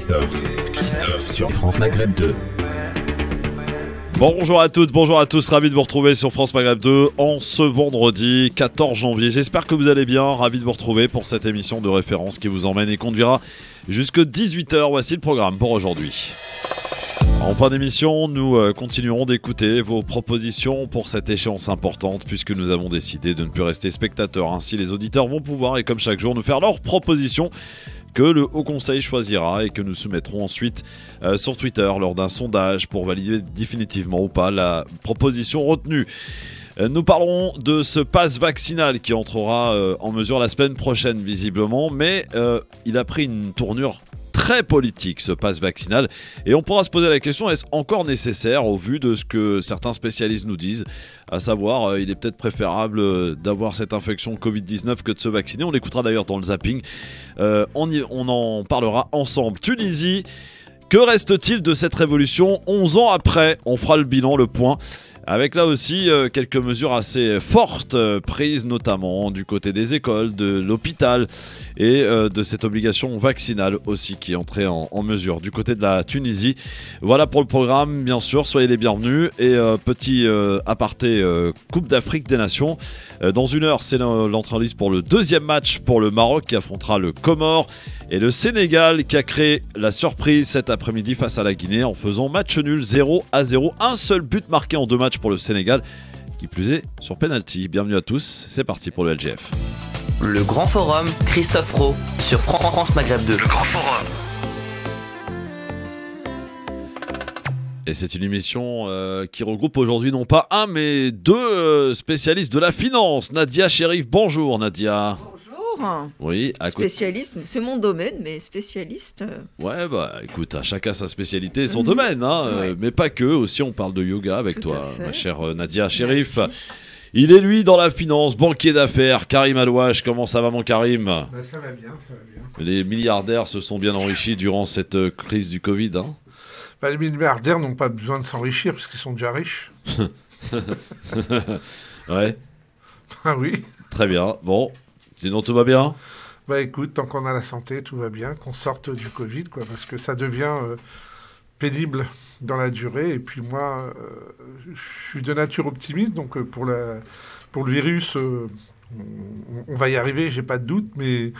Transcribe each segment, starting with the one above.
Christophe sur France Maghreb 2. Bonjour à toutes, bonjour à tous, ravi de vous retrouver sur France Maghreb 2 en ce vendredi 14 janvier. J'espère que vous allez bien, ravi de vous retrouver pour cette émission de référence qui vous emmène et conduira jusque 18h. Voici le programme pour aujourd'hui. En fin d'émission, nous continuerons d'écouter vos propositions pour cette échéance importante puisque nous avons décidé de ne plus rester spectateurs. Ainsi, les auditeurs vont pouvoir, et comme chaque jour, nous faire leurs propositions que le Haut Conseil choisira et que nous soumettrons ensuite sur Twitter lors d'un sondage pour valider définitivement ou pas la proposition retenue. Nous parlerons de ce pass vaccinal qui entrera en mesure la semaine prochaine visiblement, mais il a pris une tournure très politique ce pass vaccinal et on pourra se poser la question, est-ce encore nécessaire au vu de ce que certains spécialistes nous disent, à savoir il est peut-être préférable d'avoir cette infection Covid-19 que de se vacciner. On l'écoutera d'ailleurs dans le zapping, on en parlera ensemble. Tunisie, que reste-t-il de cette révolution 11 ans après? On fera le bilan, le point, avec là aussi quelques mesures assez fortes prises notamment du côté des écoles, de l'hôpital et de cette obligation vaccinale aussi qui est entrée en mesure du côté de la Tunisie. Voilà pour le programme, bien sûr, soyez les bienvenus. Et petit aparté Coupe d'Afrique des Nations. Dans une heure, c'est l'entrée en liste pour le deuxième match pour le Maroc qui affrontera le Comore et le Sénégal qui a créé la surprise cet après-midi face à la Guinée en faisant match nul 0-0. Un seul but marqué en deux matchs pour le Sénégal, qui plus est sur penalty. Bienvenue à tous, c'est parti pour le LGF. Le Grand Forum, Christophe Rowe sur France Maghreb 2. Le Grand Forum. Et c'est une émission qui regroupe aujourd'hui non pas un mais deux spécialistes de la finance. Nadia Cherif, bonjour Nadia. Oui, spécialiste, c'est mon domaine, mais spécialiste. Ouais, bah écoute, chacun sa spécialité et son domaine, hein, ouais. Mais pas que, aussi on parle de yoga avec tout toi, ma chère Nadia Cherif. Il est lui dans la finance, banquier d'affaires, Karim Alouache. Comment ça va mon Karim? Bah, ça va bien, ça va bien. Les milliardaires se sont bien enrichis durant cette crise du Covid, hein? Bah, les milliardaires n'ont pas besoin de s'enrichir parce qu'ils sont déjà riches. Ouais. Ah oui. Très bien, bon. Sinon, tout va bien? Bah écoute, tant qu'on a la santé, tout va bien, qu'on sorte du Covid, quoi, parce que ça devient pénible dans la durée. Et puis moi, je suis de nature optimiste, donc pour le virus, on va y arriver, j'ai pas de doute, mais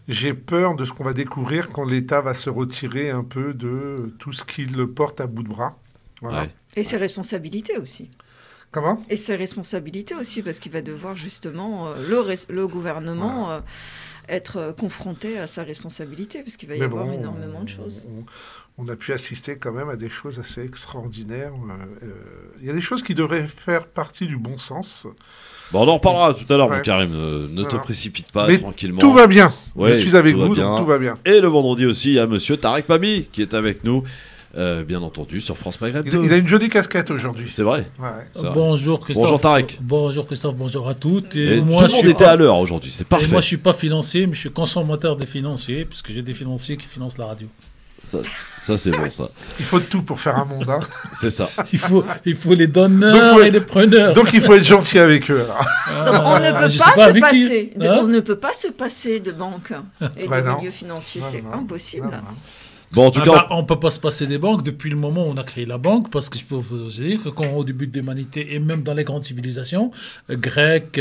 j'ai peur de ce qu'on va découvrir quand l'État va se retirer un peu de tout ce qu'il porte à bout de bras. Voilà. Ouais. Et ses responsabilités aussi. Comment ? Et ses responsabilités aussi, parce qu'il va devoir justement, le gouvernement, être confronté à sa responsabilité, parce qu'il va y avoir énormément de choses. On a pu assister quand même à des choses assez extraordinaires. Il y a des choses qui devraient faire partie du bon sens. Bon, on en reparlera tout à l'heure, mon Karim. Ne te précipite pas, mais tranquillement. Tout va bien. Ouais, je suis avec vous, donc tout va bien. Et le vendredi aussi, il y a monsieur Tarek Pami qui est avec nous. Bien entendu, sur France Maghreb 2. Il a une jolie casquette aujourd'hui. C'est vrai. Ouais. C'est vrai. Bonjour Christophe. Bonjour Tarek. Bonjour Christophe, bonjour à toutes. Et moi, tout le monde était à l'heure aujourd'hui, c'est parfait. Et moi je suis pas financier, mais je suis consommateur des financiers, puisque j'ai des financiers qui financent la radio. Ça c'est bon ça. Il faut de tout pour faire un monde. Hein. C'est ça. Il faut les donneurs et les preneurs. Donc il faut être gentil avec eux. Donc on ne peut pas se passer de banque et de milieu financier, c'est impossible. Non. Bon, en tout cas, on ne peut pas se passer des banques depuis le moment où on a créé la banque, parce que je peux vous dire que au début de l'humanité, et même dans les grandes civilisations, grecques,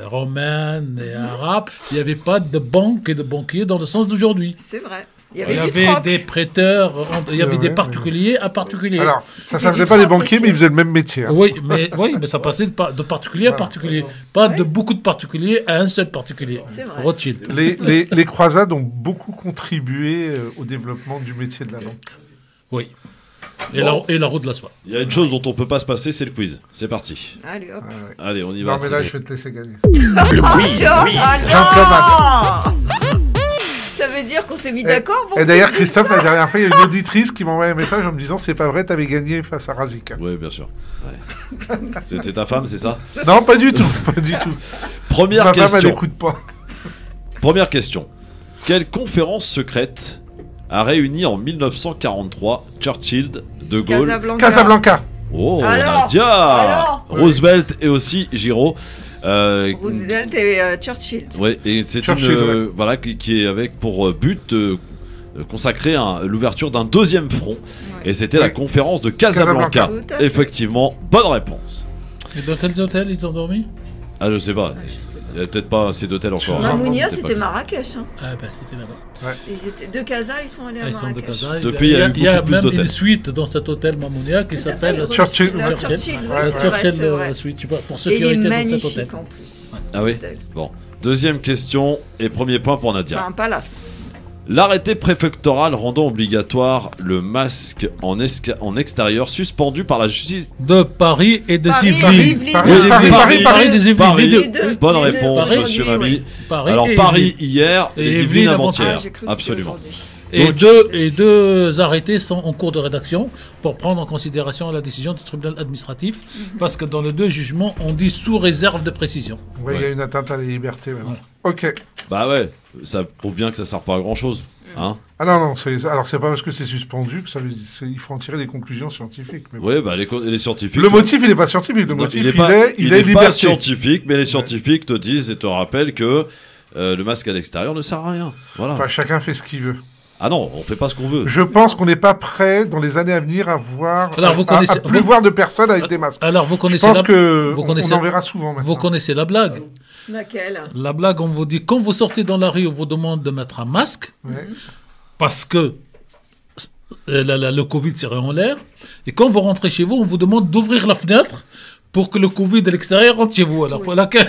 romaines et arabes, il n'y avait pas de banque et de banquiers dans le sens d'aujourd'hui. C'est vrai. Il y avait des prêteurs, il y avait des particuliers à particuliers. Alors, ça ne s'appelait pas des banquiers, mais ils faisaient le même métier. Hein. Oui, mais ça passait de particulier à particulier. Pas de beaucoup de particuliers à un seul particulier. C'est vrai. Rothschild. Les croisades ont beaucoup contribué au développement du métier de la banque. Oui. Et la roue de la soie. il y a une chose dont on ne peut pas se passer, c'est le quiz. C'est parti. Allez, hop. Allez, on y va. Non, mais là, je vais te laisser gagner. Le quiz. Ça veut dire qu'on s'est mis d'accord pour... Et d'ailleurs, Christophe, la dernière fois, il y a une auditrice qui m'a envoyé un message en me disant « C'est pas vrai, t'avais gagné face à Razik. » Oui, bien sûr. Ouais. C'était ta femme, c'est ça? Non, pas du tout. Pas du tout. Première Ma question. femme, elle n'écoute pas. Première question. Quelle conférence secrète a réuni en 1943 Churchill, De Gaulle... Casablanca. Oh, Alors, Nadia Roosevelt et aussi Giraud. Roosevelt et Churchill. Ouais, et c'est Churchill, une voilà qui est avec pour but consacré à l'ouverture d'un deuxième front. Ouais. Et c'était la Oui. conférence de Casablanca. Tout à fait. Effectivement, bonne réponse. Et dans quels hôtels ils ont dormi? Ah, je sais pas. Ouais, je sais Il y a peut-être pas assez d'hôtels encore. Non, hein. Mamounia, C'est pas c'était clair. Marrakech. Hein. Ah, bah, c'était là-bas. Ils étaient de Casa, ils sont allés à Ils sont de Marrakech. Casa. Depuis, il y a eu il y a beaucoup plus même d'hôtels. une suite dans cet hôtel Mamounia qui Tout à s'appelle fait, Churchill. La Ouais, Churchill, ouais, ouais, ouais. c'est vrai, Churchill c'est vrai. Suite, tu vois, pour ceux Et qui il ont est été dans cet magnifique hôtel. en plus. Ah oui. Hôtel. Bon. Deuxième question et premier point pour Nadia. Enfin, un palace. L'arrêté préfectoral rendant obligatoire le masque en extérieur suspendu par la justice. De Paris et de Paris, Yvelines. Yvelines. Paris, Oui, Paris, Paris, Paris, des Yvelines. Paris. les deux. Les deux. Bonne Les deux. réponse, Paris, monsieur aujourd'hui, Mami. oui. Paris Alors et Paris Yvelines. hier et Et Yvelines Yvelines Ah, avant-hier. j'ai cru que c'était Absolument. aujourd'hui. Et deux arrêtés sont en cours de rédaction pour prendre en considération la décision du tribunal administratif, parce que dans les deux jugements, on dit sous réserve de précision. Ouais, il y a une atteinte à la liberté même. Ouais. Ok. Bah ouais, ça prouve bien que ça sert pas à grand chose. Hein. Ah non, alors c'est pas parce que c'est suspendu que ça veut dire, il faut en tirer des conclusions scientifiques. Mais bon. Ouais, bah les scientifiques. Le motif, il n'est pas scientifique. Le Non, motif, il est il est pas liberté. scientifique, mais les scientifiques te disent et te rappellent que le masque à l'extérieur ne sert à rien. Voilà. Enfin, chacun fait ce qu'il veut. Ah non, on fait pas ce qu'on veut. Je pense qu'on n'est pas prêt dans les années à venir à voir, Alors, vous à connaissez- plus vous- voir de personnes avec des masques. Alors, vous Je connaissez pense la... que vous on connaissez- en verra souvent maintenant. Vous connaissez la blague. Laquelle? La blague, on vous dit, quand vous sortez dans la rue, on vous demande de mettre un masque, Ouais. parce que le Covid serait en l'air. Et quand vous rentrez chez vous, on vous demande d'ouvrir la fenêtre pour que le Covid de l'extérieur rentre chez vous. Alors, Oui. voilà que... Ah,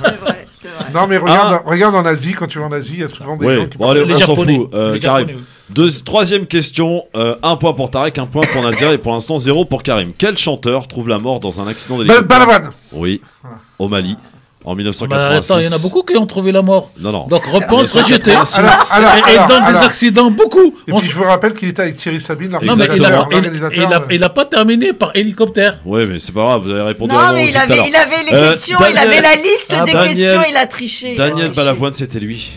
C'est vrai, c'est vrai. non, mais regarde en Asie, quand tu vas en Asie, il y a souvent des Ouais, gens qui bon allez, Les on s'en Japonais. fout. Les Karim. Japonais, oui. Troisième question, un point pour Tarek, un point pour Nadia et pour l'instant 0 pour Karim. Quel chanteur trouve la mort dans un accident d'hélicoptère? Balavoine. Oui, Voilà. au Mali, en Bah, 1986. attends, il y en a beaucoup qui ont trouvé la mort. Non, non. Donc, réponse Ah, mais rejetée. Alors, Et dans des alors. accidents, beaucoup. Et On puis s- je vous rappelle qu'il était avec Thierry Sabine, Non, mais il Exactement. il a pas terminé par hélicoptère. Ouais, mais c'est pas grave, vous avez répondu Non, avant mais aussi il tout à l'heure. avait les questions, il Daniel- avait la liste Ah, des Daniel- questions, il a triché. il a Daniel triché. Balavoine, c'était lui.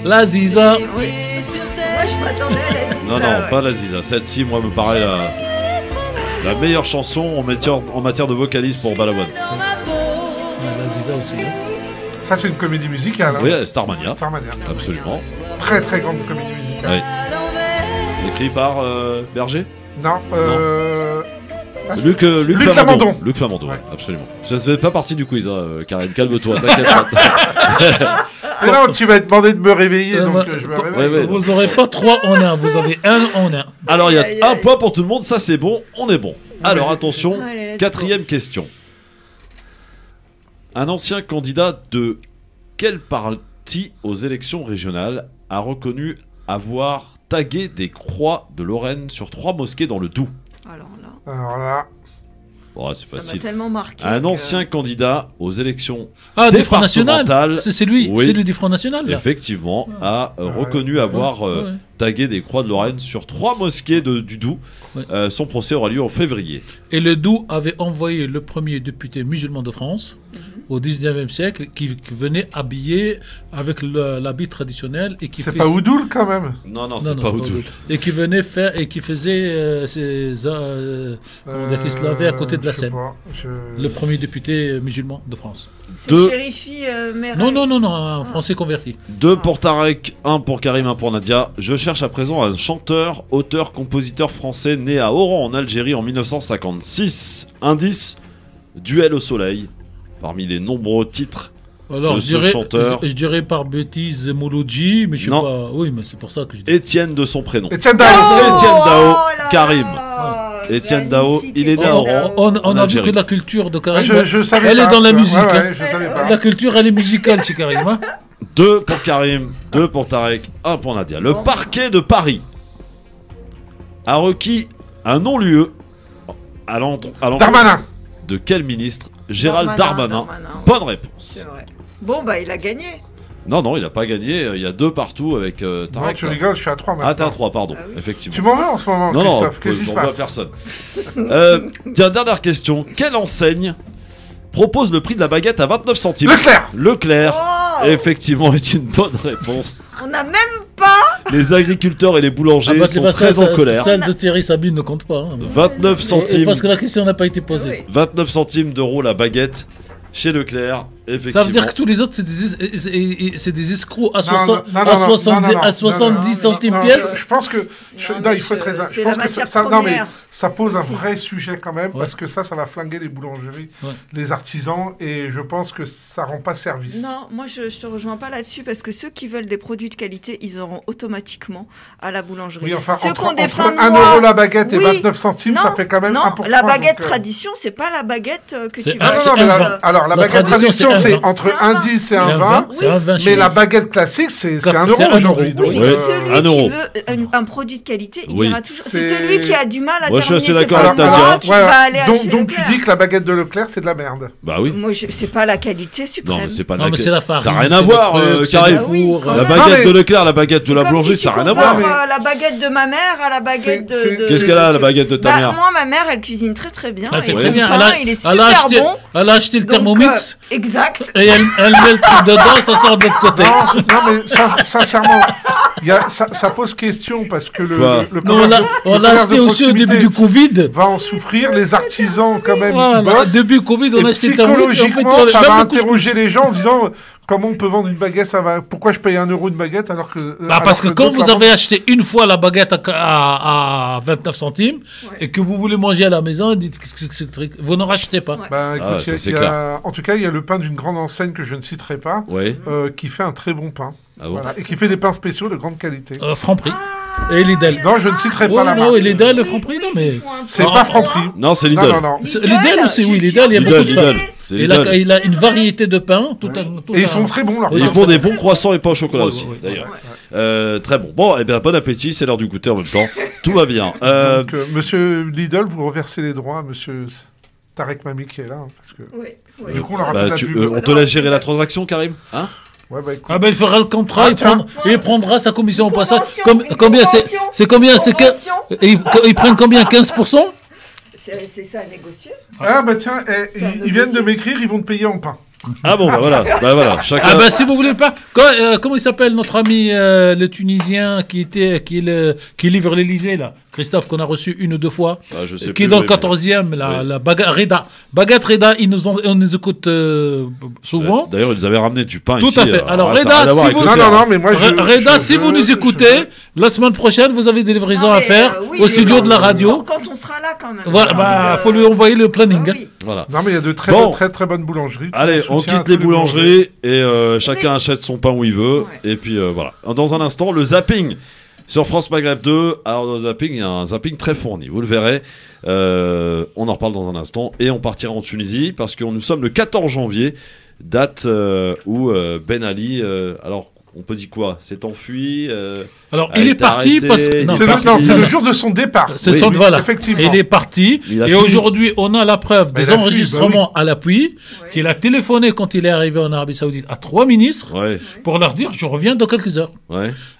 La Ziza. Oui. Moi, je m'attendais à la liste. Non, non, Ah, ouais. pas la Ziza. Celle-ci, moi, me paraît la meilleure chanson en matière de vocalise pour Balavoine. La Ziza aussi. Hein. Ça, c'est une comédie musicale. Hein. Oui, Starmania. Starmania. Absolument. Très très grande comédie musicale. Oui. Écrit par Berger. Non, Luc Luc Flamandon. Flamandon. Luc Flamandon, Ouais. ouais, absolument. Ça ne fait pas partie du quiz, hein, Karim. Calme-toi, t'inquiète pas. Mais non, tu vas te demander de me réveiller, donc bah, je me attends, réveille. ouais, ouais. Vous n'aurez pas 3 en 1, vous avez 1 en 1. Alors, il y a Aïe, aïe, un aïe. point pour tout le monde, ça c'est bon, on est bon. Alors, attention, Allez, let's quatrième question. Un ancien candidat de quel parti aux élections régionales a reconnu avoir tagué des croix de Lorraine sur 3 mosquées dans le Doubs? Alors là, Alors là, Bon, c'est ça m'a facile. tellement marqué. Un que- ancien candidat aux élections Ah, du Front National. départementales, C'est lui, Oui. c'est lui du Front National. Là. effectivement, a Ouais. reconnu avoir Ouais, ouais. tagué des croix de Lorraine sur 3 mosquées du Doubs. Ouais. Son procès aura lieu en février. Et le Doubs avait envoyé le premier député musulman de France au 19e siècle qui venait habillé avec l'habit traditionnel et qui c'est fait- pas Oudoul quand même. Non, non, Non, c'est non, pas c'est Oudoul. et qui venait faire et qui faisait comment dire, qui se lavait à côté de la Je sais Seine. pas, Le premier député musulman de France. C'est Deux. Chérifi Merel. Non, un Français converti. 2 pour Tarek, 1 pour Karim, 1 pour Nadia. Je cherche à présent un chanteur, auteur, compositeur français né à Oran en Algérie en 1956. Indice, Duel au soleil. Parmi les nombreux titres. Alors De je ce dirais, chanteur. je dirais par bêtise Mouloudji, mais je sais Non. pas. Oui, mais c'est pour ça que je dis. Étienne de son prénom. Étienne Oh Dao. Étienne Dao, là Karim. là. Étienne Dao, Magnifique, il est né à Étienne Oran. Dao. On en a vu Algérie. que la culture de Ah, Karim, je savais elle pas, est dans la tu vois. musique. Ouais, hein. ouais, je savais pas. La culture, elle est musicale chez Karim. Hein. 2 pour Karim, 2 pour Tarek, 1 pour Nadia. Le Bon. parquet de Paris a requis un non-lieu à l'endroit Darmanin. de quel ministre? Gérald Darmanin. Bonne réponse. C'est vrai. Bon, bah, il a gagné. Non, non, il n'a pas gagné. Il y a 2 partout avec Non, Tarek. tu là. rigoles, je suis à 3 maintenant. Ah, t'es à 3, pardon. Ah oui. Effectivement. Tu m'en veux en ce moment, Non, non, Christophe? Qu'est-ce qui se j'en vois passe? personne. Tiens, dernière question. Quelle enseigne propose le prix de la baguette à 29 centimes? Leclerc. Leclerc. Oh, Effectivement, est une bonne réponse. on n'a même pas. Les agriculteurs et les boulangers Ah bah, c'est sont pas très ça, en colère. Celle de Thierry Sabine ne compte pas. Hein. 29 centimes. Parce que la question n'a pas été posée. Ah oui. 29 centimes d'euros la baguette chez Leclerc. Ça veut dire que tous les autres, c'est des escrocs à 70 centimes pièce. Je pense que il faut être raisonnable. Je pense que ça pose un vrai sujet quand même, parce que ça va flinguer les boulangeries, les artisans, et je pense que ça rend pas service. Non, moi je te rejoins pas là-dessus, parce que ceux qui veulent des produits de qualité, ils auront automatiquement à la boulangerie. Oui, enfin, ceux entre 1 euro la baguette et 29 centimes, ça fait quand même 1%. La baguette tradition, c'est pas la baguette que tu vas... Alors, la baguette tradition, c'est entre 1,10 et 1,20, mais la baguette classique, c'est 1 euro aujourd'hui. Oui, celui qui veut un produit de qualité, il ira toujours... C'est celui qui a du mal à terminer ses fins qui va aller acheter donc tu dis que la baguette de Leclerc, c'est de la merde. Bah oui. Moi, c'est pas la qualité suprême. Non, mais c'est pas non, mais c'est la farine. Ça n'a rien à voir, Carrefour. La baguette de Leclerc, la baguette de la boulangerie, ça n'a rien à voir. La baguette de ma mère à la baguette de... Qu'est-ce qu'elle a, la baguette de ta mère? Moi, ma mère, elle cuisine très très bien. Elle fait très bien. Il est super bon. Elle a acheté le Thermomix. Exact. Et elle met le truc dedans, ça sort de l'autre côté. Non, mais sincèrement, ça pose question parce que le on l'a acheté aussi au début du Covid. Va en souffrir, les artisans quand même bossent. Début Covid, on a acheté le Thermomix. Psychologiquement, ça va interroger les gens en disant... Comment on peut vendre une baguette, pourquoi je paye 1 euro une baguette alors que... parce que quand vous avez acheté une fois la baguette à 29 centimes et que vous voulez manger à la maison, dites ce truc, vous ne rachetez pas. En tout cas, il y a le pain d'une grande enseigne que je ne citerai pas, qui fait un très bon pain. Et qui fait des pains spéciaux de grande qualité. Franprix. Et Lidl. Non, je ne citerai pas la marque. Non, et Lidl, le Franprix, non, mais... C'est pas Franprix. Non, c'est Lidl. Non. Lidl aussi, oui, Lidl, il y a beaucoup de pain. Il a une variété de pain. Et ils sont très bons, leurs pains. Ils font des bons croissants et pains au chocolat aussi, d'ailleurs. Très bon. Bon, eh bien, bon appétit, c'est l'heure du goûter en même temps. Tout va bien. Donc, monsieur Lidl, vous reversez les droits à monsieur Tarek Mami qui est là. Parce que... Du coup, on te laisse gérer la transaction, Karim, hein? Il fera le contrat, il prendra sa commission au passage. Combien c'est combien ils prennent combien? 15%? C'est ça à négocier. Tiens, ils viennent de m'écrire, ils vont te payer en pain. Ah bon, voilà. Chacun... si vous voulez pas... comment il s'appelle notre ami le Tunisien qui livre l'Elysée, là, Christophe, qu'on a reçu 1 ou 2 fois, qui est dans le 14e, la Baguette Reda, on nous écoute souvent. D'ailleurs, ils nous avaient ramené du pain Tout ici. Tout à fait. Alors, Reda, si vous nous écoutez, la semaine prochaine, vous avez des livraisons à faire au studio de la radio. Quand on sera là, quand même. Voilà, faut lui envoyer le planning. Voilà. Non, mais il y a de très bonnes boulangeries. Allez, on quitte les boulangeries et chacun achète son pain où il veut. Et puis voilà. Dans un instant, le zapping sur France Maghreb 2. Alors, dans le zapping, il y a un zapping très fourni. Vous le verrez. On en reparle dans un instant. Et on partira en Tunisie parce que nous sommes le 14 janvier, date où Ben Ali. Alors, on peut dire quoi? S'est enfui. Alors, il est parti parce que... C'est le jour de son départ. Voilà. Effectivement. Il est parti. Et aujourd'hui, on a la preuve des enregistrements à l'appui qu'il a téléphoné quand il est arrivé en Arabie Saoudite à 3 ministres pour leur dire « je reviens dans quelques heures ».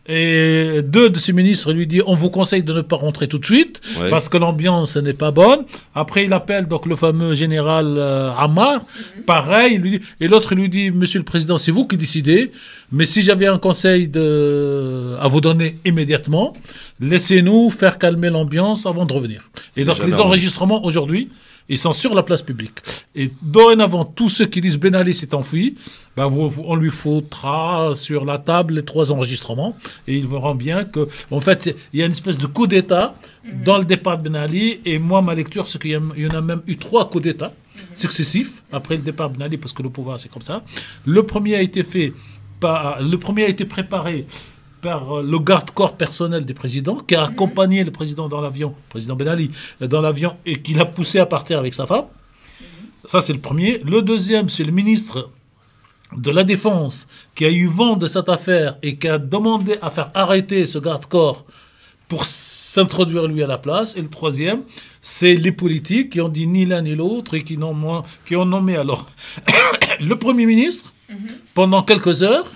Et 2 de ces ministres lui disent « on vous conseille de ne pas rentrer tout de suite parce que l'ambiance n'est pas bonne ». Après, il appelle donc le fameux général Ammar. Pareil, il lui dit, et l'autre lui dit « monsieur le président, c'est vous qui décidez, mais si j'avais un conseil à vous donner immédiatement, laissez-nous faire calmer l'ambiance avant de revenir ». Et donc les enregistrements aujourd'hui, ils sont sur la place publique. Et dorénavant, tous ceux qui disent Ben Ali s'est enfui, on lui foutra sur la table les 3 enregistrements et ils verront bien que, en fait, il y a une espèce de coup d'État dans le départ de Ben Ali. Et moi, ma lecture, c'est qu'il y en a même eu 3 coups d'État successifs après le départ de Ben Ali, parce que le pouvoir, c'est comme ça. Le premier a été préparé par le garde-corps personnel des présidents, qui a accompagné le président dans l'avion, le président Ben Ali, dans l'avion, et qui l'a poussé à partir avec sa femme. Ça, c'est le premier. Le deuxième, c'est le ministre de la Défense qui a eu vent de cette affaire et qui a demandé à faire arrêter ce garde-corps pour s'introduire lui à la place. Et le troisième, c'est les politiques qui ont dit ni l'un ni l'autre et qui ont nommé alors le Premier ministre pendant quelques heures.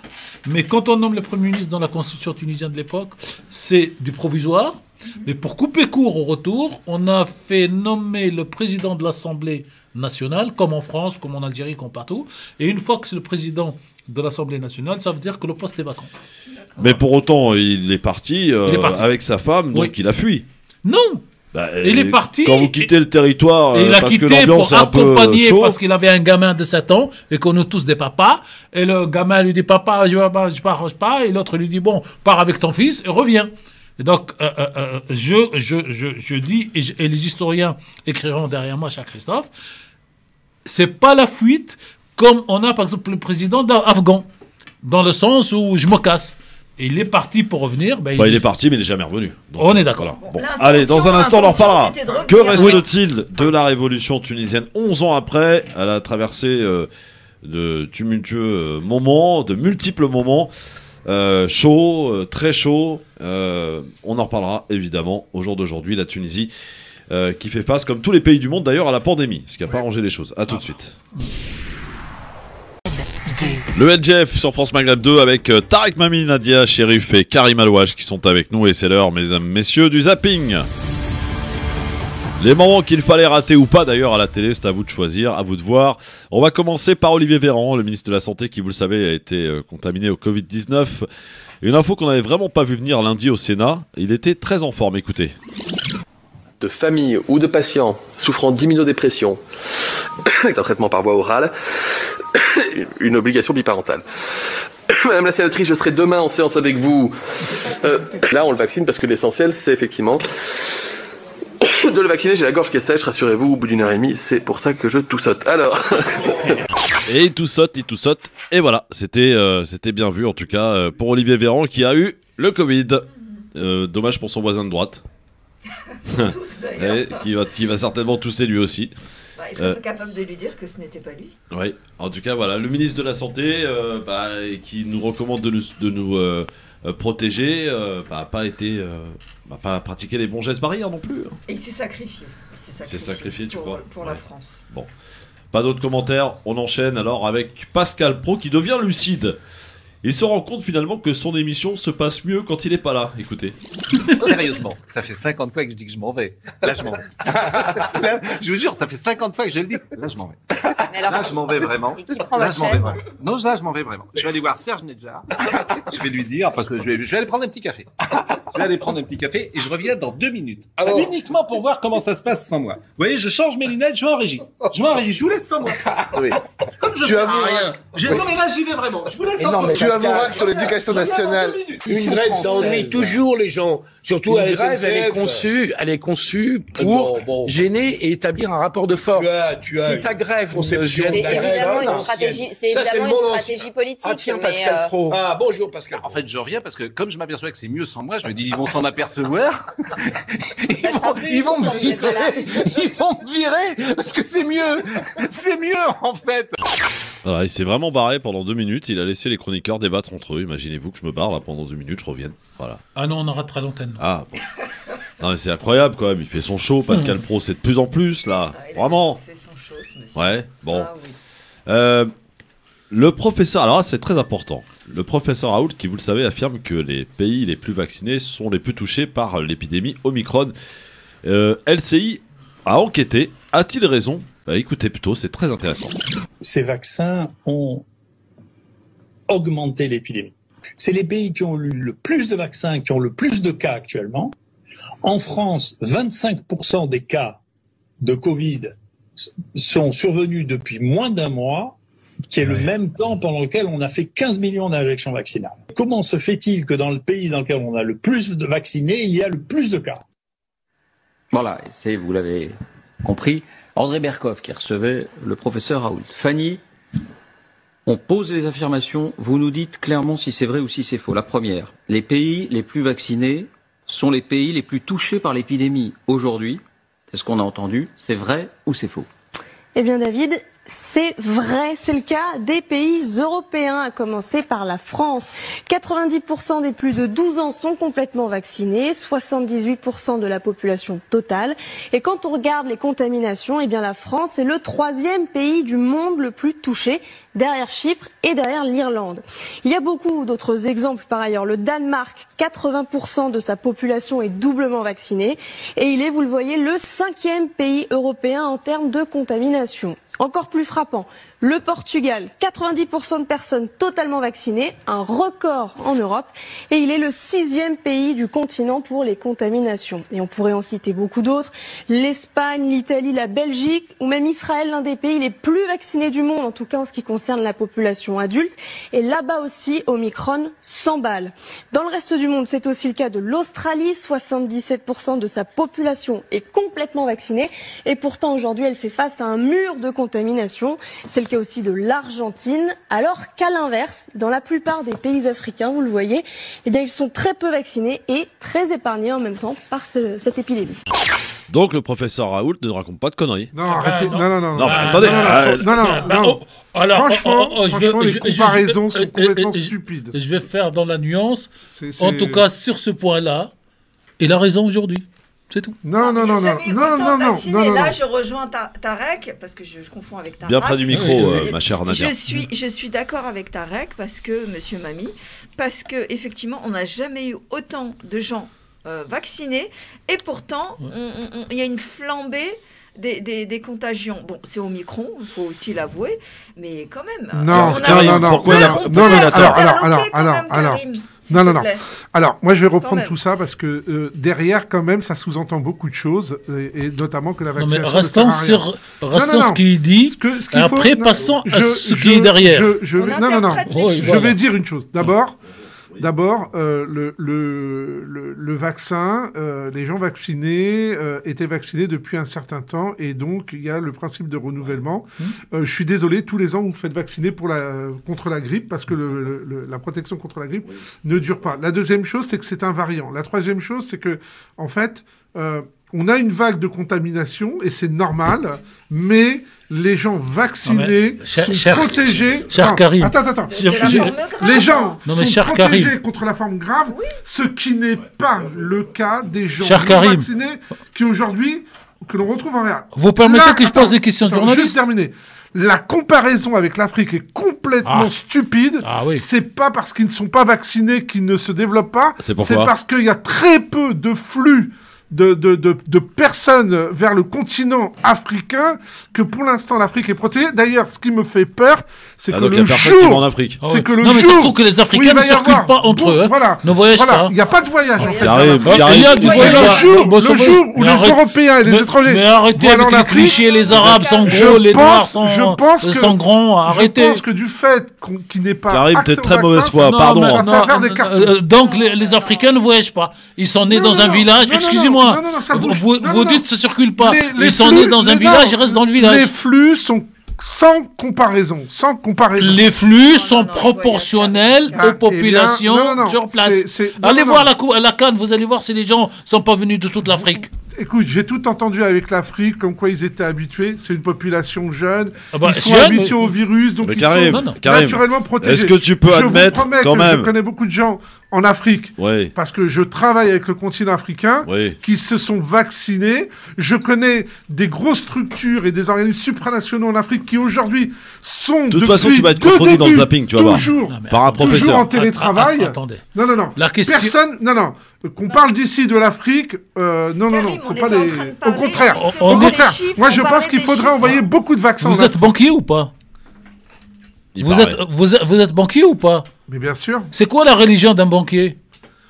Mais quand on nomme le Premier ministre dans la constitution tunisienne de l'époque, c'est du provisoire. Mais pour couper court au retour, on a fait nommer le président de l'Assemblée nationale, comme en France, comme en Algérie, comme partout. Et une fois que c'est le président de l'Assemblée nationale, ça veut dire que le poste est vacant. Mais pour autant, il est parti avec sa femme, donc il a fui. Non. il est parti. Quand vous quittez le territoire, il a parce quitté que l'ambiance est un peu chaude. parce qu'il avait un gamin de 7 ans et qu'on est tous des papas. Et le gamin lui dit papa, je pars. Et l'autre lui dit bon, pars avec ton fils et reviens. Et donc, je dis, et les historiens écriront derrière moi, cher Christophe, c'est pas la fuite comme on a par exemple le président afghan, dans le sens où je me casse. Et il est parti pour revenir. Il est parti, mais il n'est jamais revenu. Donc, on est d'accord. Bon. Allez, dans un instant, on en reparlera. Que reste-t-il de la révolution tunisienne 11 ans après? Elle a traversé de tumultueux moments, de multiples moments. Chaud, très chaud. On en reparlera évidemment au jour d'aujourd'hui. La Tunisie qui fait face, comme tous les pays du monde d'ailleurs, à la pandémie, ce qui n'a pas arrangé les choses. A tout de suite. Le NGF sur France Maghreb 2 avec Tarek Mami, Nadia Chérif et Karim Alouache qui sont avec nous, et c'est l'heure, mesdames, messieurs, du zapping. Les moments qu'il fallait rater ou pas d'ailleurs à la télé, c'est à vous de choisir, à vous de voir. On va commencer par Olivier Véran, le ministre de la Santé qui, vous le savez, a été contaminé au Covid-19. Une info qu'on n'avait vraiment pas vu venir lundi au Sénat. Il était très en forme, écoutez. De familles ou de patients souffrant d'immunodépression avec un traitement par voie orale, une obligation biparentale. Madame la sénatrice, je serai demain en séance avec vous. Là, on le vaccine parce que l'essentiel, c'est effectivement de le vacciner. J'ai la gorge qui est sèche, rassurez-vous, au bout d'1 heure et demie, c'est pour ça que je toussote. Alors... Et il toussote, et voilà, c'était bien vu en tout cas pour Olivier Véran qui a eu le Covid. Dommage pour son voisin de droite. Qui va certainement tousser lui aussi. Ils sont capables de lui dire que ce n'était pas lui. Oui, en tout cas voilà, le ministre de la Santé qui nous recommande de nous protéger, pas pratiquer les bons gestes barrières non plus. Et il s'est sacrifié. Tu crois pour la France. Bon, pas d'autres commentaires, on enchaîne alors avec Pascal Praud qui devient lucide. Il se rend compte finalement que son émission se passe mieux quand il n'est pas là. Écoutez. Sérieusement, ça fait 50 fois que je dis que je m'en vais. Là, je m'en vais. Là, je vous jure, ça fait 50 fois que je le dis. Là, je m'en vais. Là, je m'en vais vraiment. Et qui prend là, votre je m'en vais chaise vraiment. Non, là, je m'en vais vraiment. Je vais aller voir Serge Nedjar. Je vais lui dire, parce que je vais aller prendre un petit café. Je vais aller prendre un petit café et je reviens dans 2 minutes. Alors, uniquement pour voir comment ça se passe sans moi. Vous voyez, je change mes lunettes, je vais en régie. Je vous laisse sans moi. Oui. Comme je fais rien. Non, mais là, j'y vais vraiment. Je vous laisse sans moi. Tu avoueras que sur l'éducation nationale, une grève, ça ennuie toujours les gens. Surtout à la grève, elle est conçue pour gêner et établir un rapport de force. Si ta grève, c'est évidemment une stratégie politique. Ah tiens, Pascal Praud. Ah bonjour Pascal. En fait, je reviens parce que comme je m'aperçois que c'est mieux sans moi, je me dis ils vont s'en apercevoir. Ils vont me virer parce que c'est mieux en fait. Voilà, il s'est vraiment barré pendant 2 minutes. Il a laissé les chroniqueurs débattre entre eux. Imaginez-vous que je me barre là pendant 2 minutes, je revienne. Voilà. Ah non, on en ratera l'antenne. Ah bon. Non mais c'est incroyable quand même. Il fait son show, Pascal Praud, c'est de plus en plus là. Vraiment. Il fait son show, ce monsieur. Ouais. Bon. Ah, oui. Le professeur, alors là c'est très important. Le professeur Raoult, qui vous le savez, affirme que les pays les plus vaccinés sont les plus touchés par l'épidémie Omicron. LCI a enquêté. A-t-il raison? Écoutez plutôt, c'est très intéressant. Ces vaccins ont augmenté l'épidémie. C'est les pays qui ont eu le plus de vaccins, qui ont le plus de cas actuellement. En France, 25% des cas de Covid sont survenus depuis moins d'1 mois, qui est le même temps pendant lequel on a fait 15 millions d'injections vaccinales. Comment se fait-il que dans le pays dans lequel on a le plus de vaccinés, il y a le plus de cas? Voilà, c'est, vous l'avez compris, André Berkoff qui recevait le professeur Raoult. Fanny, on pose les affirmations, vous nous dites clairement si c'est vrai ou si c'est faux. La première, les pays les plus vaccinés sont les pays les plus touchés par l'épidémie aujourd'hui. C'est ce qu'on a entendu. C'est vrai ou c'est faux? Eh bien David, c'est vrai, c'est le cas des pays européens, à commencer par la France. 90% des plus de 12 ans sont complètement vaccinés, 78% de la population totale. Et quand on regarde les contaminations, eh bien la France est le 3e pays du monde le plus touché, derrière Chypre et derrière l'Irlande. Il y a beaucoup d'autres exemples par ailleurs. Le Danemark, 80% de sa population est doublement vaccinée. Et il est, vous le voyez, le 5e pays européen en termes de contamination. Encore plus frappant, Le Portugal, 90% de personnes totalement vaccinées, un record en Europe, et il est le 6e pays du continent pour les contaminations. Et on pourrait en citer beaucoup d'autres, l'Espagne, l'Italie, la Belgique, ou même Israël, l'un des pays les plus vaccinés du monde, en tout cas en ce qui concerne la population adulte. Et là-bas aussi, Omicron s'emballe. Dans le reste du monde, c'est aussi le cas de l'Australie, 77% de sa population est complètement vaccinée, et pourtant aujourd'hui elle fait face à un mur de contamination. C'est le cas aussi de l'Argentine, alors qu'à l'inverse, dans la plupart des pays africains, vous le voyez, eh bien, ils sont très peu vaccinés et très épargnés en même temps par cette épidémie. Donc le professeur Raoult ne raconte pas de conneries. Non, arrêtez. Non. Attendez. Non. Franchement, les comparaisons sont complètement stupides. Je vais faire dans la nuance. En tout cas, sur ce point-là, il a raison aujourd'hui. C'est tout. Non. Là, je rejoins Tarek, parce que je confonds avec Tarek. Bien près du micro, ma chère Nadia. Je suis d'accord avec Tarek, parce que, monsieur Mamie, parce qu'effectivement, on n'a jamais eu autant de gens vaccinés, et pourtant, il y a une flambée des contagions. Bon, c'est Omicron, il faut aussi l'avouer, mais quand même. Non. Alors, moi, je vais reprendre tout ça parce que derrière, quand même, ça sous-entend beaucoup de choses, et notamment que la vaccination. Non, mais restons sur ce qu'il dit. Après, passons à ce qui est derrière. Je vais dire une chose. D'abord, le vaccin, les gens vaccinés étaient vaccinés depuis un certain temps, et donc il y a le principe de renouvellement. Je suis désolé, tous les ans vous faites vacciner contre la grippe, parce que la protection contre la grippe ne dure pas. La deuxième chose, c'est que c'est un variant. La troisième chose, c'est que en fait, on a une vague de contamination, et c'est normal, mais les gens vaccinés sont protégés. Karim. Attends. Les gens sont protégés contre la forme grave, ce qui n'est pas le cas des gens vaccinés qui aujourd'hui, que l'on retrouve en réel. Vous permettez que je pose des questions de journalistes ? Juste terminer. La comparaison avec l'Afrique est complètement stupide. C'est pas parce qu'ils ne sont pas vaccinés qu'ils ne se développent pas. C'est parce qu'il y a très peu de flux de personnes vers le continent africain que pour l'instant l'Afrique est protégée. D'ailleurs, ce qui me fait peur, c'est que le jour... en Afrique. C'est que le jour... Non, mais surtout que les Africains ne circulent pas entre eux. Ne voyagent pas. Il n'y a pas de voyage, en fait. Il y a du voyage. Le jour où les Européens et les étrangers... Mais arrêtez avec les clichés, les Arabes sont gros, les Noirs sont grands, arrêtez. Je pense que du fait qu'il n'est pas... Karim, t'es très mauvaise foi, pardon. Donc les Africains ne voyagent pas. Ils sont nés dans un village, excusez-moi. Vous dites ça circule pas. Ils sont nés dans un village, ils restent dans le village. Les flux sont sans comparaison. Les flux sont proportionnels aux populations sur place. Allez voir la CAN, vous allez voir si les gens sont pas venus de toute l'Afrique. Écoute, j'ai tout entendu avec l'Afrique, comme quoi ils étaient habitués. C'est une population jeune. Ils sont habitués au virus, donc ils sont naturellement protégés. Est-ce que tu peux admettre quand même... Je connais beaucoup de gens en Afrique, parce que je travaille avec le continent africain, qui se sont vaccinés. Je connais des grosses structures et des organismes supranationaux en Afrique qui aujourd'hui sont... De toute façon, tu vas être contredit dans le zapping, tu vas voir. Par un professeur. Toujours en télétravail. Attendez. Non. La question... Personne... Non. Qu'on parle d'ici de l'Afrique, non, faut pas les... Au contraire, moi je pense qu'il faudrait envoyer beaucoup de vaccins. Vous êtes banquier ou pas ? Vous êtes banquier ou pas ? Mais bien sûr. C'est quoi la religion d'un banquier ?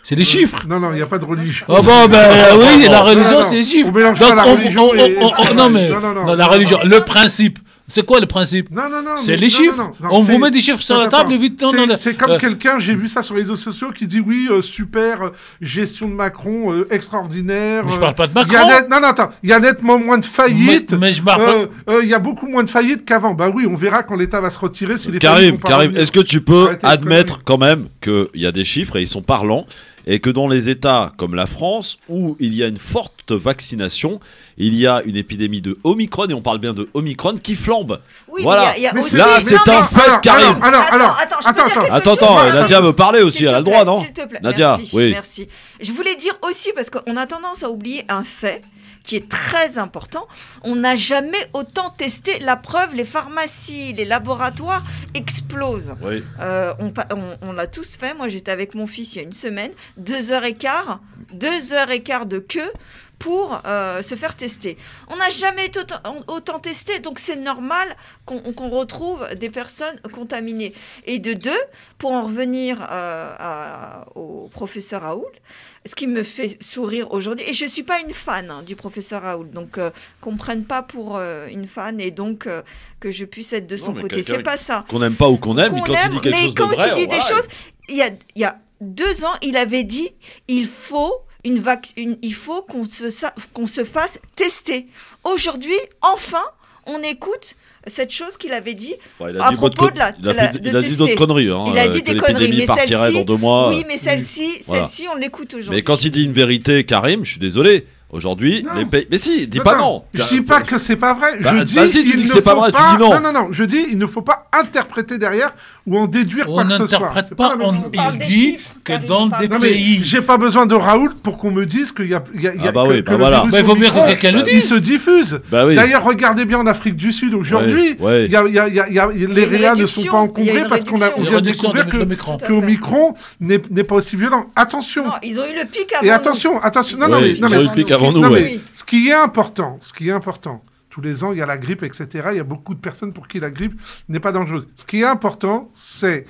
C'est des chiffres. Non, il n'y a pas de religion. Ah bon, oui, la religion c'est des chiffres. On mélange pas la religion la religion, le principe. C'est quoi le principe ? Non. C'est les chiffres. On vous met des chiffres sur la table et vite. C'est comme quelqu'un, j'ai vu ça sur les réseaux sociaux, qui dit oui, super gestion de Macron, extraordinaire. Mais je parle pas de Macron. Il y a nettement moins de faillites. Mais je parle pas. Il y a beaucoup moins de faillites qu'avant. Bah oui, on verra quand l'État va se retirer. Si les Karim, est-ce que tu peux admettre quand même qu'il y a des chiffres et ils sont parlants, et que dans les États comme la France, où il y a une forte vaccination, il y a une épidémie de Omicron, et on parle bien de Omicron, qui flambe. Oui, voilà. Mais aussi... Là, c'est un fait, Karim. Attends, Nadia veut parler aussi, elle a le droit, non ? S'il te plaît. Nadia, merci. Je voulais dire aussi, parce qu'on a tendance à oublier un fait qui est très important, on n'a jamais autant testé. La preuve, les pharmacies, les laboratoires explosent. On l'a tous fait. Moi, j'étais avec mon fils il y a une semaine, 2h15 2h15 de queue pour se faire tester. On n'a jamais été autant testé, donc c'est normal qu'on retrouve des personnes contaminées. Et de deux, pour en revenir au professeur Raoult, ce qui me fait sourire aujourd'hui, et je ne suis pas une fan du professeur Raoult, donc qu'on ne prenne pas pour une fan et donc que je puisse être de son côté. C'est pas ça. Qu'on n'aime pas ou qu'on aime, mais quand il dit quelque chose de vrai... Mais quand il dit des choses, il y a 2 ans, il avait dit il faut qu'on se fasse tester. Aujourd'hui, enfin, on écoute cette chose qu'il avait dit à propos de il a dit d'autres conneries. Hein, il a dit des conneries, mais partirait dans 2 mois. Oui, mais celle-ci, on l'écoute aujourd'hui. Mais quand il dit une vérité, Karim, je suis désolé. Aujourd'hui, les pays... Mais si, dis pas non. Je dis pas que c'est pas vrai. Je dis tu dis que c'est pas vrai, tu dis non. Non, je dis il ne faut pas interpréter derrière ou en déduire quoi que ce soit. On n'interprète pas, il dit que dans des pays... J'ai pas besoin de Raoult pour qu'on me dise qu'il y a... Il faut bien que quelqu'un le dise. Il se diffuse. D'ailleurs, regardez bien en Afrique du Sud aujourd'hui, les réas ne sont pas encombrés parce qu'on vient de découvrir que Omicron n'est pas aussi violent. Attention. Ils ont eu le pic avant. Et attention. Non, mais ce qui est important, tous les ans il y a la grippe, etc. Il y a beaucoup de personnes pour qui la grippe n'est pas dangereuse. Ce qui est important, c'est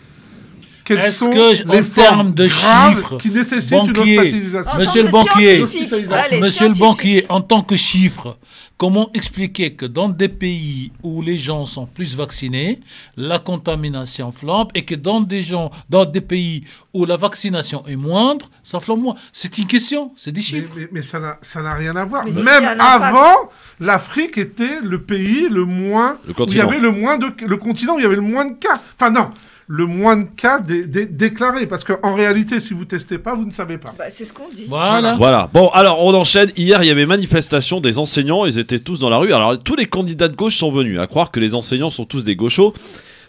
quelles sont les formes de chiffres qui nécessitent une hospitalisation. Monsieur le banquier, en tant que chiffre, comment expliquer que dans des pays où les gens sont plus vaccinés, la contamination flambe et que dans des pays où la vaccination est moindre, ça flambe moins? C'est une question, c'est des chiffres. Mais ça n'a rien à voir. Même avant, l'Afrique était le pays le moins... Le continent où il y avait le moins de cas. Enfin non, le moins de cas déclarés. Parce qu'en réalité, si vous ne testez pas, vous ne savez pas. C'est ce qu'on dit. Voilà. Bon, alors on enchaîne. Hier, il y avait manifestation des enseignants. Ils étaient tous dans la rue. Alors tous les candidats de gauche sont venus. À croire que les enseignants sont tous des gauchos.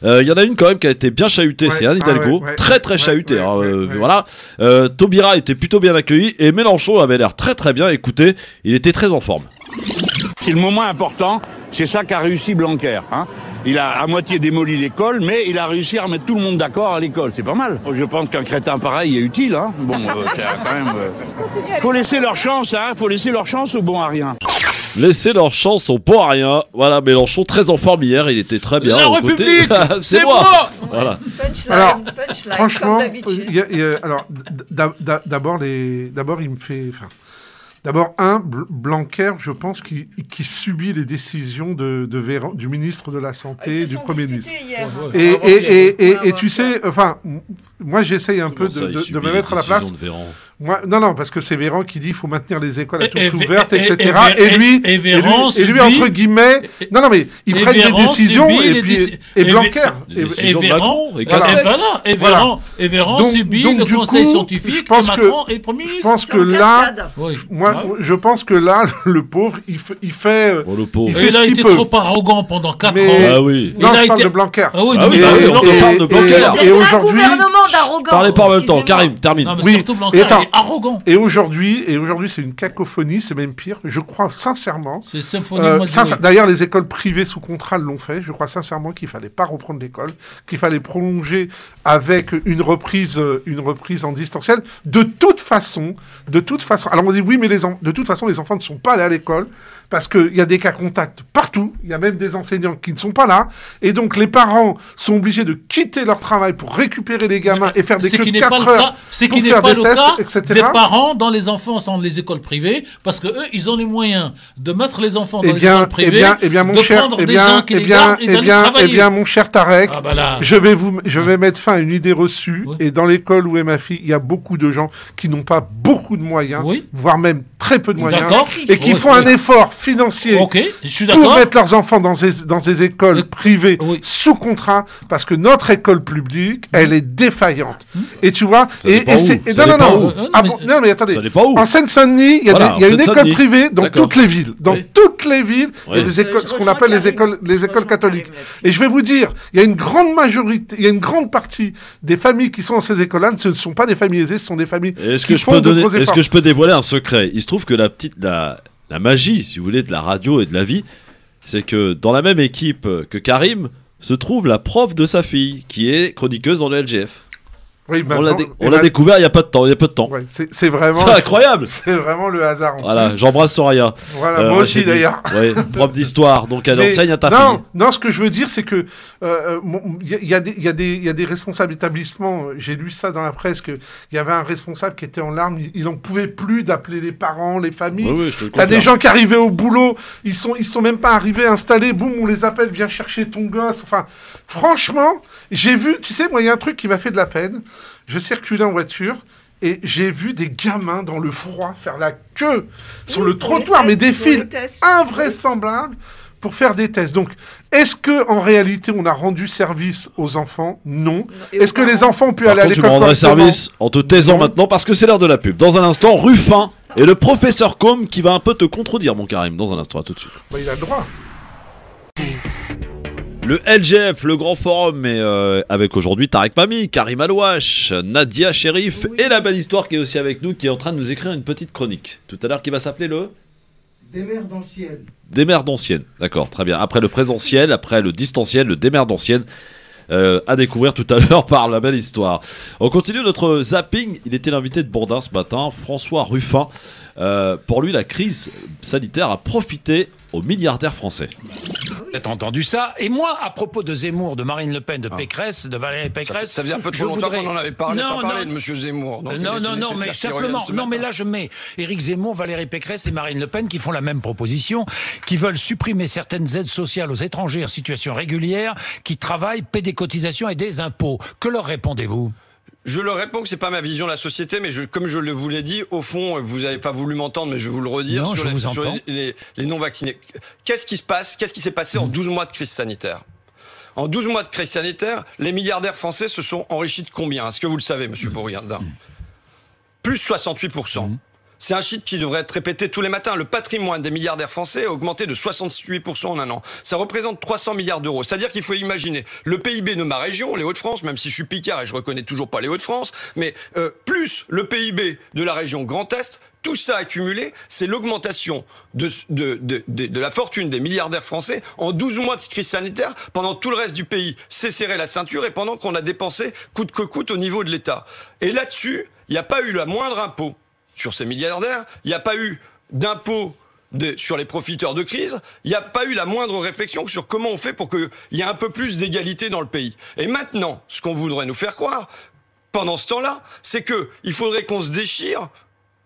Il y en a une quand même qui a été bien chahutée, c'est Anne Hidalgo, très chahutée. Voilà. Taubira était plutôt bien accueilli et Mélenchon avait l'air très bien. Écoutez, il était très en forme. C'est le moment important, c'est ça qu'a réussi Blanquer. Il a à moitié démoli l'école, mais il a réussi à remettre tout le monde d'accord à l'école. C'est pas mal. Je pense qu'un crétin pareil est utile. Bon, c'est quand même... Faut laisser leur chance, faut laisser leur chance au bon à rien. Laisser leur chance au bon à rien. Voilà, Mélenchon très en forme hier, il était très bien. La République, c'est moi. Voilà. Alors, franchement, d'abord il me fait... D'abord, Blanquer, je pense qu'il subit les décisions du ministre de la Santé, du Premier ministre. Et tu sais, moi j'essaye un peu de me mettre à la place. Non, parce que c'est Véran qui dit qu'il faut maintenir les écoles à toutes ouvertes, etc. Et lui, entre guillemets... Non, mais ils prennent des décisions, et Blanquer... Et Véran subit le conseil scientifique, et Macron est le Premier ministre. Je pense que là, le pauvre, il fait il a été trop arrogant pendant 4 ans. Non, je parle de Blanquer. On parle de Blanquer. Et aujourd'hui... Parlez pas en même temps, Karim, termine. Surtout Blanquer est arrogant. Et aujourd'hui, c'est une cacophonie, c'est même pire. Je crois sincèrement... C'est symphonie. D'ailleurs, les écoles privées sous contrat l'ont fait. Je crois sincèrement qu'il fallait pas reprendre l'école, qu'il fallait prolonger avec une reprise en distanciel. De toute façon... Alors on dit oui, mais de toute façon, les enfants ne sont pas allés à l'école parce qu'il y a des cas contacts partout. Il y a même des enseignants qui ne sont pas là. Et donc, les parents sont obligés de quitter leur travail pour récupérer les gamins et faire des queues de 4 heures pour faire des tests, etc. Des parents dont les enfants sont dans les écoles privées parce que eux, ils ont les moyens de mettre les enfants dans les écoles privées, mon cher Tarek, je vais mettre fin à une idée reçue. Et dans l'école où est ma fille, il y a beaucoup de gens qui n'ont pas beaucoup de moyens, voire même très peu de moyens, et qui font un effort financier pour mettre leurs enfants dans des écoles privées sous contrat, parce que notre école publique, elle est défaillante. Et tu vois, non mais attendez, en Seine-Saint-Denis, il y a une école privée dans toutes les villes. Dans toutes les villes, il y a des écoles, ce qu'on appelle les écoles catholiques. Et je vais vous dire, il y a une grande majorité, il y a une grande partie des familles qui sont dans ces écoles-là, ce ne sont pas des familles aisées, ce sont des familles qui font de gros efforts. Est-ce que je peux dévoiler un secret? Il se trouve que la magie, si vous voulez, de la radio et de la vie, c'est que dans la même équipe que Karim se trouve la prof de sa fille, qui est chroniqueuse dans le LGF. Oui, on l'a découvert il y a peu de temps. Ouais, c'est vraiment. C'est incroyable. C'est vraiment le hasard. Voilà, j'embrasse Soraya. Voilà, moi aussi d'ailleurs. Oui, prof d'histoire, donc elle enseigne à ta fille. Non, ce que je veux dire, c'est que il y a des responsables d'établissements. J'ai lu ça dans la presse qu'il y avait un responsable qui était en larmes. Il n'en pouvait plus d'appeler les parents, les familles. Oui, t'as des gens qui arrivaient au boulot, ils sont même pas arrivés installés. Boum, on les appelle, viens chercher ton gosse. Enfin, franchement, j'ai vu. Tu sais, moi, il y a un truc qui m'a fait de la peine. Je circulais en voiture et j'ai vu des gamins dans le froid faire la queue sur le trottoir, mais des files invraisemblables pour faire des tests. Donc, est-ce que en réalité on a rendu service aux enfants? Non. Est-ce que les enfants ont pu aller à l'école? Tu me rendrais service en te taisant maintenant parce que c'est l'heure de la pub. Dans un instant, Ruffin et le professeur Combe qui va un peu te contredire, mon Karim. Dans un instant, à tout de suite. Bah, il a le droit. Le LGF, le grand forum, mais avec aujourd'hui Tarek Mami, Karim Alouache, Nadia Sherif et la belle histoire qui est aussi avec nous, qui est en train de nous écrire une petite chronique. Tout à l'heure, qui va s'appeler le... Démerdanciel. Démerdanciel, d'accord, très bien. Après le présentiel, après le distanciel, le démerdanciel, à découvrir tout à l'heure par la belle histoire. On continue notre zapping. Il était l'invité de Bourdin ce matin, François Ruffin. Pour lui, la crise sanitaire a profité aux milliardaires français. Vous avez entendu ça. Et moi, à propos de Zemmour, de Marine Le Pen, de Pécresse, de Valérie Pécresse... Ça faisait un peu trop longtemps qu'on en avait parlé, de M. Zemmour. Donc non, mais simplement... Non, mais là, je mets Éric Zemmour, Valérie Pécresse et Marine Le Pen qui font la même proposition, qui veulent supprimer certaines aides sociales aux étrangers en situation régulière, qui travaillent, paient des cotisations et des impôts. Que leur répondez-vous ? Je leur réponds que c'est pas ma vision de la société, mais comme je vous l'ai dit, au fond, vous n'avez pas voulu m'entendre, mais je vais vous le redire, non, sur les non-vaccinés. Qu'est-ce qui se passe? Qu'est-ce qui s'est passé en 12 mois de crise sanitaire? En 12 mois de crise sanitaire, les milliardaires français se sont enrichis de combien? Est-ce que vous le savez, monsieur Bourguindin? Plus 68%. C'est un chiffre qui devrait être répété tous les matins. Le patrimoine des milliardaires français a augmenté de 68% en un an. Ça représente 300 milliards d'euros. C'est-à-dire qu'il faut imaginer le PIB de ma région, les Hauts-de-France, même si je suis picard et je reconnais toujours pas les Hauts-de-France, mais plus le PIB de la région Grand Est, tout ça accumulé, c'est l'augmentation de la fortune des milliardaires français en 12 mois de crise sanitaire. Pendant tout le reste du pays s'est serré la ceinture et pendant qu'on a dépensé coûte que coûte au niveau de l'État. Et là-dessus, il n'y a pas eu la moindre impôt sur ces milliardaires, il n'y a pas eu d'impôt sur les profiteurs de crise, il n'y a pas eu la moindre réflexion sur comment on fait pour qu'il y ait un peu plus d'égalité dans le pays. Et maintenant, ce qu'on voudrait nous faire croire, pendant ce temps-là, c'est qu'il faudrait qu'on se déchire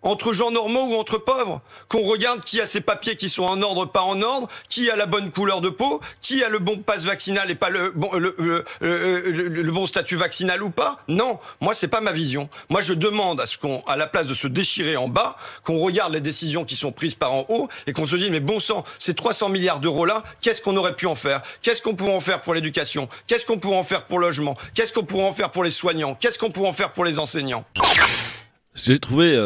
entre gens normaux ou entre pauvres, qu'on regarde qui a ses papiers qui sont en ordre, pas en ordre, qui a la bonne couleur de peau, qui a le bon passe vaccinal et pas le bon statut vaccinal ou pas. Non, moi c'est pas ma vision. Moi je demande à ce qu'on, à la place de se déchirer en bas, qu'on regarde les décisions qui sont prises par en haut et qu'on se dise mais bon sang, ces 300 milliards d'euros là, qu'est-ce qu'on aurait pu en faire? Qu'est-ce qu'on pourrait en faire pour l'éducation? Qu'est-ce qu'on pourrait en faire pour le logement? Qu'est-ce qu'on pourrait en faire pour les soignants? Qu'est-ce qu'on pourrait en faire pour les enseignants? J'ai trouvé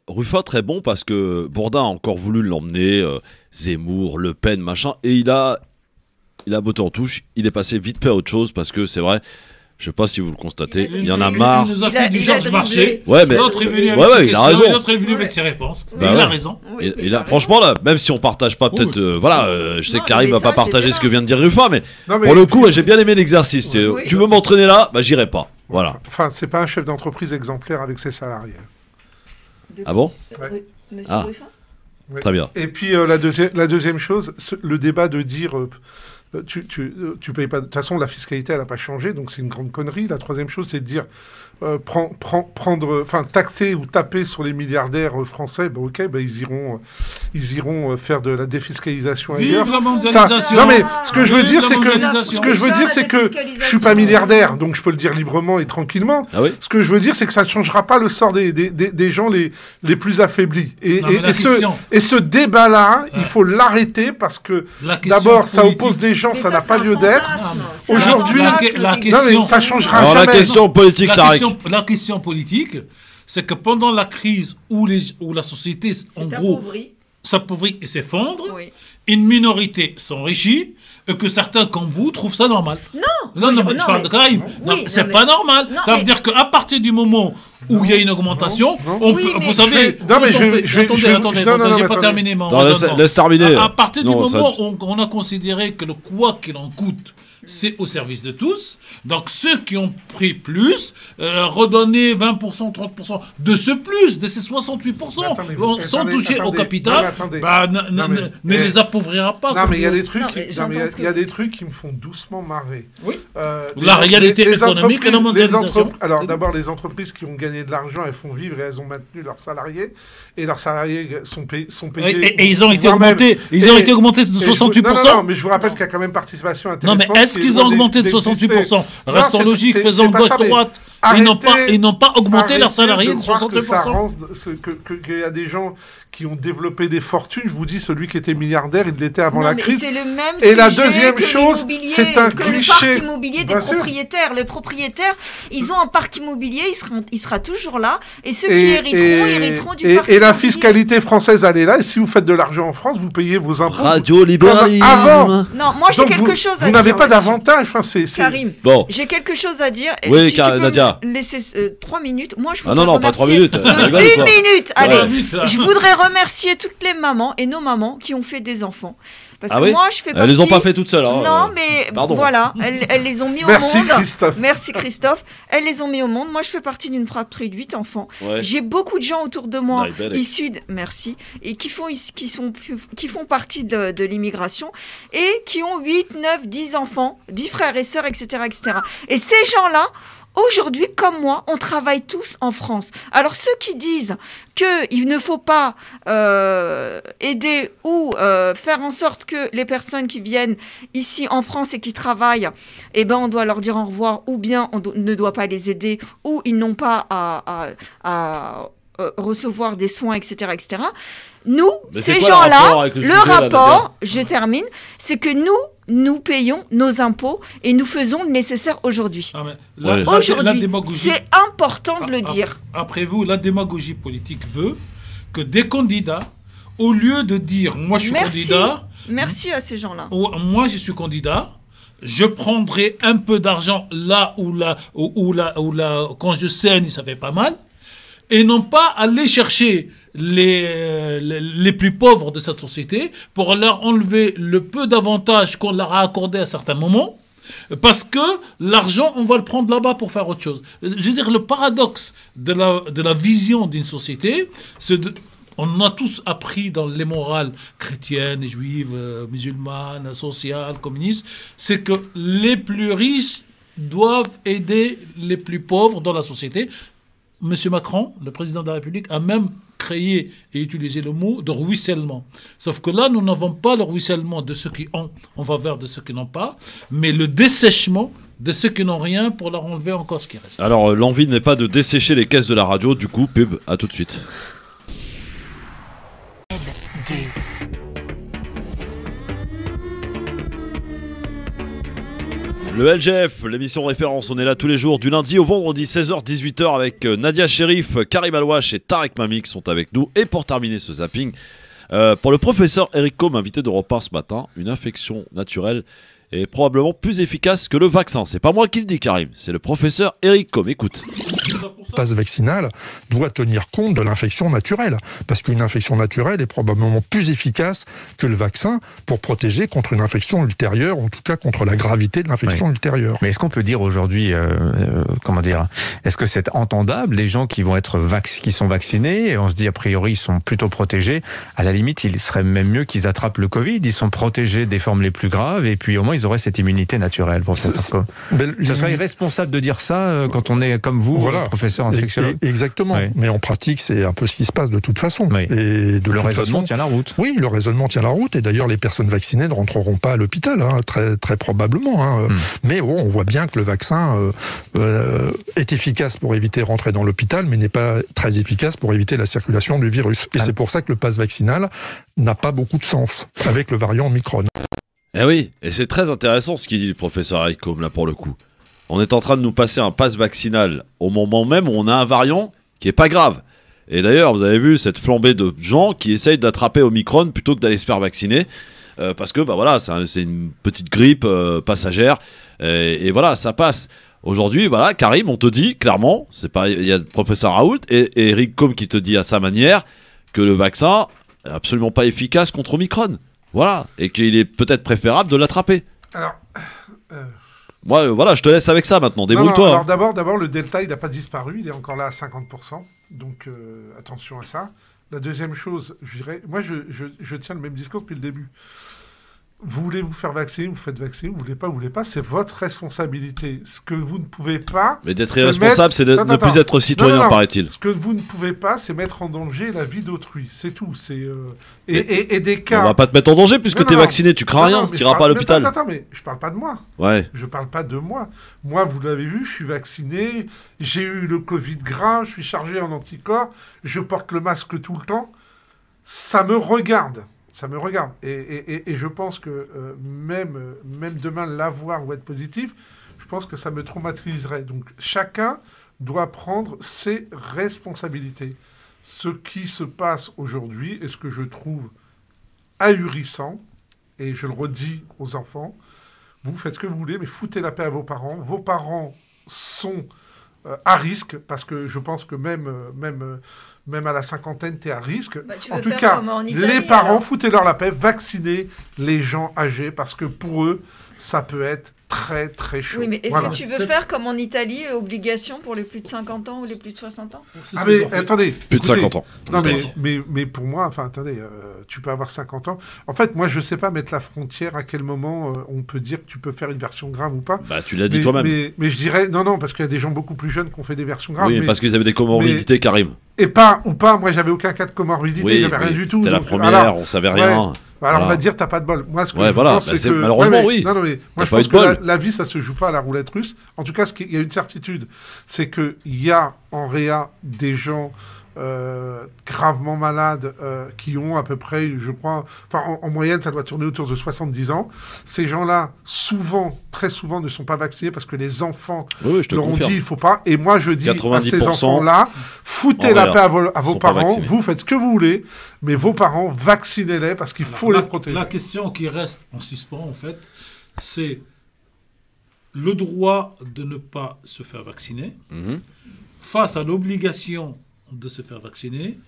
Ruffin très bon parce que Bourdin a encore voulu l'emmener, Zemmour, Le Pen, machin, et il a botté en touche, il est passé vite fait à autre chose parce que c'est vrai, je sais pas si vous le constatez, il y en a marre. Il nous a fait du Georges Marchais. Ouais, mais l'autre est venu avec ses il a raison. L'autre est venu avec ses réponses. Bah il a raison. Franchement là, même si on partage pas peut-être, je sais que Karim va pas partager ce que vient de dire Ruffin, mais pour le coup, j'ai bien aimé l'exercice. Tu veux m'entraîner là, bah j'irai pas. Voilà. Enfin, c'est pas un chef d'entreprise exemplaire avec ses salariés. Ah bon? Monsieur Ruffin? Très bien. Et puis la deuxième chose, le débat de dire tu payes pas. De toute façon, la fiscalité elle n'a pas changé, donc c'est une grande connerie. La troisième chose, c'est de dire taxer ou taper sur les milliardaires français. Bah, ok, bah, ils iront faire de la défiscalisation ailleurs. Vive la mondialisation. Non mais ce que je veux dire, c'est que je suis pas milliardaire, donc je peux le dire librement et tranquillement. Ah oui. Ce que je veux dire, c'est que ça ne changera pas le sort des gens les plus affaiblis. Et ce débat-là, il faut l'arrêter parce que d'abord, ça oppose des gens, ça n'a pas lieu d'être. Aujourd'hui, ça changera jamais. La question politique, Tarek. La question politique, c'est que pendant la crise où la société, en gros, s'appauvrit et s'effondre, une minorité s'enrichit et que certains comme vous trouvent ça normal. Non, je parle de Karim. C'est pas normal. Ça veut dire qu'à partir du moment où il y a une augmentation, vous savez... Attendez, j'ai pas terminé. Laisse terminer. À partir du moment où on a considéré que le quoi qu'il en coûte, c'est au service de tous. Donc ceux qui ont pris plus, redonner 20%, 30% de ce plus, de ces 68%, sans toucher au capital, ne les appauvrira pas. Non, mais il y a des trucs il y a des trucs qui me font doucement marrer. Oui. La réalité économique et la mondialisation. Alors d'abord, les entreprises qui ont gagné de l'argent, elles font vivre et elles ont maintenu leurs salariés. Et leurs salariés sont payés. Et ils ont été augmentés. Ils ont été augmentés de 68%. Non, mais je vous rappelle qu'il y a quand même participation intéressante. Non, mais est-ce qu'ils ont augmenté de 68%? Restons logiques, faisons gauche-droite. Ils n'ont pas augmenté leurs salariés de 68%. Qu'il y a des gens qui ont développé des fortunes. Je vous dis, celui qui était milliardaire, il l'était avant la crise. C'est le même et la deuxième chose, c'est un cliché. Le parc immobilier des propriétaires. Les propriétaires, ils ont un parc immobilier, il sera toujours là. Et ceux qui hériteront du parc immobilier. Et la fiscalité française, elle est là. Et si vous faites de l'argent en France, vous payez vos impôts. Radio-libéralisme. Avant. Non, moi j'ai quelque chose à dire. Vous n'avez pas d'avantage. Karim, j'ai quelque chose à dire. Oui, Nadia. Laissez 3 minutes. Moi, je voudrais remercier... pas 3 minutes. Une minute. Allez, je voudrais remercier toutes les mamans et nos mamans qui ont fait des enfants. Parce que moi, je fais partie... Elles les ont pas fait toutes seules. Hein. Non, mais voilà, elles les ont mis au monde. Merci Christophe. Elles les ont mis au monde. Moi, je fais partie d'une fratrie de 8 enfants. Ouais. J'ai beaucoup de gens autour de moi issus, et qui font partie de l'immigration et qui ont 8, 9, 10 enfants, 10 frères et sœurs, etc., etc. Et ces gens-là, aujourd'hui, comme moi, on travaille tous en France. Alors, ceux qui disent qu'il ne faut pas aider ou faire en sorte que les personnes qui viennent ici en France et qui travaillent, eh ben, on doit leur dire au revoir, ou bien on ne doit pas les aider, ou ils n'ont pas à recevoir des soins, etc., etc. Nous, ces gens-là, le rapport, je termine, c'est que nous payons nos impôts et nous faisons le nécessaire aujourd'hui. Aujourd'hui, c'est important de le dire. Après vous, la démagogie politique veut que des candidats, au lieu de dire « moi je suis candidat », merci à ces gens-là. Moi je suis candidat, je prendrai un peu d'argent là où quand je saigne, ça fait pas mal, et non pas aller chercher les plus pauvres de cette société pour leur enlever le peu d'avantages qu'on leur a accordé à certains moments, parce que l'argent, on va le prendre là-bas pour faire autre chose. Je veux dire, le paradoxe de la vision d'une société, on a tous appris dans les morales chrétiennes, juives, musulmanes, sociales, communistes, c'est que les plus riches doivent aider les plus pauvres dans la société. Monsieur Macron, le président de la République, a même créé et utilisé le mot de ruissellement. Sauf que là, nous n'avons pas le ruissellement de ceux qui ont en faveur de ceux qui n'ont pas, mais le dessèchement de ceux qui n'ont rien pour leur enlever encore ce qui reste. Alors, l'envie n'est pas de dessécher les caisses de la radio, du coup, pub, à tout de suite. Le LGF, l'émission référence, on est là tous les jours du lundi au vendredi 16h-18h avec Nadia Cherif, Karim Alouache et Tarek Mami qui sont avec nous. Et pour terminer ce zapping, pour le professeur Eric Combe, invité d'Europe 1 ce matin, une infection naturelle est probablement plus efficace que le vaccin. C'est pas moi qui le dis, Karim, c'est le professeur Eric Combe. Écoute. Le pass vaccinal doit tenir compte de l'infection naturelle, parce qu'une infection naturelle est probablement plus efficace que le vaccin pour protéger contre une infection ultérieure, en tout cas contre la gravité de l'infection ultérieure. Mais est-ce qu'on peut dire aujourd'hui, est-ce que c'est entendable, les gens qui vont être qui sont vaccinés, et on se dit a priori ils sont plutôt protégés, à la limite il serait même mieux qu'ils attrapent le Covid, ils sont protégés des formes les plus graves, et puis au moins ils auraient cette immunité naturelle pour ça. Ce serait irresponsable de dire ça quand on est comme vous, professeur infectiologue. Exactement. Oui. Mais en pratique, c'est un peu ce qui se passe de toute façon. Oui. Et le raisonnement tient la route. Oui, le raisonnement tient la route. Et d'ailleurs, les personnes vaccinées ne rentreront pas à l'hôpital, très, très probablement. Mais on voit bien que le vaccin est efficace pour éviter de rentrer dans l'hôpital, mais n'est pas très efficace pour éviter la circulation du virus. Et c'est pour ça que le pass vaccinal n'a pas beaucoup de sens avec le variant Omicron. Eh oui, et c'est très intéressant ce qu'il dit le professeur Eric Combe, là, pour le coup. On est en train de nous passer un pass vaccinal au moment même où on a un variant qui est pas grave. Et d'ailleurs, vous avez vu cette flambée de gens qui essayent d'attraper Omicron plutôt que d'aller se faire vacciner. Parce que, c'est une petite grippe passagère. Et voilà, ça passe. Aujourd'hui, voilà, Karim, on te dit clairement, il y a le professeur Raoult et Eric Combe qui te dit à sa manière que le vaccin n'est absolument pas efficace contre Omicron. Voilà. Et qu'il est peut-être préférable de l'attraper. Alors... Moi, voilà, je te laisse avec ça maintenant. Débrouille-toi. Alors d'abord, le delta, il n'a pas disparu. Il est encore là à 50%. Donc attention à ça. La deuxième chose, je dirais, moi, je tiens le même discours depuis le début. Vous voulez vous faire vacciner, vous faites vacciner, vous voulez pas, c'est votre responsabilité. Ce que vous ne pouvez pas... Mais d'être irresponsable, c'est de ne plus être citoyen, paraît-il. Ce que vous ne pouvez pas, c'est mettre en danger la vie d'autrui, c'est tout. Et des cas... On va pas te mettre en danger puisque tu es vacciné, tu crains rien, tu n'iras pas à l'hôpital. Attends, mais je parle pas de moi. Ouais. Je parle pas de moi. Moi, vous l'avez vu, je suis vacciné, j'ai eu le Covid gras, je suis chargé en anticorps, je porte le masque tout le temps. Ça me regarde. Ça me regarde. Et je pense que même demain, l'avoir ou être positif, je pense que ça me traumatiserait. Donc chacun doit prendre ses responsabilités. Ce qui se passe aujourd'hui est ce que je trouve ahurissant, et je le redis aux enfants, vous faites ce que vous voulez, mais foutez la paix à vos parents. Vos parents sont à risque, parce que je pense que même à la cinquantaine, tu es à risque. En tout cas, les parents, foutez-leur la paix, vaccinez les gens âgés, parce que pour eux, ça peut être très, très chaud. Oui, mais est-ce que tu veux faire comme en Italie, obligation pour les plus de 50 ans ou les plus de 60 ans? Ah mais attendez. Plus de 50 ans. Non, mais pour moi, enfin, attendez, tu peux avoir 50 ans. En fait, moi, je sais pas mettre la frontière à quel moment on peut dire que tu peux faire une version grave ou pas. Bah, tu l'as dit toi-même. Mais je dirais, non, parce qu'il y a des gens beaucoup plus jeunes qui ont fait des versions graves. Oui, parce qu'ils avaient des comorbidités, Karim. Et pas, moi, j'avais aucun cas de comorbidité, il n'y avait rien du tout. C'était la première, on savait rien. Alors on va dire t'as pas de bol. Moi ce que je pense c'est que malheureusement oui. Non, mais moi je pense que la vie ça se joue pas à la roulette russe. En tout cas il y a une certitude, c'est que il y a en réa des gens gravement malades qui ont à peu près, je crois, enfin en moyenne ça doit tourner autour de 70 ans. Ces gens-là très souvent ne sont pas vaccinés parce que les enfants leur ont dit il faut pas. Et moi je dis à ces enfants-là, foutez la paix à vos parents, vous faites ce que vous voulez, mais vos parents vaccinez-les parce qu'il faut les protéger. La question qui reste en suspens en fait, c'est le droit de ne pas se faire vacciner face à l'obligation de se faire vacciner,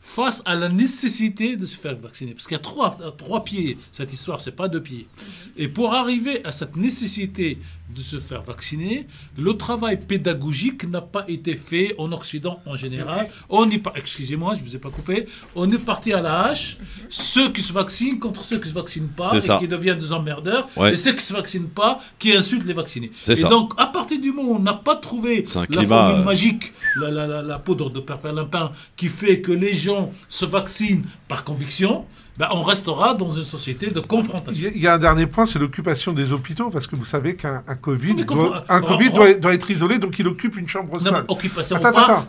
face à la nécessité de se faire vacciner. Parce qu'il y a trois pieds, cette histoire, c'est pas 2 pieds. Et pour arriver à cette nécessité de se faire vacciner, le travail pédagogique n'a pas été fait en Occident en général. Excusez-moi, je ne vous ai pas coupé. On est parti à la hache, ceux qui se vaccinent contre ceux qui ne se vaccinent pas, et qui deviennent des emmerdeurs, et ceux qui ne se vaccinent pas, qui insultent les vaccinés. Donc, à partir du moment où on n'a pas trouvé la formule magique, la poudre de perlimpin, qui fait que les gens se vaccinent par conviction, on restera dans une société de confrontation. Il y a un dernier point, c'est l'occupation des hôpitaux, parce que vous savez qu'un Covid, doit être isolé, donc il occupe une chambre seule. Non, mais occupation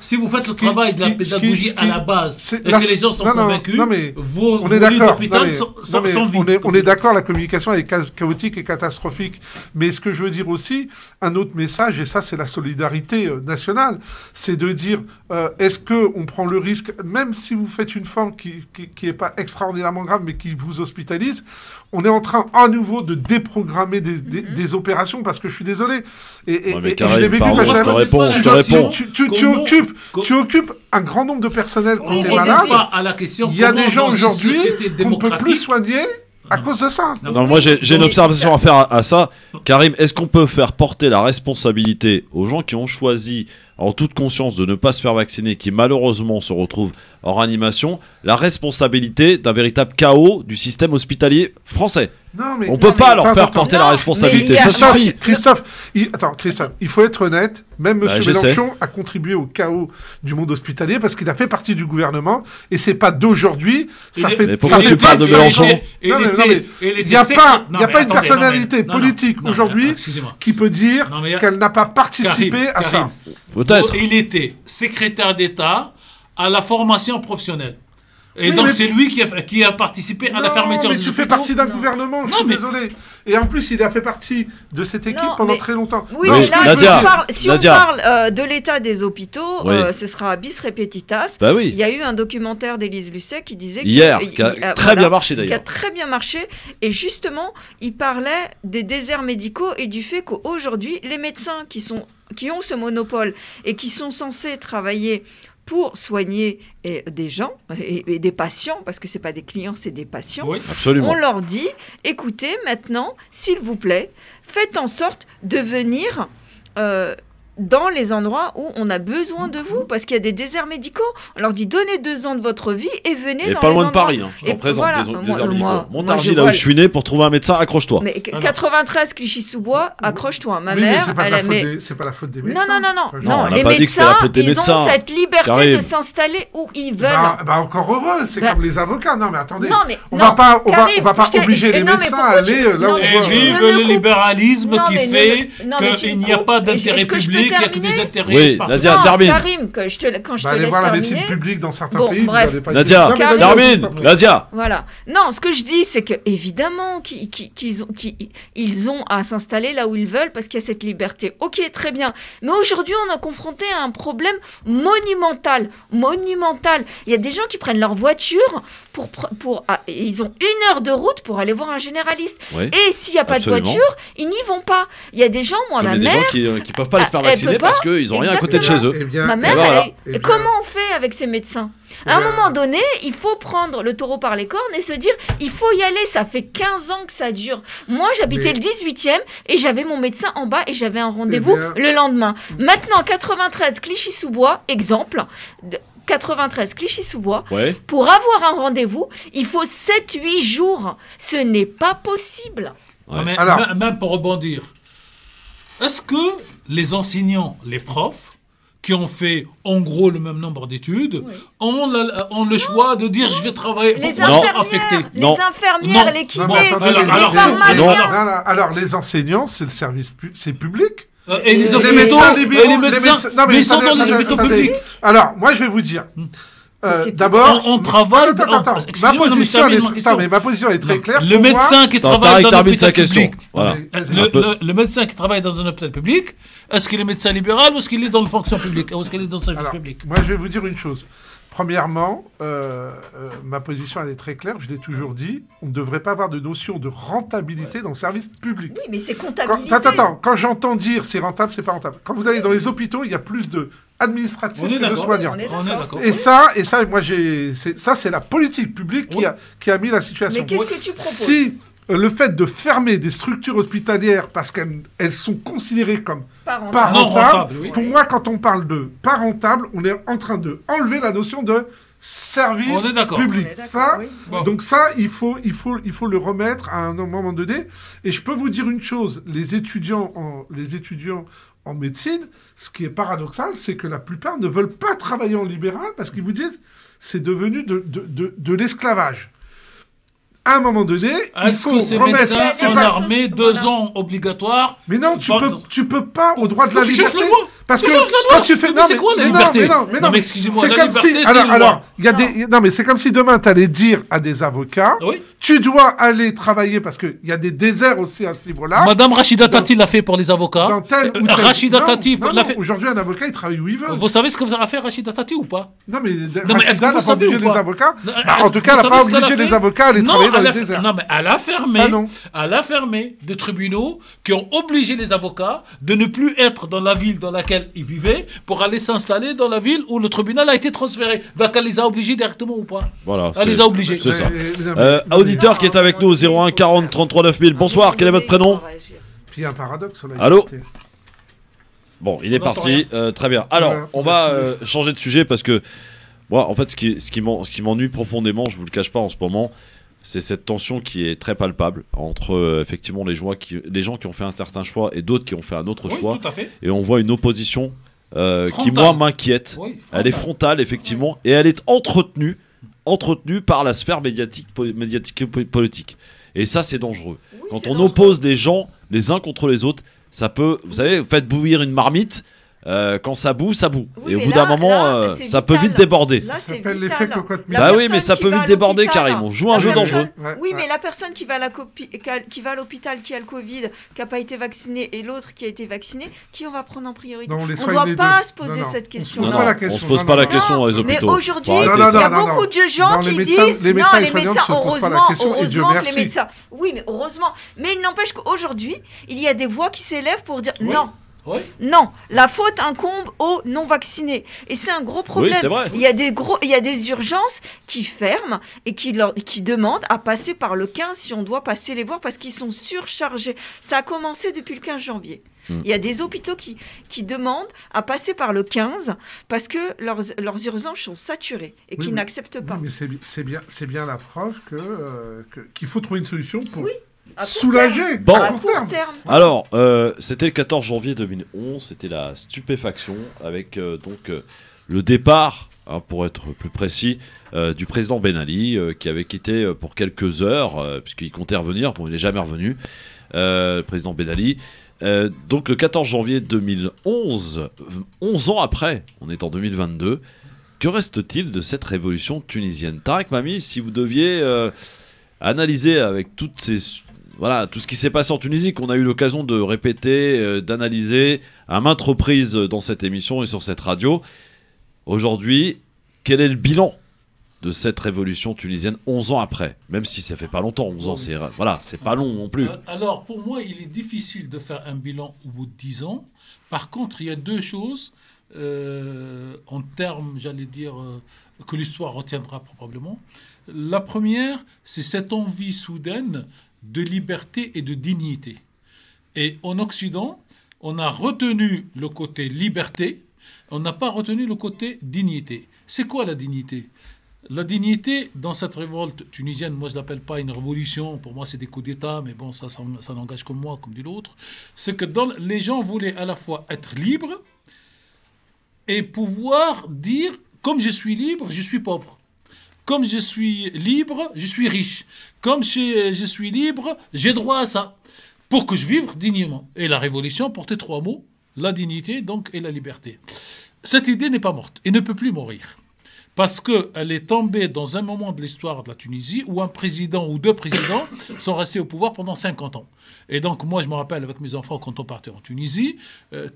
si vous faites le travail de la pédagogie à la base, et que les gens sont convaincus, vos lits d'hôpital sont vides. On est d'accord, la communication est chaotique et catastrophique, mais ce que je veux dire aussi, un autre message, et ça c'est la solidarité nationale, c'est de dire, est-ce qu'on prend le risque, même si vous faites une forme qui n'est pas extraordinairement grave, mais qui vous hospitalise, on est en train à nouveau de déprogrammer des opérations, parce que je suis désolé. Et je l'ai vécu. Je te réponds. Tu occupes un grand nombre de personnels qui est malade. Il y a des gens aujourd'hui qu'on ne peut plus soigner à cause de ça. Non, moi j'ai une observation à faire à ça. Karim, est-ce qu'on peut faire porter la responsabilité aux gens qui ont choisi en toute conscience de ne pas se faire vacciner, qui malheureusement se retrouvent en réanimation, la responsabilité d'un véritable chaos du système hospitalier français? On ne peut pas leur faire porter la responsabilité. Christophe, il faut être honnête, même M. Mélenchon a contribué au chaos du monde hospitalier parce qu'il a fait partie du gouvernement et c'est pas d'aujourd'hui. Mais pourquoi tu parles de Mélenchon? Il n'y a pas une personnalité politique aujourd'hui qui peut dire qu'elle n'a pas participé à ça. Peut-être. Il était secrétaire d'État à la formation professionnelle. Et donc c'est lui qui a participé à la fermeture des hôpitaux. Tu fais partie d'un gouvernement, je suis désolé. Et en plus, il a fait partie de cette équipe pendant très longtemps. Oui, mais là, si on parle de l'état des hôpitaux, ce sera bis repetitas. Il y a eu un documentaire d'Élise Lucet qui disait qui a très bien marché d'ailleurs. Qui a très bien marché. Et justement, il parlait des déserts médicaux et du fait qu'aujourd'hui, les médecins qui ont ce monopole et qui sont censés travailler pour soigner des gens et des patients, parce que ce n'est pas des clients, c'est des patients. Oui, absolument. On leur dit, écoutez, maintenant, s'il vous plaît, faites en sorte de venir dans les endroits où on a besoin de vous, parce qu'il y a des déserts médicaux. On leur dit, donnez 2 ans de votre vie et venez et dans pas les loin endroits. de Paris, je t'en présente, voilà, des déserts médicaux. Montargis, moi, là où je suis né, pour trouver un médecin, accroche-toi. Mais 93 Clichy-sous-Bois, accroche-toi. Ma Oui, mère, c'est pas la faute des médecins. Non, les médecins, ils ont cette liberté de s'installer où ils veulent. Encore heureux, c'est comme les avocats. Non, mais attendez, on va pas obliger les médecins à aller là où ils veulent. Vive le libéralisme qui fait qu'il n'y a pas d'intérêt public, il n'y a que des intérêts. Oui, Nadia, termine. Karim, quand je te laisse terminer. Allez voir la médecine publique dans certains pays. Nadia, termine. Nadia. Voilà. Non, ce que je dis, c'est que évidemment qu'ils ont à s'installer là où ils veulent parce qu'il y a cette liberté. Ok, très bien. Mais aujourd'hui, on est confronté à un problème monumental. Il y a des gens qui prennent leur voiture ils ont 1 heure de route pour aller voir un généraliste. Oui, et s'il n'y a pas de voiture, ils n'y vont pas. Il y a des gens, ma mère... Il y a des gens qui ne peuvent pas les faire vacciner parce qu'ils n'ont rien à côté de chez eux. Ma mère, comment on fait avec ces médecins ? À un moment donné, il faut prendre le taureau par les cornes et se dire, il faut y aller, ça fait 15 ans que ça dure. Moi, j'habitais le 18e et j'avais mon médecin en bas et j'avais un rendez-vous le lendemain. Maintenant, 93 Clichy-sous-Bois, exemple, 93 Clichy-sous-Bois, pour avoir un rendez-vous, il faut 7-8 jours. Ce n'est pas possible. Mais même pour rebondir, est-ce que les enseignants, les profs, qui ont fait en gros le même nombre d'études, ont le choix de dire je vais travailler les infirmières, les kinés, les pharmaciens. Alors les enseignants, c'est le service, c'est public. Et les médecins libéraux, mais ils sont dans les hôpitaux publics. Alors moi je vais vous dire. D'abord, on travaille. Ma position est très claire. Le médecin qui travaille dans un hôpital public. Le médecin qui travaille dans un hôpital public, est-ce qu'il est médecin libéral ou est-ce qu'il est dans la fonction publique ou est-ce qu'il est dans le service public? Moi, je vais vous dire une chose. Premièrement, ma position elle est très claire. Je l'ai toujours dit. On ne devrait pas avoir de notion de rentabilité dans le service public. Oui, mais c'est comptabilité. Quand j'entends dire c'est rentable, c'est pas rentable. Quand vous allez dans les hôpitaux, il y a plus de administratif que de soignants. Et ça, moi, c'est la politique publique qui a mis la situation. Mais qu'est-ce que tu proposes? Si le fait de fermer des structures hospitalières parce qu'elles sont considérées comme pas rentables, pour moi, quand on parle de pas rentable, on est en train de enlever la notion de service public. Donc ça, il faut le remettre à un moment donné. Et je peux vous dire une chose, les étudiants en médecine, ce qui est paradoxal, c'est que la plupart ne veulent pas travailler en libéral parce qu'ils vous disent c'est devenu de l'esclavage. À un moment donné, il faut remettre en armée 2 ans obligatoires. Mais non, tu peux pas au droit de la liberté. Parce que quand tu fais c'est quoi la liberté? Non, mais excusez-moi, la liberté, alors il y a des non mais c'est comme si demain tu allais dire à des avocats, tu dois aller travailler parce que il y a des déserts aussi à ce niveau-là. Madame Rachida Tati l'a fait pour les avocats. Rachida Tati l'a fait. Aujourd'hui, un avocat, il travaille où il veut. Vous savez ce que vous a fait Rachida Tati ou pas? Non mais Rachida n'a pas obligé les avocats. En tout cas, elle n'a pas obligé les avocats à aller travailler dans les déserts. Non mais elle a fermé des tribunaux qui ont obligé les avocats de ne plus être dans la ville dans laquelle ils vivaient pour aller s'installer dans la ville où le tribunal a été transféré. Donc elle les a obligés directement ou pas? Voilà. Elle les a obligés. C'est ça. Auditeur qui est avec nous, 01 40 33 9000. Bonsoir, quel est votre prénom? Puis il y a un paradoxe. Allô? Bon, il est parti. Très bien. Alors, on va changer de sujet parce que moi, en fait, ce qui m'ennuie profondément, je vous le cache pas en ce moment, c'est cette tension qui est très palpable entre effectivement les gens qui ont fait un certain choix et d'autres qui ont fait un autre choix. Tout à fait. Et on voit une opposition qui, moi, m'inquiète. Elle est frontale, effectivement, et elle est entretenue par la sphère médiatique politique. Et ça, c'est dangereux. Quand on oppose des gens les uns contre les autres, ça peut, vous savez, vous faites bouillir une marmite. Quand ça boue, ça boue. Oui, et au bout d'un moment, ça peut vite déborder. Ça s'appelle l'effet cocotte. Bah oui, mais ça peut vite déborder, Karim. On joue un jeu dangereux. Oui, mais la personne qui va à l'hôpital, qui a le Covid, qui n'a pas été vacciné, et l'autre qui a été vacciné, qui on va prendre en priorité? On ne doit pas se poser cette question. On ne se pose pas la question dans les hôpitaux. Mais aujourd'hui, il y a beaucoup de gens qui disent non, les médecins, heureusement que les médecins. Oui, mais heureusement. Mais il n'empêche qu'aujourd'hui, il y a des voix qui s'élèvent pour dire non. Oui. Non, la faute incombe aux non-vaccinés. Et c'est un gros problème. Oui, c'est vrai. Il y a des urgences qui ferment et qui demandent à passer par le 15 si on doit passer les voir parce qu'ils sont surchargés. Ça a commencé depuis le 15 janvier. Il y a des hôpitaux qui demandent à passer par le 15 parce que leurs urgences sont saturées et qu'ils n'acceptent pas. Oui, mais c'est bien la preuve qu'il faut trouver une solution pour... À soulager bon. à court terme. Alors, c'était le 14 janvier 2011, c'était la stupéfaction avec le départ, pour être plus précis, du président Ben Ali, qui avait quitté pour quelques heures, puisqu'il comptait revenir, bon, il n'est jamais revenu, le président Ben Ali. Donc le 14 janvier 2011, 11 ans après, on est en 2022, que reste-t-il de cette révolution tunisienne? Tarek Mami, si vous deviez analyser avec tout ce qui s'est passé en Tunisie, qu'on a eu l'occasion de répéter, d'analyser à maintes reprises dans cette émission et sur cette radio, aujourd'hui, quel est le bilan de cette révolution tunisienne 11 ans après? Même si ça fait pas longtemps, 11 ans, c'est pas long non plus. Alors, pour moi, il est difficile de faire un bilan au bout de 10 ans. Par contre, il y a deux choses, en termes, j'allais dire, que l'histoire retiendra probablement. La première, c'est cette envie soudaine de liberté et de dignité. Et en Occident, on a retenu le côté liberté, on n'a pas retenu le côté dignité. C'est quoi la dignité ? La dignité, dans cette révolte tunisienne, moi je ne l'appelle pas une révolution, pour moi c'est des coups d'État, mais bon, ça n'engage que moi, comme dit l'autre, c'est que les gens voulaient à la fois être libres et pouvoir dire, comme je suis libre, je suis pauvre. Comme je suis libre, je suis riche. Comme je suis libre, j'ai droit à ça, pour que je vive dignement. Et la révolution portait 3 mots, la dignité donc et la liberté. Cette idée n'est pas morte et ne peut plus mourir. Parce qu'elle est tombée dans un moment de l'histoire de la Tunisie où un président ou 2 présidents sont restés au pouvoir pendant 50 ans. Et donc, moi, je me rappelle avec mes enfants, quand on partait en Tunisie,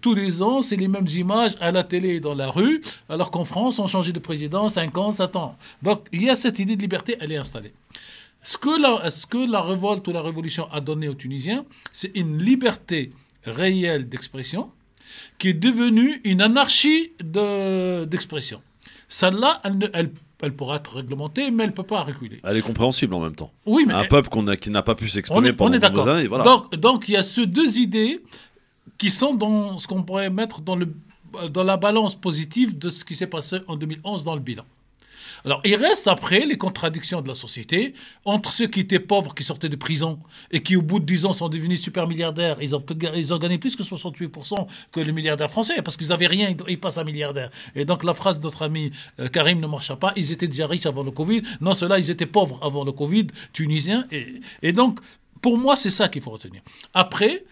tous les ans, c'est les mêmes images à la télé et dans la rue, alors qu'en France, on changeait de président 5 ans, 7 ans. Donc, il y a cette idée de liberté, elle est installée. Ce que la révolte ou la révolution a donné aux Tunisiens, c'est une liberté réelle d'expression qui est devenue une anarchie d'expression. Celle-là, elle pourra être réglementée, mais elle ne peut pas reculer. Elle est compréhensible en même temps. Oui, mais un peuple qui n'a pas pu s'exprimer pendant de nombreuses années. Voilà. Donc, il y a ces 2 idées qui sont dans ce qu'on pourrait mettre dans la balance positive de ce qui s'est passé en 2011 dans le bilan. Alors, il reste après les contradictions de la société entre ceux qui étaient pauvres, qui sortaient de prison et qui, au bout de 10 ans, sont devenus super milliardaires. Ils ont gagné plus que 68% que les milliardaires français parce qu'ils n'avaient rien, ils passent à milliardaires. Et donc, la phrase de notre ami Karim ne marcha pas. Ils étaient déjà riches avant le Covid. Non, ceux-là, ils étaient pauvres avant le Covid, tunisiens. Et donc, pour moi, c'est ça qu'il faut retenir. Après,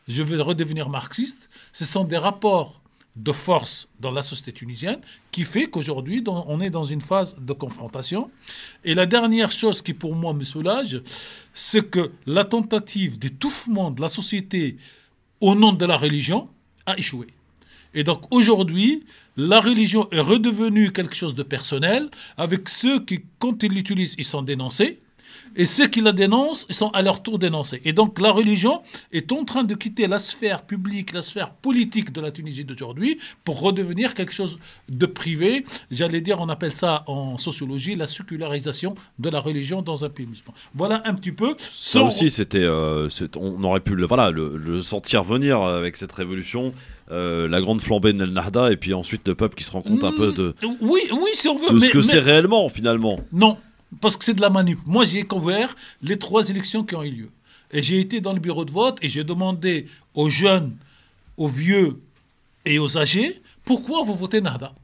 je vais redevenir marxiste. Ce sont des rapports de force dans la société tunisienne qui fait qu'aujourd'hui, on est dans une phase de confrontation. Et la dernière chose qui, pour moi, me soulage, c'est que la tentative d'étouffement de la société au nom de la religion a échoué. Et donc, aujourd'hui, la religion est redevenue quelque chose de personnel, avec ceux qui, quand ils l'utilisent, ils sont dénoncés, et ceux qui la dénoncent, ils sont à leur tour dénoncés. Et donc la religion est en train de quitter la sphère publique, la sphère politique de la Tunisie d'aujourd'hui pour redevenir quelque chose de privé. J'allais dire, on appelle ça en sociologie la sécularisation de la religion dans un pays musulman. Voilà un petit peu. Ça aussi, on aurait pu le sentir venir avec cette révolution. La grande flambée de Nel Nahda et puis ensuite le peuple qui se rend compte un peu de si on veut, de ce que c'est réellement finalement. Non. Parce que c'est de la manip. Moi, j'ai couvert les 3 élections qui ont eu lieu. Et j'ai été dans le bureau de vote et j'ai demandé aux jeunes, aux vieux et aux âgés, pourquoi vous votez Nahda ?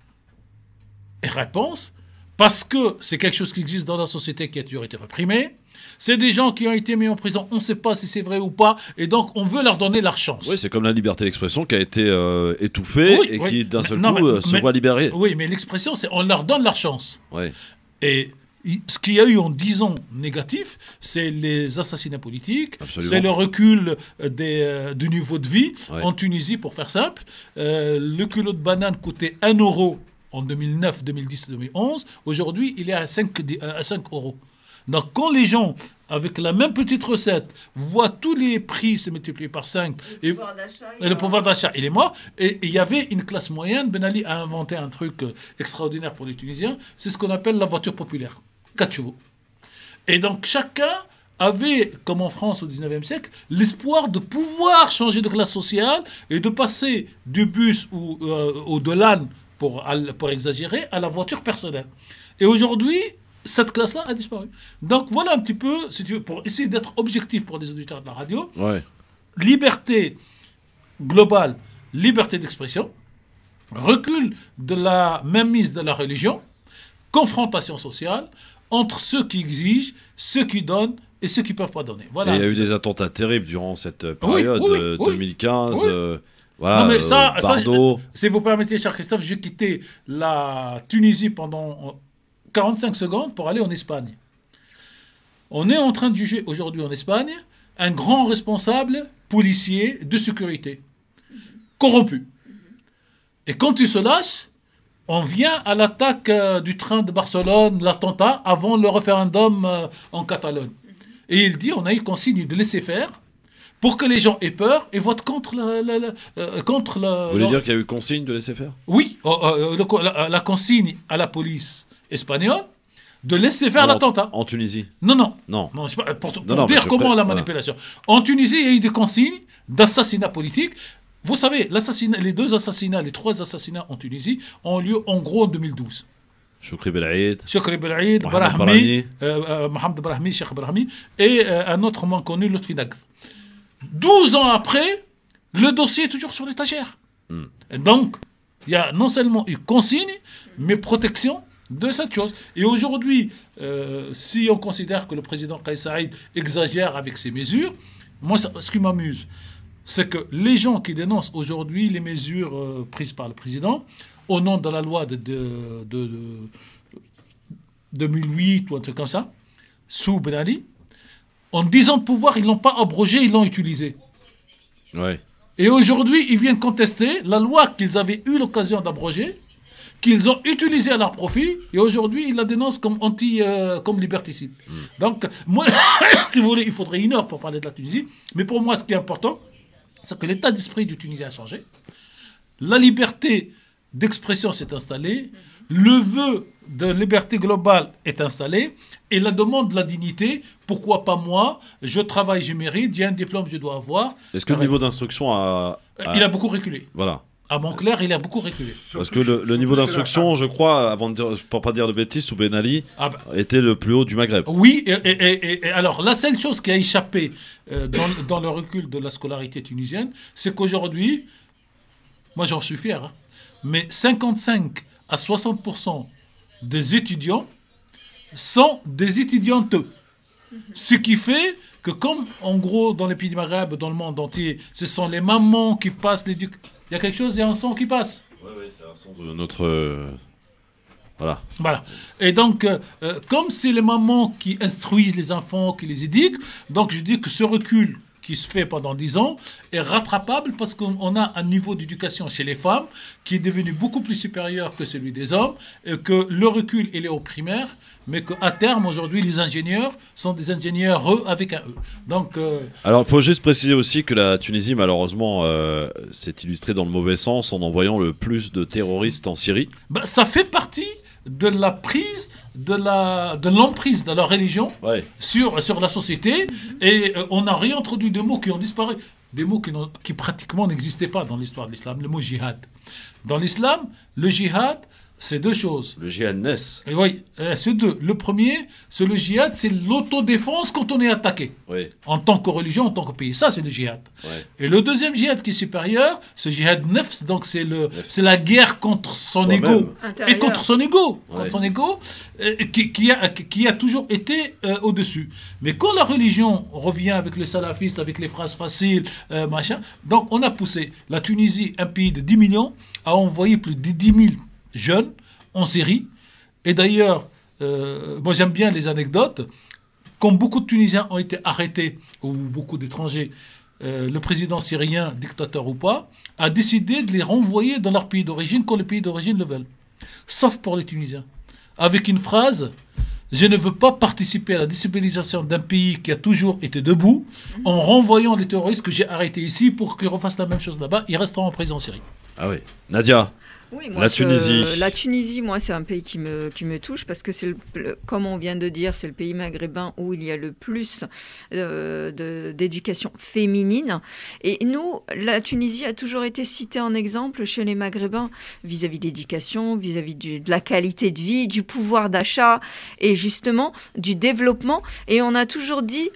Et réponse, parce que c'est quelque chose qui existe dans la société qui a toujours été réprimé. C'est des gens qui ont été mis en prison, on ne sait pas si c'est vrai ou pas, et donc on veut leur donner leur chance. Oui, c'est comme la liberté d'expression qui a été étouffée qui d'un seul coup se voit libérée. Oui, mais l'expression, c'est on leur donne leur chance. Oui. Et ce qu'il y a eu en 10 ans négatif, c'est les assassinats politiques, c'est le recul du niveau de vie en Tunisie, pour faire simple. Le kilo de banane coûtait 1 euro en 2009, 2010, 2011. Aujourd'hui, il est à 5 euros. Donc quand les gens avec la même petite recette, voit tous les prix se multiplier par 5, et le pouvoir d'achat, il est mort. Et il y avait une classe moyenne. Ben Ali a inventé un truc extraordinaire pour les Tunisiens, c'est ce qu'on appelle la voiture populaire, 4 chevaux. Et donc chacun avait, comme en France au 19e siècle, l'espoir de pouvoir changer de classe sociale et de passer du bus ou de l'âne, pour exagérer, à la voiture personnelle. Et aujourd'hui, cette classe-là a disparu. Donc voilà un petit peu, si tu veux, pour essayer d'être objectif pour les auditeurs de la radio, liberté globale, liberté d'expression, recul de la mainmise de la religion, confrontation sociale entre ceux qui exigent, ceux qui donnent et ceux qui ne peuvent pas donner. Voilà. Et il y a eu des attentats terribles durant cette période, 2015. Voilà, non mais Bardo. Si vous permettez, cher Christophe, j'ai quitté la Tunisie pendant 45 secondes pour aller en Espagne. On est en train de juger aujourd'hui en Espagne un grand responsable policier de sécurité, corrompu. Et quand il se lâche, on vient à l'attaque du train de Barcelone, l'attentat, avant le référendum en Catalogne. Et il dit, on a eu consigne de laisser faire, pour que les gens aient peur et votent contre Vous voulez dire qu'il y a eu consigne de laisser faire? Oui, la consigne à la police espagnole de laisser faire l'attentat. En Tunisie? Non. Pour dire comment la manipulation. Voilà. En Tunisie, il y a eu des consignes d'assassinat politique. Vous savez, les 3 assassinats en Tunisie ont lieu en gros en 2012. Choukri Belaïd, Mohamed Brahmi, Cheikh Brahmi, et un autre moins connu, Lutfi Nagd. 12 ans après, le dossier est toujours sur l'étagère. Et donc, il y a non seulement une consigne, mais protection de cette chose. Et aujourd'hui, si on considère que le président Kais Saïd exagère avec ses mesures, moi, ce qui m'amuse, c'est que les gens qui dénoncent aujourd'hui les mesures prises par le président, au nom de la loi de 2008 ou un truc comme ça, sous Ben Ali, en 10 ans de pouvoir, ils ne l'ont pas abrogé, ils l'ont utilisé. Ouais. Et aujourd'hui, ils viennent contester la loi qu'ils avaient eu l'occasion d'abroger, qu'ils ont utilisée à leur profit, et aujourd'hui, ils la dénoncent comme comme liberticide. Donc, moi, si vous voulez, il faudrait 1 heure pour parler de la Tunisie, mais pour moi, ce qui est important, c'est que l'état d'esprit du Tunisien a changé. La liberté d'expression s'est installée, le vœu de liberté globale est installé, et la demande de la dignité, pourquoi pas moi, je travaille, je mérite, j'ai un diplôme, je dois avoir. Est-ce que le niveau d'instruction il a beaucoup reculé. Voilà. À Montclair, il a beaucoup reculé. Parce que le niveau d'instruction, je crois, pour pas dire de bêtises, sous Ben Ali, était le plus haut du Maghreb. Oui, et alors la seule chose qui a échappé dans le recul de la scolarité tunisienne, c'est qu'aujourd'hui, moi j'en suis fier, mais 55 à 60% des étudiants sont des étudiantes. Ce qui fait que comme, en gros, dans les pays du Maghreb, dans le monde entier, ce sont les mamans qui passent l'éducation. Il y a quelque chose, il y a un son qui passe. Oui, c'est un son de notre... Voilà. Et donc, comme c'est les mamans qui instruisent les enfants, qui les éduquent, donc je dis que ce recul qui se fait pendant 10 ans est rattrapable parce qu'on a un niveau d'éducation chez les femmes qui est devenu beaucoup plus supérieur que celui des hommes, et que le recul il est au primaire, mais qu'à terme aujourd'hui les ingénieurs sont des ingénieurs avec un E. Donc, alors il faut juste préciser aussi que la Tunisie malheureusement s'est illustrée dans le mauvais sens en envoyant le plus de terroristes en Syrie. Ça fait partie de la prise de l'emprise de la religion sur la société, et on a réintroduit des mots qui ont disparu, des mots qui pratiquement n'existaient pas dans l'histoire de l'islam. Le mot jihad. Dans l'islam, le jihad, c'est 2 choses. Le jihad naisse. Oui, c'est 2. Le premier, c'est le jihad, c'est l'autodéfense quand on est attaqué. Oui. En tant que religion, en tant que pays. Ça, c'est le jihad. Et le deuxième jihad qui est supérieur, c'est le jihad nefs, donc c'est la guerre contre son ego. Et contre son ego. Contre son ego, qui a toujours été au-dessus. Mais quand la religion revient avec les salafistes, avec les phrases faciles, machin, donc on a poussé la Tunisie, un pays de 10 millions, à envoyer plus de 10 000 jeunes en Syrie. Et d'ailleurs, moi j'aime bien les anecdotes. Comme beaucoup de Tunisiens ont été arrêtés, ou beaucoup d'étrangers, le président syrien, dictateur ou pas, a décidé de les renvoyer dans leur pays d'origine quand les pays d'origine le veulent. Sauf pour les Tunisiens. Avec une phrase, je ne veux pas participer à la déstabilisation d'un pays qui a toujours été debout en renvoyant les terroristes que j'ai arrêtés ici pour qu'ils refassent la même chose là-bas. Ils resteront en prison en Syrie. Ah oui. Nadia. Oui, moi, la Tunisie. La Tunisie, moi, c'est un pays qui me touche parce que c'est, comme on vient de dire, c'est le pays maghrébin où il y a le plus d'éducation féminine. Et nous, la Tunisie a toujours été citée en exemple chez les Maghrébins vis-à-vis de l'éducation, vis-à-vis de la qualité de vie, du pouvoir d'achat et justement du développement. Et on a toujours dit,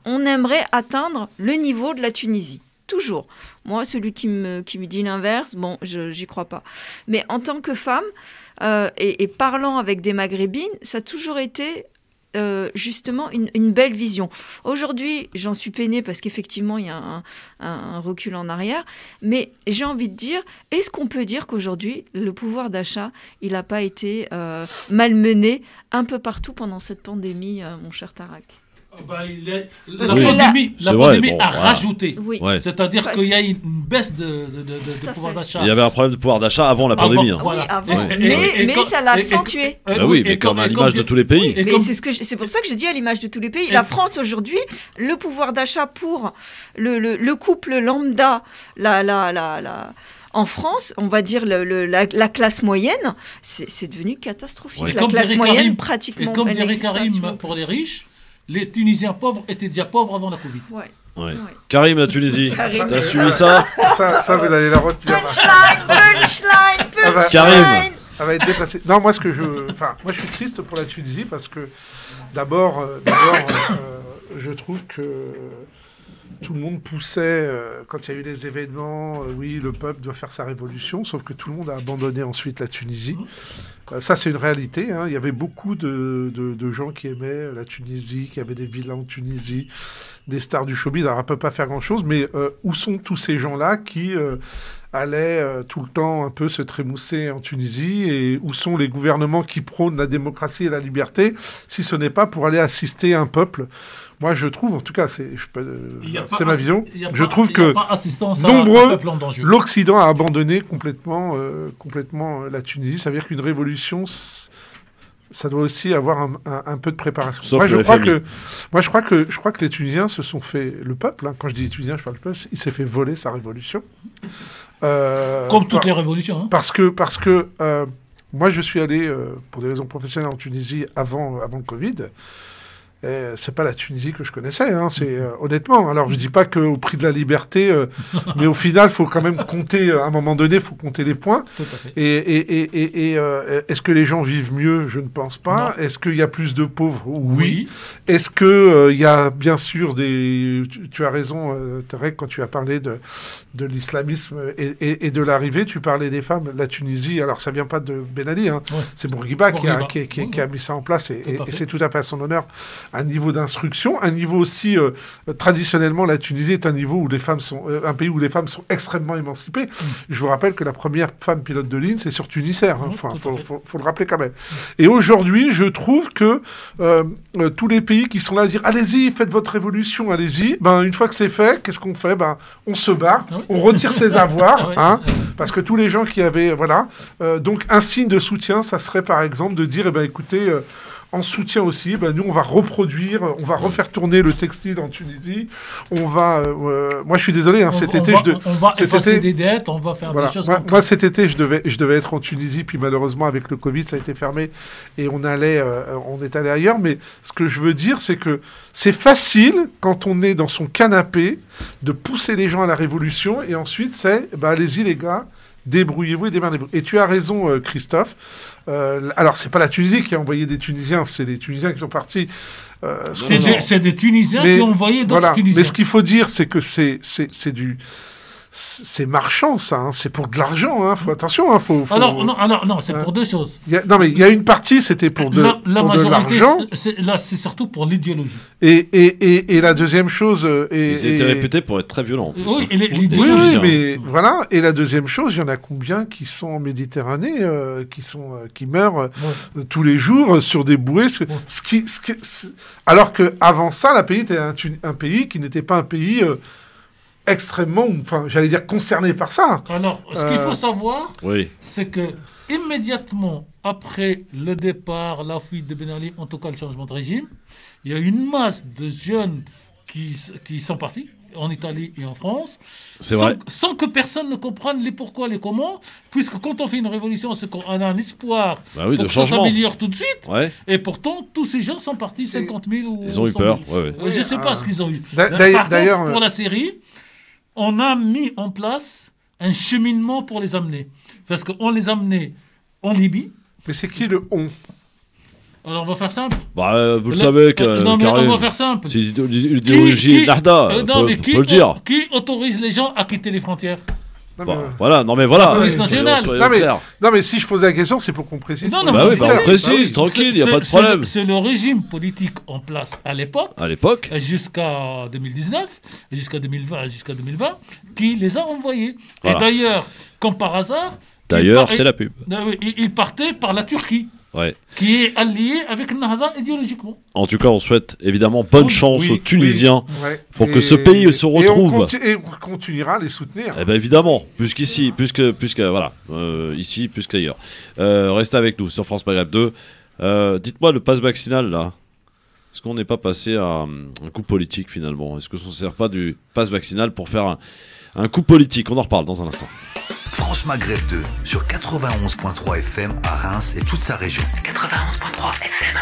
on aimerait atteindre le niveau de la Tunisie. Toujours. Moi, celui qui me dit l'inverse, bon, j'y crois pas. Mais en tant que femme, et parlant avec des maghrébines, ça a toujours été justement une belle vision. Aujourd'hui, j'en suis peinée parce qu'effectivement, il y a un recul en arrière. Mais j'ai envie de dire, est-ce qu'on peut dire qu'aujourd'hui, le pouvoir d'achat, il n'a pas été malmené un peu partout pendant cette pandémie, mon cher Tarak ? La pandémie a rajouté. Oui. Ouais. C'est-à-dire qu'il y a une baisse de pouvoir d'achat. Il y avait un problème de pouvoir d'achat avant la pandémie. Oui, avant. Mais ça l'a accentué. Oui, mais comme à l'image de tous les pays. Mais c'est pour ça que j'ai dit à l'image de tous les pays. La France aujourd'hui, le pouvoir d'achat pour le couple lambda, en France, on va dire la classe moyenne, c'est devenu catastrophique. Ouais. La classe moyenne, pratiquement. Et comme dirait Karim, pour les riches, les Tunisiens pauvres étaient déjà pauvres avant la Covid. Ouais. Ouais. Karim, la Tunisie, t'as suivi ça? Ça, vous allez la retenir. Karim. Elle va être déplacée. Non, moi, moi, je suis triste pour la Tunisie parce que, d'abord, je trouve que tout le monde poussait, quand il y a eu les événements, oui, le peuple doit faire sa révolution, sauf que tout le monde a abandonné ensuite la Tunisie. Ça, c'est une réalité. Hein. Il y avait beaucoup de gens qui aimaient la Tunisie, qui avaient des villas en Tunisie, des stars du showbiz. Alors, on ne peut pas faire grand-chose, mais où sont tous ces gens-là qui allaient tout le temps un peu se trémousser en Tunisie, et où sont les gouvernements qui prônent la démocratie et la liberté, si ce n'est pas pour aller assister un peuple? Moi, je trouve, en tout cas, c'est ma vision, je trouve que nombreux, l'Occident a abandonné complètement la Tunisie. Ça veut dire qu'une révolution, ça doit aussi avoir un peu de préparation. Moi, je crois que les Tunisiens se sont fait, le peuple, hein, quand je dis les Tunisiens, je parle du peuple, il s'est fait voler sa révolution. Comme toutes les révolutions. Hein. Parce que moi, je suis allé, pour des raisons professionnelles, en Tunisie avant le Covid. C'est pas la Tunisie que je connaissais, hein, honnêtement. Alors je dis pas qu'au prix de la liberté, mais au final, il faut quand même compter. À un moment donné, il faut compter les points. Tout à fait. Et est-ce que les gens vivent mieux? Je ne pense pas. Est-ce qu'il y a plus de pauvres? Oui. Est-ce que il y a bien sûr des? Tu as raison, Tarek, quand tu as parlé de l'islamisme et de l'arrivée, tu parlais des femmes. La Tunisie, alors ça vient pas de Ben Ali, hein. Ouais. C'est Bourguiba qui a mis ça en place, et c'est tout à fait à son honneur. Un niveau d'instruction, un niveau aussi, traditionnellement, la Tunisie est un niveau où les femmes sont, un pays où les femmes sont extrêmement émancipées. Je vous rappelle que la première femme pilote de ligne, c'est sur Tunisair. Hein. Enfin, faut le rappeler quand même. Et aujourd'hui, je trouve que tous les pays qui sont là à dire allez-y, faites votre révolution, allez-y. Ben une fois que c'est fait, qu'est-ce qu'on fait? Ben on se barre, on retire ses avoirs, hein, parce que tous les gens qui avaient, voilà. Donc un signe de soutien, ça serait par exemple de dire, eh ben écoutez. En soutien aussi, nous on va reproduire, on va refaire tourner le textile en Tunisie. On va, moi je suis désolé, hein, cet été on va effacer des dettes, on va faire des choses. Moi cet été je devais être en Tunisie, puis malheureusement avec le Covid ça a été fermé et on est allé ailleurs. Mais ce que je veux dire, c'est que c'est facile quand on est dans son canapé de pousser les gens à la révolution, et ensuite c'est allez-y les gars. Débrouillez-vous et démerdez-vous. Et tu as raison, Christophe. Alors, c'est pas la Tunisie qui a envoyé des Tunisiens, c'est les Tunisiens qui sont partis. C'est des Tunisiens qui ont envoyé d'autres Tunisiens. Mais ce qu'il faut dire, c'est que c'est marchand, ça. Hein. C'est pour de l'argent. Hein. Attention. Hein. Alors, non, c'est pour deux choses. Il y a une partie, c'était pour de l'argent. Là, c'est surtout pour l'idéologie. Et la deuxième chose... Ils étaient réputés pour être très violents. Oui, l'idéologie. Oui, mais voilà. Et la deuxième chose, il y en a combien qui sont en Méditerranée, qui meurent tous les jours sur des bouées. Alors qu'avant ça, le pays était un pays qui n'était pas un pays... extrêmement, enfin, j'allais dire concernés par ça. Alors, ce qu'il faut savoir, c'est que immédiatement après le départ, la fuite de Ben Ali, en tout cas le changement de régime, il y a une masse de jeunes qui sont partis en Italie et en France, sans que personne ne comprenne les pourquoi, les comment, puisque quand on fait une révolution, c'est qu'on a un espoir pour que ça s'améliore tout de suite, et pourtant, tous ces gens sont partis, 50 000 ou ils ont eu peur. Je ne sais pas ce qu'ils ont eu. D'ailleurs, pour la série, on a mis en place un cheminement pour les amener. Parce qu'on les amenait en Libye. Mais c'est qui le on? Alors on va faire simple. Vous le savez que non, mais on va faire simple. C'est l'idéologie Nahda, on peut le dire. Qui autorise les gens à quitter les frontières? Voilà, non mais voilà. La police nationale. Non mais si je pose la question, c'est pour qu'on précise. Non, on précise, tranquille, il n'y a pas de problème. C'est le régime politique en place à l'époque, jusqu'à 2019, jusqu'à 2020, qui les a envoyés. Voilà. Et d'ailleurs, comme par hasard... c'est la pub. Il partait par la Turquie. Qui est allié avec le Nahda idéologiquement. En tout cas, on souhaite évidemment bonne chance aux Tunisiens pour que ce pays se retrouve. Et on continuera à les soutenir. Eh ben évidemment, plus voilà, ici, plus qu'ailleurs. Restez avec nous sur France Maghreb 2. Dites-moi, le pass vaccinal, là, est-ce qu'on n'est pas passé à un coup politique finalement? Est-ce que ça ne sert pas du pass vaccinal pour faire un coup politique? On en reparle dans un instant. France Maghreb 2 sur 91.3 FM à Reims et toute sa région. 91.3 FM.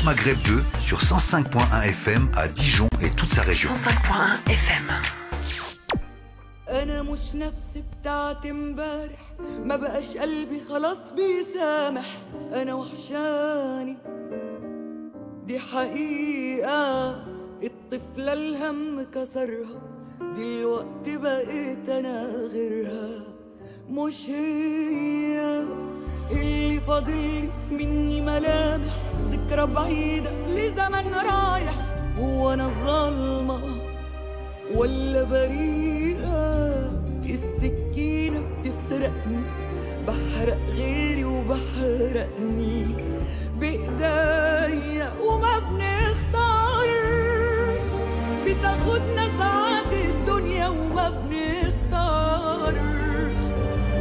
Maghreb 2 sur 105.1 FM à Dijon et toute sa région. 105.1 FM. أنا مش نفسي بتاعت امبارح ما بقاش قلبي خلاص بيسامح أنا وحشاني دي حقيقة الطفلة الهم كسرها دلوقتي بقيت أنا غيرها مش هي اللي فاضل مني ملامح ذكرى بعيدة لزمن رايح هو أنا ظالمة ولا بريئة السكينة بتسرقني بحرق غيري وبحرقني بإيديا وما بنختارش بتاخدنا ساعات الدنيا وما بنختارش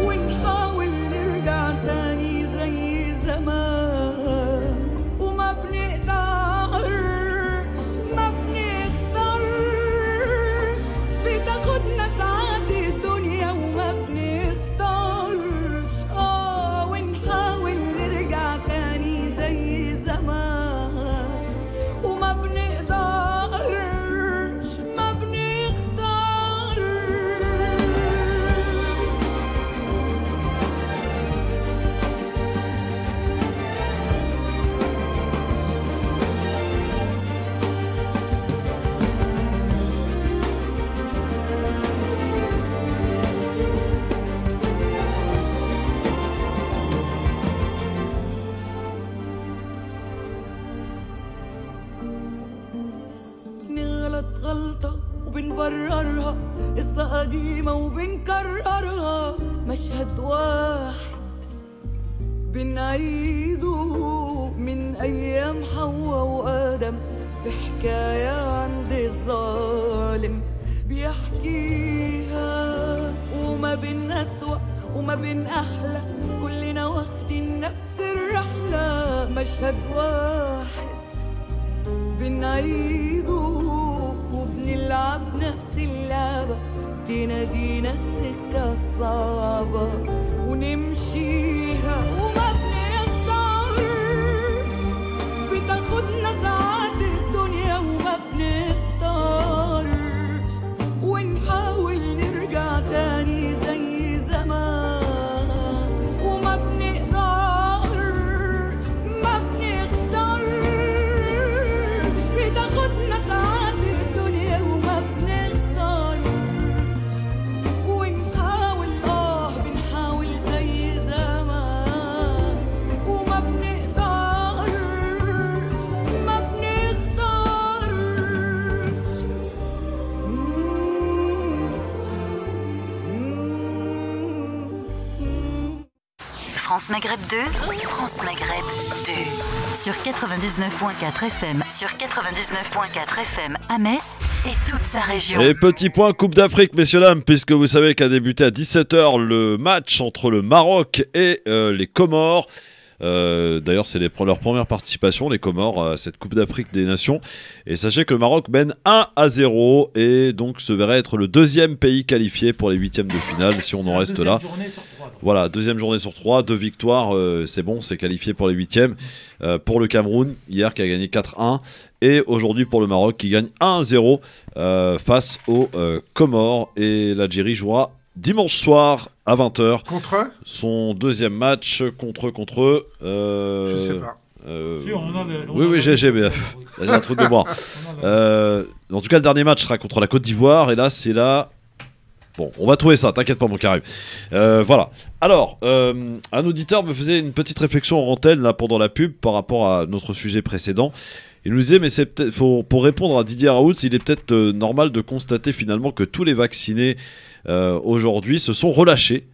ونحاول نرجع تاني زي زمان وما بنقدرش ما بنختارش بتاخدنا ساعات الدنيا وما بنختارش ونحاول نرجع تاني زي زمان وما بنقدرش ما بنختارش نغلط غلطة وبنبررها قصة قديمة وبنكررها مشهد واحد بنعيده من أيام حواء وآدم في حكاية عند الظالم بيحكيها وما بين أسوأ وما بين أحلى كلنا واخدين نفس الرحلة مشهد واحد بنعيده وبنلعب نفس اللعبة تنادينا السكة الصعبة ونمشيها وما بنختارش بتاخدنا ساعات الدنيا وما بنختارش ونحاول نرجع تاني زي زمان وما بنقدرش ما بنختارش بتاخدنا ساعات الدنيا وما بنختارش ونحاول بنحاول زي زمان وما بنقدرش ما France Maghreb 2, France Maghreb 2, sur 99.4 FM, sur 99.4 FM à Metz et toute sa région. Et petit point Coupe d'Afrique, messieurs dames, puisque vous savez qu'a débuté à 17h le match entre le Maroc et les Comores. D'ailleurs, c'est leur première participation, les Comores, à cette Coupe d'Afrique des Nations. Et sachez que le Maroc mène 1-0 et donc se verrait être le deuxième pays qualifié pour les huitièmes de finale si on en reste là. Voilà, deuxième journée sur 3, 2 victoires, c'est bon, c'est qualifié pour les huitièmes. Pour le Cameroun, hier qui a gagné 4-1 et aujourd'hui pour le Maroc qui gagne 1-0 face aux Comores. Et l'Algérie jouera dimanche soir à 20h. Contre eux ? Son deuxième match contre eux. Je sais pas. Si, oui, j'ai un truc de boire. En tout cas, le dernier match sera contre la Côte d'Ivoire. Et là, c'est là. Bon, on va trouver ça, t'inquiète pas, mon Karim. Voilà. Alors, un auditeur me faisait une petite réflexion en antenne là, pendant la pub par rapport à notre sujet précédent. Il nous disait, mais c'est peut-être, pour répondre à Didier Raoult, il est peut-être normal de constater finalement que tous les vaccinés aujourd'hui se sont relâchés.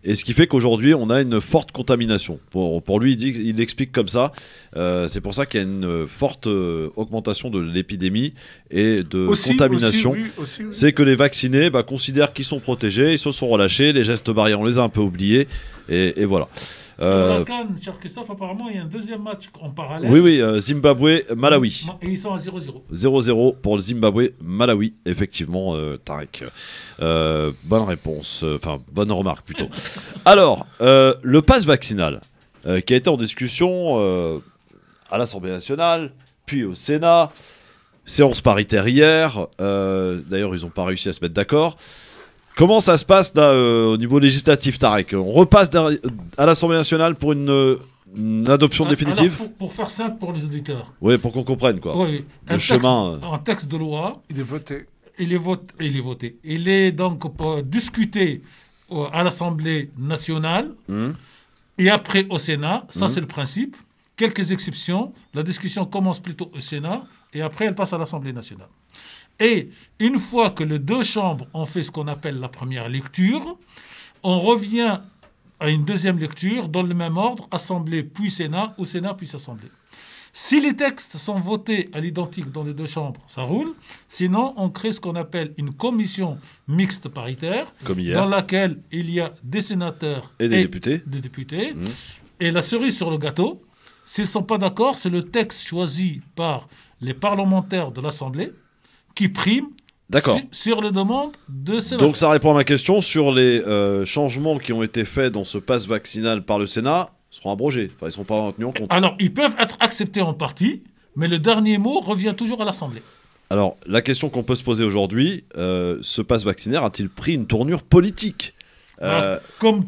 Et ce qui fait qu'aujourd'hui, on a une forte contamination. Pour lui, il explique comme ça. C'est pour ça qu'il y a une forte augmentation de l'épidémie et de contamination. Aussi. C'est que les vaccinés considèrent qu'ils sont protégés, ils se sont relâchés, les gestes barrières, on les a un peu oubliés. Et voilà. Sur la CAN, cher Christophe, apparemment, il y a un deuxième match en parallèle. Oui, Zimbabwe-Malawi. Et ils sont à 0-0. 0-0 pour le Zimbabwe-Malawi, effectivement, Tarek. Bonne réponse, enfin, bonne remarque plutôt. Alors, le pass vaccinal, qui a été en discussion à l'Assemblée nationale, puis au Sénat, séance paritaire hier. D'ailleurs, ils n'ont pas réussi à se mettre d'accord. Comment ça se passe là, au niveau législatif, Tarek? On repasse à l'Assemblée nationale pour une adoption définitive? Alors, pour faire simple pour les auditeurs. Oui, pour qu'on comprenne quoi. Oui, le chemin. Un texte de loi. Il est voté. Il est voté. Il est donc discuté à l'Assemblée nationale et après au Sénat. Ça, c'est le principe. Quelques exceptions. La discussion commence plutôt au Sénat et après, elle passe à l'Assemblée nationale. Et une fois que les deux chambres ont fait ce qu'on appelle la première lecture, on revient à une deuxième lecture dans le même ordre, Assemblée puis Sénat, ou Sénat puis Assemblée. Si les textes sont votés à l'identique dans les deux chambres, ça roule. Sinon, on crée ce qu'on appelle une commission mixte paritaire, dans laquelle il y a des sénateurs et des députés. Et la cerise sur le gâteau, s'ils ne sont pas d'accord, c'est le texte choisi par les parlementaires de l'Assemblée qui prime sur les demandes de Sénat. Donc ça répond à ma question sur les changements qui ont été faits dans ce pass vaccinal par le Sénat seront abrogés. Enfin, ils ne sont pas tenus en compte. Alors, ils peuvent être acceptés en partie, mais le dernier mot revient toujours à l'Assemblée. Alors, la question qu'on peut se poser aujourd'hui, ce pass vaccinaire a-t-il pris une tournure politique comme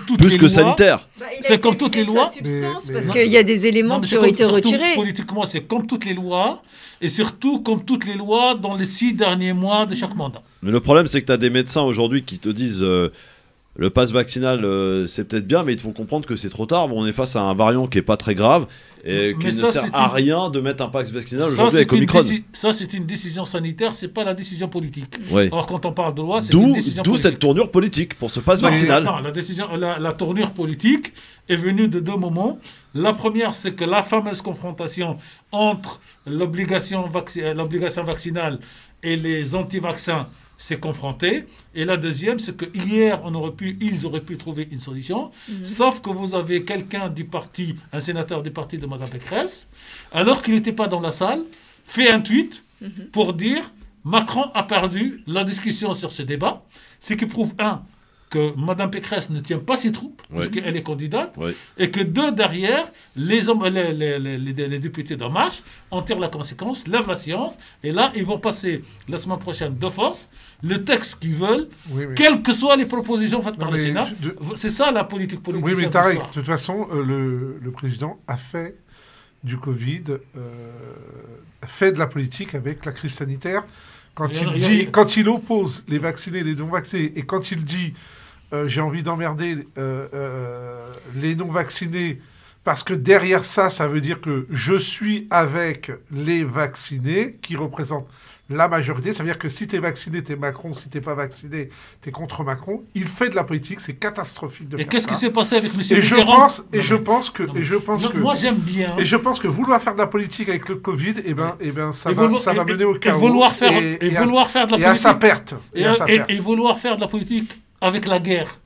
toutes plus les que lois, sanitaire. C'est comme toutes les lois. Parce qu'il y a des éléments qui ont été retirés. Politiquement, c'est comme toutes les lois, et surtout comme toutes les lois dans les 6 derniers mois de chaque mandat. Mais le problème, c'est que tu as des médecins aujourd'hui qui te disent le pass vaccinal, c'est peut-être bien, mais ils te font comprendre que c'est trop tard. Bon, on est face à un variant qui n'est pas très grave et qui ne sert à rien de mettre un pass vaccinal aujourd'hui avec Omicron. Ça, c'est une décision sanitaire, c'est pas la décision politique. Oui. Alors, quand on parle de loi, c'est une décision politique. D'où cette tournure politique pour ce pass vaccinal. Non, la tournure politique est venue de 2 moments. La première, c'est que la fameuse confrontation entre l'obligation vaccinale et les anti-vaccins s'est confronté. Et la deuxième, c'est que hier, ils auraient pu trouver une solution. Sauf que vous avez quelqu'un du parti, un sénateur du parti de Mme Pécresse, alors qu'il n'était pas dans la salle, fait un tweet pour dire Macron a perdu la discussion sur ce débat. Ce qui prouve, que Mme Pécresse ne tient pas ses troupes, parce qu'elle est candidate, et que 2, derrière, les députés d'En Marche en tirent la conséquence, lèvent la séance, et là, ils vont passer la semaine prochaine de force le texte qu'ils veulent, quelles que soient les propositions faites par le Sénat. C'est ça la politique politique. Oui, mais Tarek, de toute façon, le président a fait du Covid, fait de la politique avec la crise sanitaire. Quand il oppose les vaccinés et les non-vaccinés, et quand il dit j'ai envie d'emmerder les non-vaccinés, parce que derrière ça, ça veut dire que je suis avec les vaccinés, qui représentent la majorité. Ça veut dire que si tu es vacciné, tu es Macron, si tu n'es pas vacciné, tu es contre Macron. Il fait de la politique, c'est catastrophique de faire ça. Et qu'est-ce qui s'est passé avec M. Mitterrand? Moi, j'aime bien. Et je pense que vouloir faire de la politique avec le Covid, ça va mener au chaos. Et vouloir faire de la politique. Et à sa perte. Et vouloir faire de la politique avec la guerre.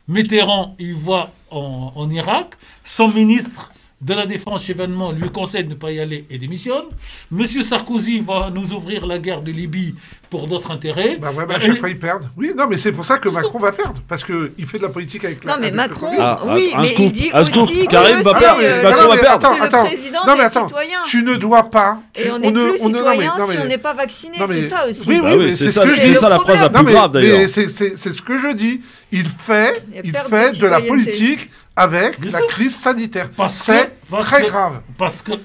Mitterrand, il va en Irak, son ministre de la Défense événement lui conseille de ne pas y aller et démissionne. Monsieur Sarkozy va nous ouvrir la guerre de Libye pour d'autres intérêts. À chaque fois, ils perdent. Oui, non, mais c'est pour ça que Macron va perdre, parce qu'il fait de la politique avec la... Non, mais Macron, il dit aussi... Karim va perdre. Macron va perdre. Attends, tu ne dois pas... Et on n'est plus citoyen si on n'est pas vacciné, c'est ça aussi. Oui, c'est ça la phrase la plus grave, d'ailleurs. C'est ce que je dis. Il fait de la politique avec la crise sanitaire. C'est très grave.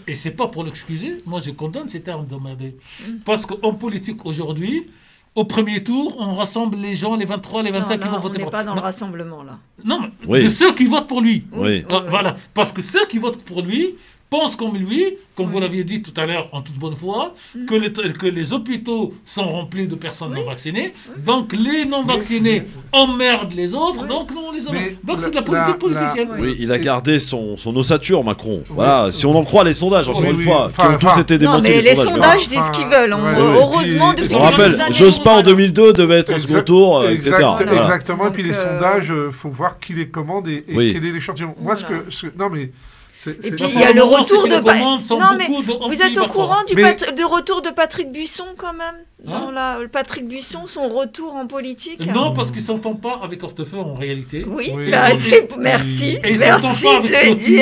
Et c'est pas pour l'excuser, moi je condamne ces termes d'emmerder. Parce qu'en politique aujourd'hui, au premier tour, on rassemble les gens, les 23, les 25 qui vont voter pour lui. On n'est pas dans le rassemblement là. Non, mais de ceux qui votent pour lui. Voilà. Parce que ceux qui votent pour lui pensent comme lui, comme vous l'aviez dit tout à l'heure en toute bonne foi, que les hôpitaux sont remplis de personnes non vaccinées, donc les non vaccinés emmerdent les autres, donc nous on les emmerde. Donc c'est de la politique politicienne. Oui, il a gardé son ossature, Macron. Voilà, si on en croit les sondages, encore une fois, qui ont tous été démentis. Non, mais les sondages disent ce qu'ils veulent. Heureusement, depuis on rappelle, Jospin en 2002 devait être au second tour, etc. Exactement, et puis les sondages, il faut voir qui les commande et quel est l'échantillon. Moi, non mais... Et puis il y a le retour de... Non mais vous êtes au courant du retour de Patrick Buisson quand même Patrick Buisson, son retour en politique. Non, parce qu'il ne s'entend pas avec Hortefeux en réalité. Oui, merci. Et il ne s'entend pas avec Ciotti.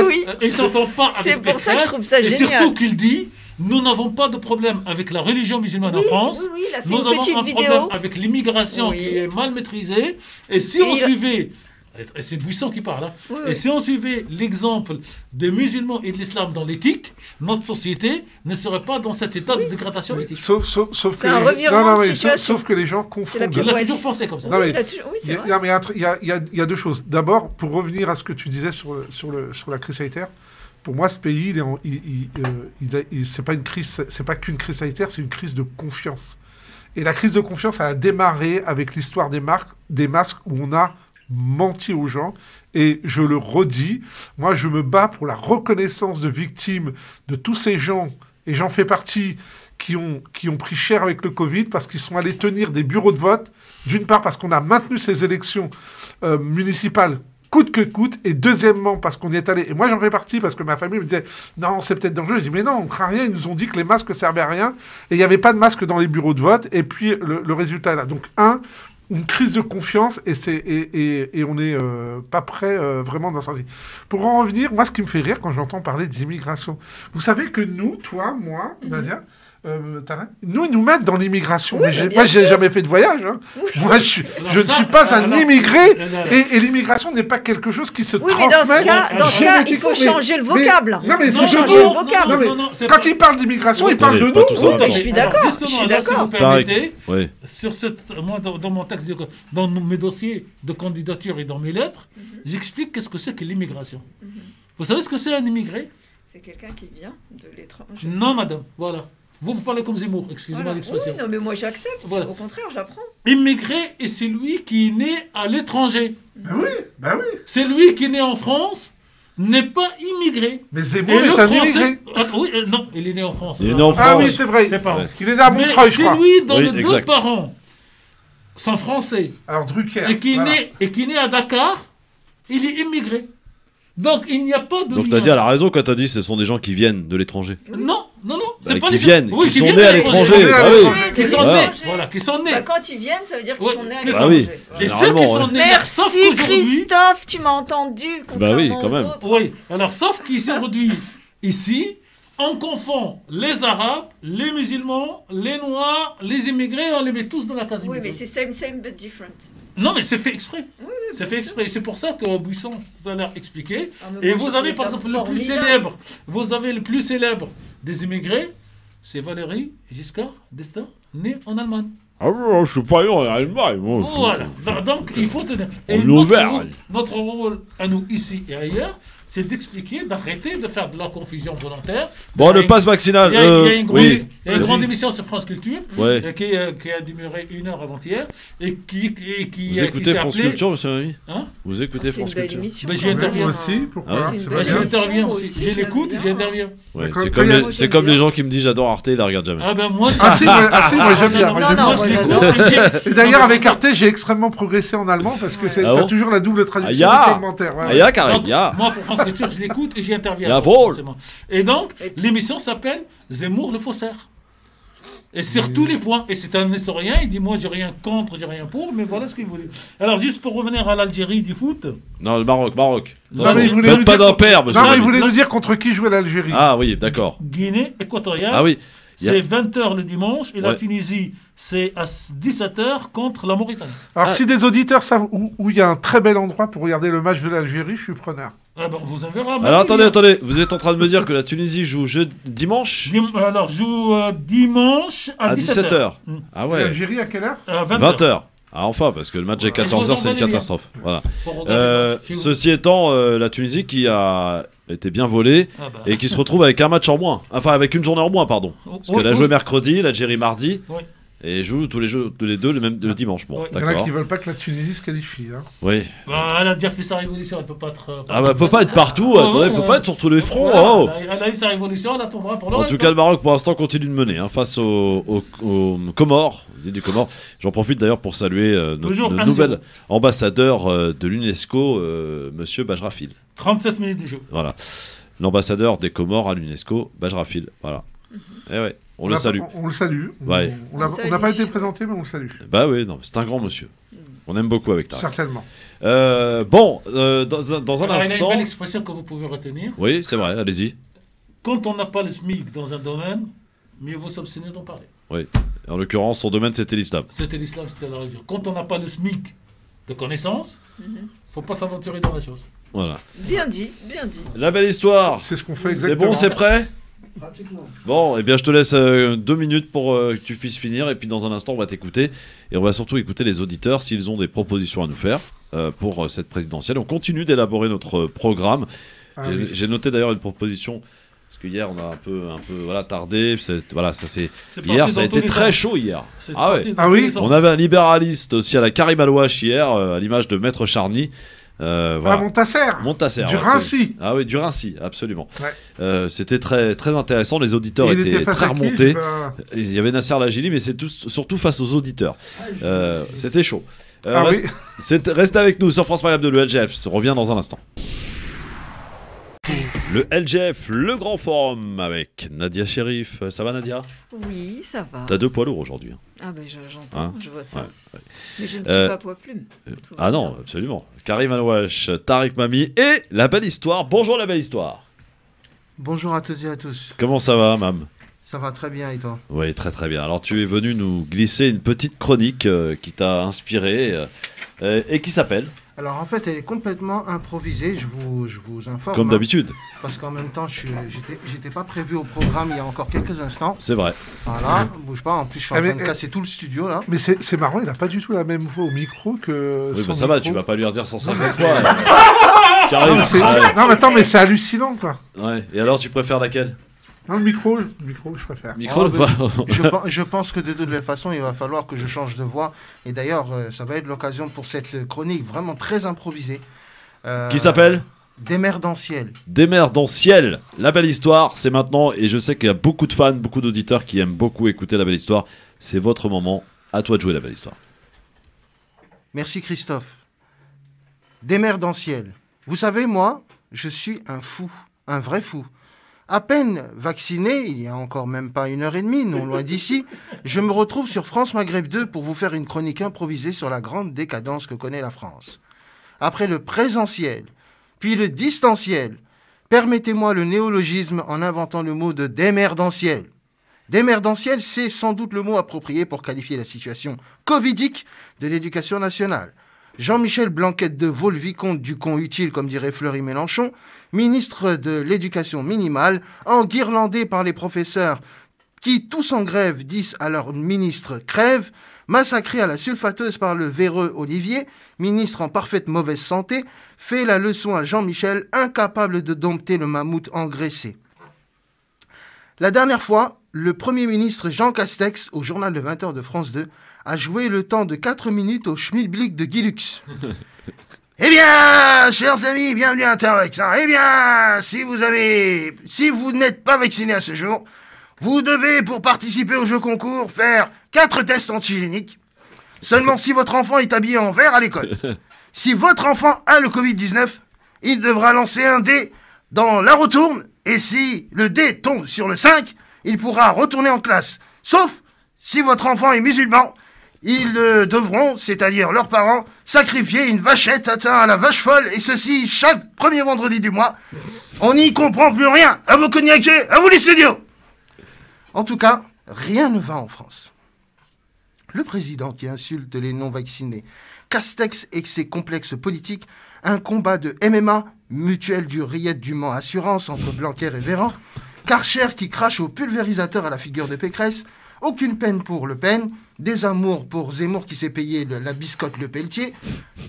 Oui, il ne s'entend pas avec c'est pour ça que je trouve ça génial. Et surtout qu'il dit, Nous n'avons pas de problème avec la religion musulmane en France. Oui, il a fait nous une avons petite un vidéo. problème avec l'immigration qui est mal maîtrisée. Et si on suivait... Et c'est Buisson qui parle. Hein. Et si on suivait l'exemple des musulmans et de l'islam dans l'éthique, notre société ne serait pas dans cet état de dégradation éthique. Sauf que les gens confondent. Il a toujours pensé comme ça. Il y a deux choses. D'abord, pour revenir à ce que tu disais sur la crise sanitaire, pour moi, ce pays, c'est pas une crise, c'est pas qu'une crise sanitaire, c'est une crise de confiance. Et la crise de confiance, elle a démarré avec l'histoire des masques où on a menti aux gens. Et je le redis, moi, je me bats pour la reconnaissance de victimes de tous ces gens, et j'en fais partie, qui ont pris cher avec le Covid parce qu'ils sont allés tenir des bureaux de vote, d'une part parce qu'on a maintenu ces élections municipales coûte que coûte, et deuxièmement parce qu'on y est allé, et moi j'en fais partie parce que ma famille me disait non, c'est peut-être dangereux. Je dis mais non, on craint rien, ils nous ont dit que les masques servaient à rien et il n'y avait pas de masques dans les bureaux de vote, et puis le résultat est là. Donc une crise de confiance, et on n'est pas prêt vraiment d'en sortir. Pour en revenir, moi ce qui me fait rire quand j'entends parler d'immigration, vous savez que nous, toi, moi, Nadia, nous, ils nous mettent dans l'immigration. Oui, moi, j'ai jamais fait de voyage. Hein. Oui. Moi, je ne suis pas un immigré. Et l'immigration n'est pas quelque chose qui se transmet. Mais dans ce cas, il faut changer le vocable. Non, mais c'est changer le vocable. Quand ils parlent d'immigration, ils parlent de nous. Je suis d'accord. Si vous permettez, moi, dans mon texte, dans mes dossiers de candidature et dans mes lettres, j'explique qu'est-ce que c'est que l'immigration. Vous savez ce que c'est un immigré? C'est quelqu'un qui vient de l'étranger. Non, madame. Voilà. Vous parlez comme Zemmour, excusez-moi l'expression. Oui, non, mais moi j'accepte. Voilà. Au contraire, j'apprends. Immigré, et c'est lui qui est né à l'étranger. Ben oui. C'est lui qui est né en France, n'est pas immigré. Mais Zemmour est un immigré. Oui, non, il est né en France. Il est né en France. Ah oui, c'est vrai. Il est né à Montreuil, je crois. C'est lui dont les deux parents sont français. Alors Drucker. Et qui est né à Dakar, il est immigré. Donc il n'y a pas de. Donc tu as dit à la raison quand tu as dit ce sont des gens qui viennent de l'étranger. Non, c'est pas qui des viennent, gens... qui sont nés à l'étranger. Qui sont nés. Voilà, qui sont nés. Quand ils viennent, ça veut dire qu'ils sont nés à l'étranger. Ah oui. Et ceux qui sont nés. Merci Christophe, tu m'as entendu. Bah oui, quand même. Oui. Alors sauf qu'aujourd'hui, ici, on confond les Arabes, les musulmans, les Noirs, les immigrés, on les met tous dans la case. Oui, mais c'est same but different. Non, mais c'est fait exprès. C'est fait exprès. C'est pour ça que Buisson tout à l'heure expliqué. Et vous avez par exemple le plus célèbre. Vous avez le plus célèbre des immigrés, c'est Valéry Giscard d'Estaing, né en Allemagne. Ah oui, je suis pas né en Allemagne. Voilà. Donc il faut tenir. Et notre rôle à nous ici et ailleurs, c'est d'expliquer, d'arrêter de faire de la confusion volontaire. Bon, le pass vaccinal. Il y a une grande émission sur France Culture qui a démarré 1 heure avant-hier et qui vous écoutez France Culture, monsieur Mamie? Vous écoutez France Culture? J'y interviens aussi. Pourquoi? J'y interviens aussi. Je l'écoute et j'y interviens. C'est comme les gens qui me disent j'adore Arte, ils la regardent jamais. Ah ben moi. Ah si, moi j'aime bien. Et d'ailleurs avec Arte, j'ai extrêmement progressé en allemand parce que t'as toujours la double traduction du commentaire. Moi pour France Culture, je l'écoute et j'y interviens. Et donc, l'émission s'appelle Zemmour le faussaire. Et sur tous les points. Et c'est un historien, il dit moi j'ai rien contre, j'ai rien pour, mais voilà ce qu'il voulait. Alors juste pour revenir à l'Algérie du foot. Non, le Maroc. Faites pas d'impair, monsieur. Non, mais il voulait nous dire contre qui jouait l'Algérie. Ah oui, d'accord. Guinée équatoriale. Ah oui. C'est 20h le dimanche et la Tunisie, c'est à 17h contre la Mauritanie. Alors si des auditeurs savent où il y a un très bel endroit pour regarder le match de l'Algérie, je suis preneur. Ah ben, vous en verrez. Alors attendez, vous êtes en train de me dire que la Tunisie joue dimanche joue dimanche à 17h. Ah ouais. L'Algérie à quelle heure 20h. Ah enfin, parce que le match est 14h, c'est une catastrophe. Voilà. Ceci étant, la Tunisie qui a été bien volée et qui se retrouve avec un match en moins. Enfin, avec une journée en moins, pardon. Parce qu'elle a joué mercredi, l'Algérie mardi. Et joue tous les deux le dimanche. Bon, il y en a qui veulent pas que la Tunisie se qualifie. Hein. Oui. Elle a déjà fait sa révolution, elle peut pas être. Elle peut pas être partout. Attendez, elle peut pas être sur tous les fronts. Elle a eu sa révolution, elle attendra pour le reste. En tout cas, le Maroc pour l'instant continue de mener face aux Comores. Du Comores. J'en profite d'ailleurs pour saluer notre nouvel ambassadeur de l'UNESCO, Monsieur Bajrafil. 37 minutes de jeu. Voilà, l'ambassadeur des Comores à l'UNESCO, Bajrafil. Voilà. Et ouais. On le salue. On le salue. Ouais. On n'a pas été présenté, mais on le salue. Bah oui, non, c'est un grand monsieur. On aime beaucoup avec Tarek. Certainement. Dans un instant. Il y a une belle expression que vous pouvez retenir. Oui, c'est vrai, allez-y. quand on n'a pas le SMIC dans un domaine, mieux vaut s'abstenir d'en parler. Oui. En l'occurrence, son domaine, c'était l'islam. C'était l'islam, c'était la religion. Quand on n'a pas le SMIC de connaissances, il ne faut pas s'aventurer dans la chose. Voilà. Bien dit, bien dit. La belle histoire. C'est ce qu'on fait exactement. C'est bon, c'est prêt? Pratiquement. Bon, eh bien, je te laisse 2 minutes pour que tu puisses finir. Et puis, dans un instant, on va t'écouter. Et on va surtout écouter les auditeurs s'ils ont des propositions à nous faire pour cette présidentielle. On continue d'élaborer notre programme. J'ai noté d'ailleurs une proposition. Parce que hier, on a un peu voilà, tardé. Voilà, ça c'est hier, ça a été très chaud hier. Ah ouais. Ah oui. On avait un libéraliste aussi à la Karim Alouache hier, à l'image de Maître Charny. Voilà. Montasser. Du Rincy. Ah oui, du Rincy, absolument. Ouais. C'était très, très intéressant. Les auditeurs étaient très remontés. Il y avait Nasser Lagili, mais c'est surtout face aux auditeurs. C'était chaud. Reste avec nous sur France Maghreb de l'ELGF. On revient dans un instant. Le LGF, le grand forum avec Nadia Sherif. Ça va, Nadia? Oui, ça va. T'as 2 poids lourds aujourd'hui. Ah ben j'entends, je vois ça. Ouais. Mais je ne suis pas poids plume. Ah non, absolument. Karim Alouache, Tariq Mami et la belle histoire. Bonjour la belle histoire. Bonjour à tous et à tous. Comment ça va, Mam? Ça va très bien et toi? Oui, très très bien. Alors tu es venu nous glisser une petite chronique qui t'a inspiré et qui s'appelle... Alors en fait, elle est complètement improvisée, je vous informe. Comme d'habitude. Parce qu'en même temps, j'étais pas prévu au programme il y a encore quelques instants. C'est vrai. Voilà, bouge pas, en plus je suis en train de casser tout le studio là. Mais c'est marrant, il n'a pas du tout la même voix au micro que... Oui, bah ça va, tu vas pas lui redire 150 fois. Non mais attends, mais c'est hallucinant quoi. Ouais, et alors tu préfères laquelle? Non, le micro, je préfère. Je pense que de toute façon, il va falloir que je change de voix. Et d'ailleurs, ça va être l'occasion pour cette chronique vraiment très improvisée. Qui s'appelle Démerdanciel. Démerdanciel. La belle histoire, c'est maintenant. Et je sais qu'il y a beaucoup de fans, beaucoup d'auditeurs qui aiment beaucoup écouter la belle histoire. C'est votre moment. À toi de jouer la belle histoire. Merci Christophe. Démerdanciel. Vous savez, moi, je suis un fou. Un vrai fou. À peine vacciné, il y a encore même pas 1h30, non loin d'ici, je me retrouve sur France Maghreb 2 pour vous faire une chronique improvisée sur la grande décadence que connaît la France. Après le présentiel, puis le distanciel, permettez-moi le néologisme en inventant le mot de démerdanciel. Démerdanciel, c'est sans doute le mot approprié pour qualifier la situation covidique de l'éducation nationale. Jean-Michel Blanquette de Vaux-le-Vicomte du con utile, comme dirait Fleury Mélenchon, ministre de l'Éducation minimale, enguirlandé par les professeurs qui, tous en grève, disent à leur ministre « crève », massacré à la sulfateuse par le véreux Olivier, ministre en parfaite mauvaise santé, fait la leçon à Jean-Michel, incapable de dompter le mammouth engraissé. La dernière fois, le Premier ministre Jean Castex, au journal de 20h de France 2, a joué le temps de 4 minutes au schmilblick de Guy Lux. Eh bien, chers amis, bienvenue à Intervaccin. Eh bien, si vous n'êtes pas vacciné à ce jour, vous devez, pour participer au jeu concours, faire 4 tests antigéniques. Seulement si votre enfant est habillé en vert à l'école. Si votre enfant a le Covid-19, il devra lancer un dé dans la retourne. Et si le dé tombe sur le 5, il pourra retourner en classe. Sauf si votre enfant est musulman. Ils devront, c'est-à-dire leurs parents, sacrifier une vachette atteinte à la vache folle, et ceci chaque premier vendredi du mois. On n'y comprend plus rien. À vous cognaquer, à vous les studios. En tout cas, rien ne va en France. Le président qui insulte les non-vaccinés, Castex et ses complexes politiques, un combat de MMA, mutuelle du Riette du Mans Assurance entre Blanquer et Véran, Karcher qui crache au pulvérisateur à la figure de Pécresse, aucune peine pour Le Pen, des amours pour Zemmour qui s'est payé la biscotte Le Pelletier,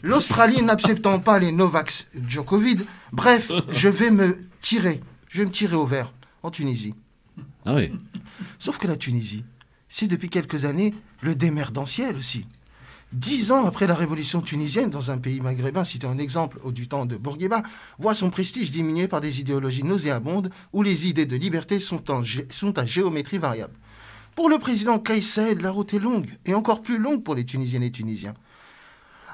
l'Australie n'acceptant pas les Novax Djokovic. Bref, je vais me tirer au vert en Tunisie. Ah oui. Sauf que la Tunisie, c'est depuis quelques années le démerdanciel aussi. 10 ans après la révolution tunisienne, dans un pays maghrébin, cité en exemple du temps de Bourguiba, voit son prestige diminué par des idéologies nauséabondes où les idées de liberté sont à géométrie variable. Pour le président Kais Saied, la route est longue, et encore plus longue pour les Tunisiennes et Tunisiens.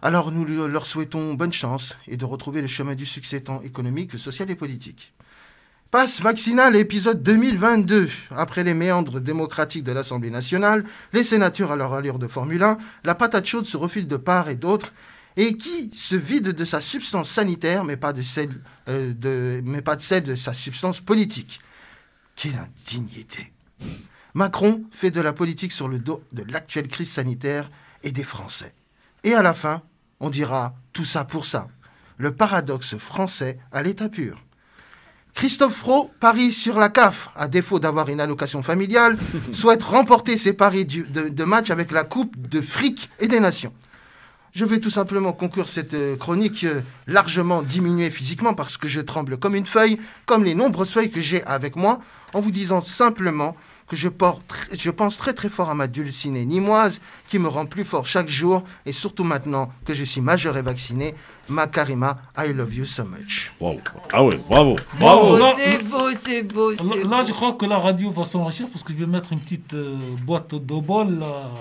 Alors nous leur souhaitons bonne chance et de retrouver le chemin du succès tant économique, social et politique. Passe vaccinal épisode 2022. Après les méandres démocratiques de l'Assemblée nationale, les sénateurs à leur allure de Formule 1, la patate chaude se refile de part et d'autre, et qui se vide de sa substance sanitaire, mais pas de celle de sa substance politique. Quelle indignité. Macron fait de la politique sur le dos de l'actuelle crise sanitaire et des Français. Et à la fin, on dira tout ça pour ça. Le paradoxe français à l'état pur. Christophe Fro parie sur la CAF, à défaut d'avoir une allocation familiale, souhaite remporter ses paris de match avec la Coupe de fric et des nations. Je vais tout simplement conclure cette chronique largement diminuée physiquement parce que je tremble comme une feuille, comme les nombreuses feuilles que j'ai avec moi, en vous disant simplement que je pense très très fort à ma dulcinée nimoise qui me rend plus fort chaque jour et surtout maintenant que je suis majeur et vacciné, ma Karima, I love you so much. Wow. Ah ouais, bravo. C'est beau. Là, je crois que la radio va s'enrichir parce que je vais mettre une petite boîte de bol là,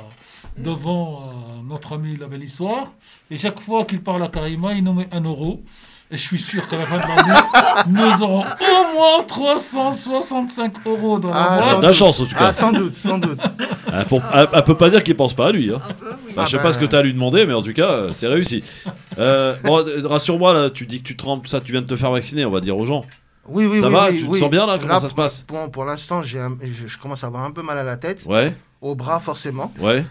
devant notre ami La Belle Histoire. Et chaque fois qu'il parle à Karima, il nous met 1 euro. Et je suis sûr qu'à la fin de l'année, nous aurons au moins 365 euros dans la boîte. La chance, en tout cas. Sans doute. Elle peut pas dire qu'il pense pas à lui. Hein. Je sais pas ce que tu as à lui demander, mais en tout cas, c'est réussi. Bon, rassure-moi, là, tu dis que tu trembles, ça, tu viens de te faire vacciner, on va dire aux gens. Oui. Ça va, tu te sens bien là? Comment ça se passe? Pour l'instant, je commence à avoir un peu mal à la tête. Ouais. Au bras, forcément. Ouais.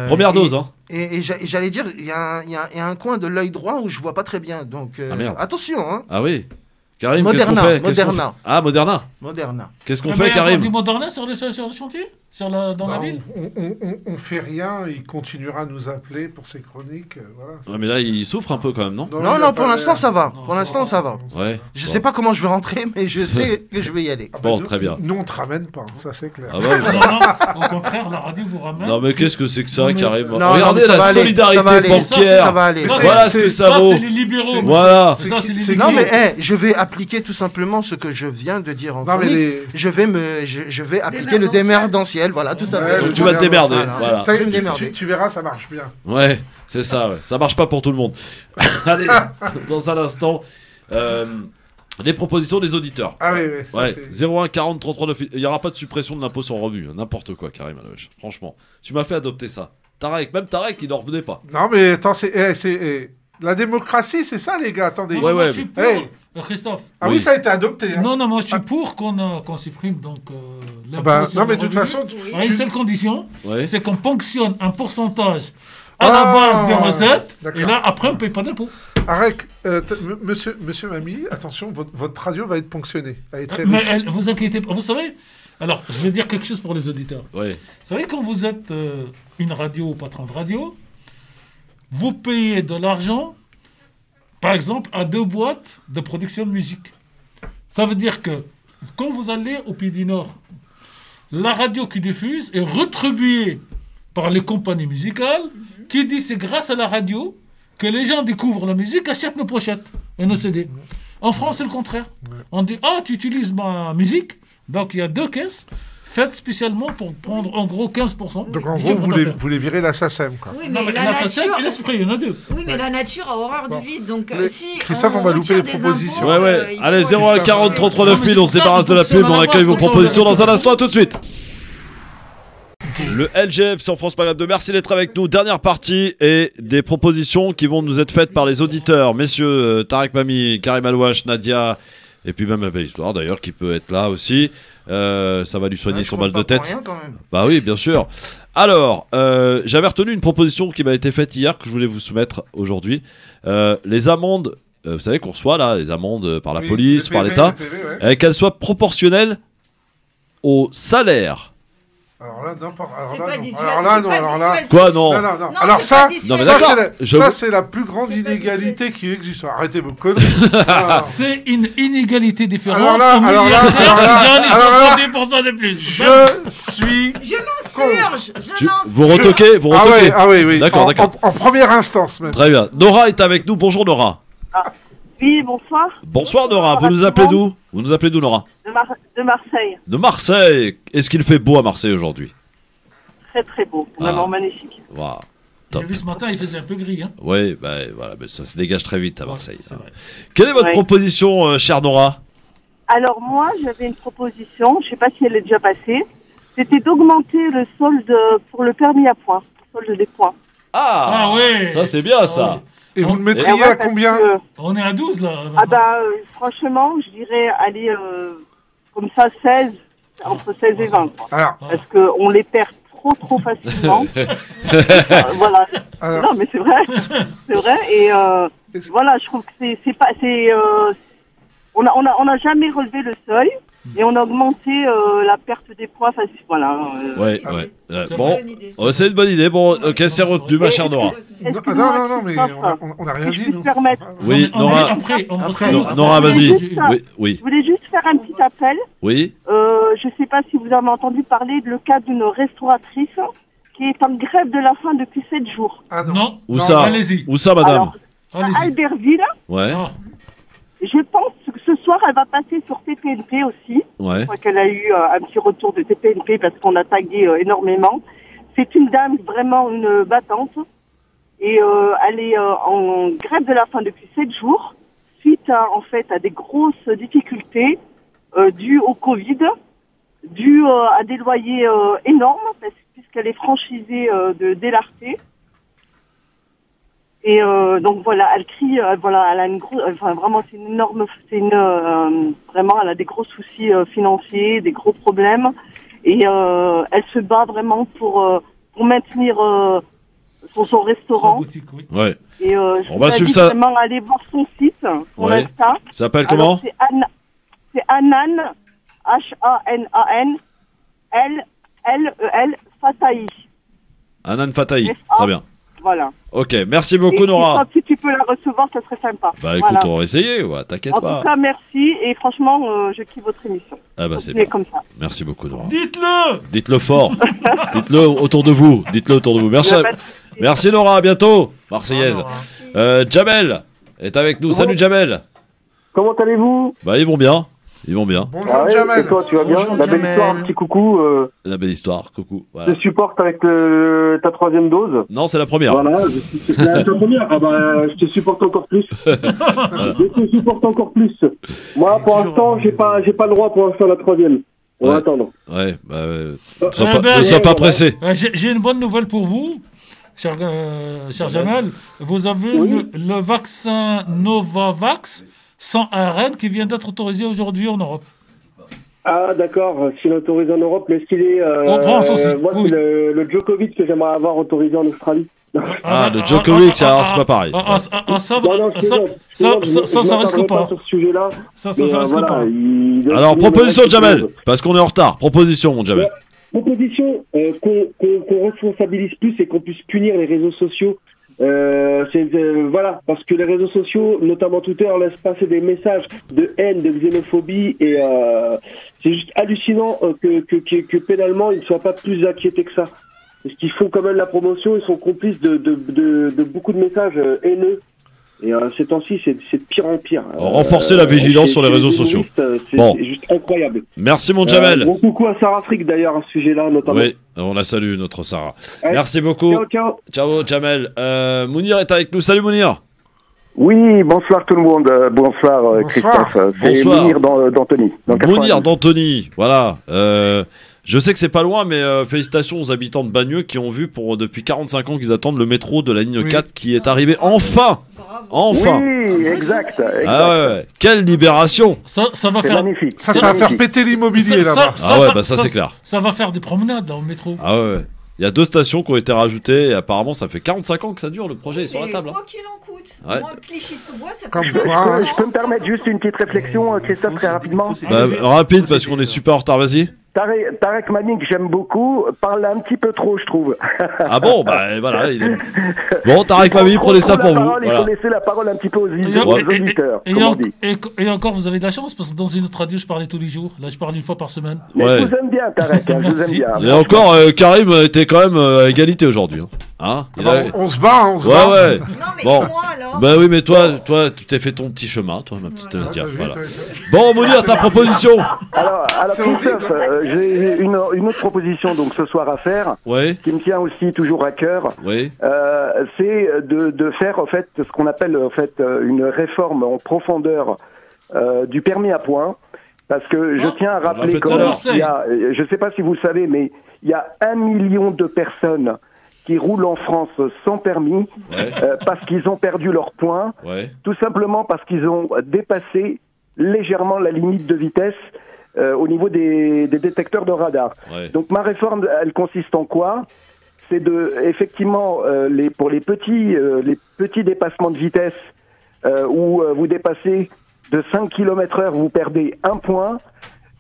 Première dose, hein. Et j'allais dire, il y a un coin de l'œil droit où je vois pas très bien. Donc, attention, hein. Ah oui. Karim, Moderna. Ah, Moderna. Qu'est-ce qu'on fait, Karim? Du Moderna sur le chantier, dans la ville. On fait rien. Il continuera à nous appeler pour ses chroniques. Voilà. Ouais, mais là, il souffre un peu quand même, non? Non, pour l'instant, ça va. Ça va. Ouais. Je sais pas comment je vais rentrer, mais je sais que je vais y aller. Bon, très bien. Nous, on te ramène pas, ça c'est clair. Ah bah, non, au contraire, la radio vous ramène. Non, mais qu'est-ce que c'est que ça, Karim? Regardez la solidarité bancaire. Ça va aller. Voilà ce que ça vaut. C'est les libéraux. Voilà. Non, mais je vais appliquer tout simplement ce que je viens de dire en chronique. Je vais appliquer le démerdentiel, voilà, tout ça. Donc tu vas te démerder. Voilà. Tu verras, ça marche bien. Ouais, c'est ça. Ouais. Ça marche pas pour tout le monde. Allez, dans un instant, les propositions des auditeurs. Ah oui. Ouais. 01 40 33 9. Il y aura pas de suppression de l'impôt sur le revenu, n'importe quoi, Karim. Franchement, tu m'as fait adopter ça. Même Tarek, il n'en revenait pas. Non, mais attends, c'est la démocratie, c'est ça, les gars. Attendez. Moi, je suis pour. Christophe. Ah oui, ça a été adopté. Hein. Non, moi je suis pour qu'on supprime donc non, mais de toute façon, à une seule condition, c'est qu'on ponctionne un pourcentage à la base des recettes, et là après on paye pas d'impôt. Arrête, monsieur Mamie, attention, votre radio va être ponctionnée. Elle est très mais riche. vous inquiétez pas, vous savez. Alors, je vais dire quelque chose pour les auditeurs. Oui. Vous savez, quand vous êtes une radio ou patron de radio, vous payez de l'argent. Par exemple, à 2 boîtes de production de musique. Ça veut dire que quand vous allez au Pays du Nord, la radio qui diffuse est rétribuée par les compagnies musicales qui disent c'est grâce à la radio que les gens découvrent la musique, achètent nos pochettes et nos CD. En France, c'est le contraire. On dit tu utilises ma musique, donc il y a 2 caisses faites spécialement pour prendre en gros 15%. Donc en gros, vous les virez la SACEM, quoi. Oui, mais la SACEM et l'esprit, il y en a 2. Oui, mais la nature a horreur du vide, donc si... Christophe, on va louper les propositions. Ouais. Allez, 01 40 33 9000, on se débarrasse de la pub, on accueille vos propositions dans un instant, tout de suite. Le LGF sur France Maghreb 2, merci d'être avec nous. Dernière partie et des propositions qui vont nous être faites par les auditeurs. Messieurs, Tarek Mami, Karim Alouache, Nadia, et puis même La Belle Histoire d'ailleurs qui peut être là aussi. Ça va lui soigner son mal de tête. Rien, quand même. Bah oui, bien sûr. Alors, j'avais retenu une proposition qui m'a été faite hier que je voulais vous soumettre aujourd'hui. Les amendes, vous savez qu'on reçoit là, les amendes par la police, par l'État, qu'elles soient proportionnelles au salaire. Alors là, n'importe. Quoi, non? Alors ça, non, mais ça c'est la plus grande inégalité qui existe. Arrêtez vos conneries. C'est une inégalité différente. Alors là, ils ont 10% de plus. Je m'insurge. Vous retoquez, Ah oui. D'accord. En première instance même. Très bien. Nora est avec nous. Bonjour Nora. Oui, bonsoir. Bonsoir Nora. Vous nous appelez d'où? Vous nous appelez d'où, Nora? De Marseille. De Marseille. Est-ce qu'il fait beau à Marseille aujourd'hui? Très très beau, vraiment magnifique. Wow. J'ai vu ce matin, il faisait un peu gris. Hein. Oui, voilà, mais ça se dégage très vite à Marseille. Ouais, quelle est votre proposition, chère Nora? Alors moi, j'avais une proposition, je ne sais pas si elle est déjà passée. C'était d'augmenter le solde pour le permis à points, solde des points. Ah oui. Ça c'est bien ça. Et vous le mettriez à combien? On est à 12 là. Franchement, je dirais aller comme ça 16, entre 16 et 20. Quoi. Alors. Parce qu'on les perd trop facilement. Voilà. Alors. Non, mais c'est vrai. Et voilà, je trouve que c'est pas... on n'a jamais relevé le seuil. Et on a augmenté la perte des poids. Voilà. Ouais. Bon, c'est une bonne idée. Bon, ok, c'est retenu, ma chère Nora. Non, mais on n'a rien dit, nous. Oui, Nora. Nora, vas-y. Oui. Je voulais juste faire un petit appel. Oui. Je ne sais pas si vous avez entendu parler de le cas d'une restauratrice qui est en grève de la faim depuis 7 jours. Ah non. Où ça? Allez-y. Où ça, madame? Alors, à Albertville. Ouais. Je pense que ce soir, elle va passer sur TPNP aussi. Ouais. Je crois qu'elle a eu un petit retour de TPNP parce qu'on a tagué énormément. C'est une dame, vraiment une battante. Et elle est en grève de la faim depuis 7 jours, suite à des grosses difficultés dues au Covid, dues à des loyers énormes, puisqu'elle est franchisée de Délarté. Et donc voilà, elle crie, elle a une grosse, vraiment c'est une énorme, vraiment elle a des gros soucis financiers, des gros problèmes, et elle se bat vraiment pour maintenir son restaurant. Boutique, oui. Ouais. Et on va suivre ça. Vraiment aller voir son site, son Insta. Ça s'appelle comment? C'est Hanan, Hanan, L-E-L Fatahi. Hanan Fatahi, très bien. Voilà. Ok, merci beaucoup Nora. Si tu peux la recevoir, ça serait sympa. Bah écoute, on va essayer, t'inquiète pas. En tout cas, merci et franchement, je kiffe votre émission. Ah bah c'est bien. Comme ça. Merci beaucoup Nora. Dites-le fort. Dites-le autour de vous. Merci Nora, à bientôt. Marseillaise. Jamel est avec nous. Salut Jamel. Comment allez-vous? Bah ils vont bien. Bonjour Jamel. Et toi, tu vas bien? La belle histoire, un petit coucou. La belle histoire, coucou. Voilà. Je te supporte avec ta 3e dose. Non, c'est la première. Voilà, c'est la première. Ah bah, je te supporte encore plus. Moi, pour l'instant, j'ai pas le droit pour faire la 3e. On va attendre. Ouais, ne sois pas pressé. J'ai une bonne nouvelle pour vous, cher Jamel. Vous avez le vaccin Novavax sans ARN qui vient d'être autorisé aujourd'hui en Europe. Ah d'accord, s'il est autorisé en Europe, mais est-ce qu'il est... en France aussi. Moi, c'est le Djokovic que j'aimerais avoir autorisé en Australie. Le Djokovic, alors c'est pas pareil. Ça risque pas. Sur ce sujet-là, ça risque pas. Alors, proposition de Jamel, parce qu'on est en retard. Proposition, mon Jamel. Proposition, qu'on responsabilise plus et qu'on puisse punir les réseaux sociaux. Voilà, parce que les réseaux sociaux, notamment Twitter, laissent passer des messages de haine, de xénophobie, et c'est juste hallucinant que pénalement ils ne soient pas plus inquiétés que ça. Parce qu'ils font quand même la promotion, ils sont complices de beaucoup de messages haineux. Et ces temps-ci, c'est de pire en pire. Renforcer la vigilance sur les réseaux sociaux. C'est juste incroyable. Merci mon Jamel. Bon coucou à Sarah Frick d'ailleurs à ce sujet-là notamment. Oui, on la salue notre Sarah. Merci beaucoup. Ciao Jamel. Mounir est avec nous. Salut Mounir. Oui, bonsoir tout le monde. Bonsoir Christophe. C'est Mounir d'Antony. Mounir d'Antony, voilà. Je sais que c'est pas loin, mais félicitations aux habitants de Bagneux qui ont vu depuis 45 ans qu'ils attendent le métro de la ligne 4 qui est arrivé enfin. Oui, exact. Ah ouais. Quelle libération. Ça va faire magnifique. Ça va faire péter l'immobilier là-bas. Ça c'est clair. Ça va faire des promenades dans le métro. Ah ouais. Il y a 2 stations qui ont été rajoutées et apparemment ça fait 45 ans que ça dure, le projet est sur la table. Quoi qu'il en coûte. Ouais. Moi, Clichy-sous-Bois, ça peut je peux me permettre juste une petite réflexion, Christophe, très rapidement. Rapide parce qu'on est super en retard, vas-y. Tarek Mani, que j'aime beaucoup, parle un petit peu trop, je trouve. Ah bon, bah voilà. Bon, Tarek Mani, prenez ça pour vous. Il faut laisser la parole un petit peu aux auditeurs. Et encore, vous avez de la chance, parce que dans une autre radio, je parlais tous les jours. Là, je parle 1 fois par semaine. Mais je vous aime bien, Tarek, je vous aime bien. Et encore, Karim était quand même à égalité aujourd'hui. Hein, on se bat, on se bat. Ouais. Non, mais moi, alors. Bah oui, mais toi, tu t'es fait ton petit chemin, toi, ma petite Nadia. Voilà. Bon, Mounir, ta proposition. Alors Christophe, j'ai une autre proposition donc ce soir à faire, qui me tient aussi toujours à cœur. C'est de faire en fait ce qu'on appelle en fait une réforme en profondeur du permis à points, parce que je tiens à rappeler qu'il y a, je ne sais pas si vous le savez, mais il y a 1 million de personnes qui roulent en France sans permis parce qu'ils ont perdu leurs points, tout simplement parce qu'ils ont dépassé légèrement la limite de vitesse au niveau des détecteurs de radar. Ouais. Donc ma réforme, elle consiste en quoi? C'est effectivement pour les petits dépassements de vitesse où vous dépassez de 5 km/h, vous perdez 1 point.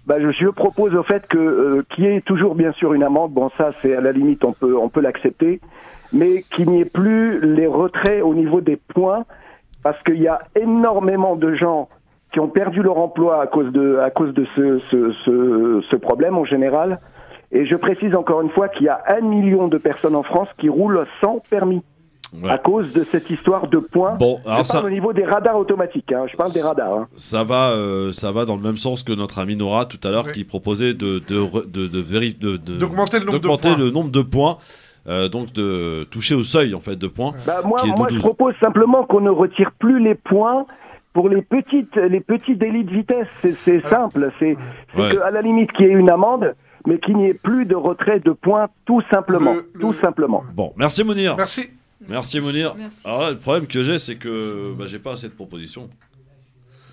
Je propose au fait qu'il y ait toujours bien sûr une amende. Bon, ça c'est à la limite on peut l'accepter, mais qu'il n'y ait plus les retraits au niveau des points, parce qu'il y a énormément de gens qui ont perdu leur emploi à cause de ce problème en général. Et je précise encore une fois qu'il y a 1 million de personnes en France qui roulent sans permis à cause de cette histoire de points. Bon, alors je parle au niveau des radars automatiques, je parle des radars. Hein. Ça va dans le même sens que notre ami Nora tout à l'heure qui proposait d'augmenter le nombre de points. Donc de toucher au seuil en fait de points. Moi je propose simplement qu'on ne retire plus les points pour les petits délits de vitesse. C'est simple, c'est qu'à la limite qu'il y ait une amende, mais qu'il n'y ait plus de retrait de points, tout simplement. Simplement. Bon, merci Mounir. Merci Mounir. Alors là, le problème que j'ai, c'est que j'ai pas assez de propositions.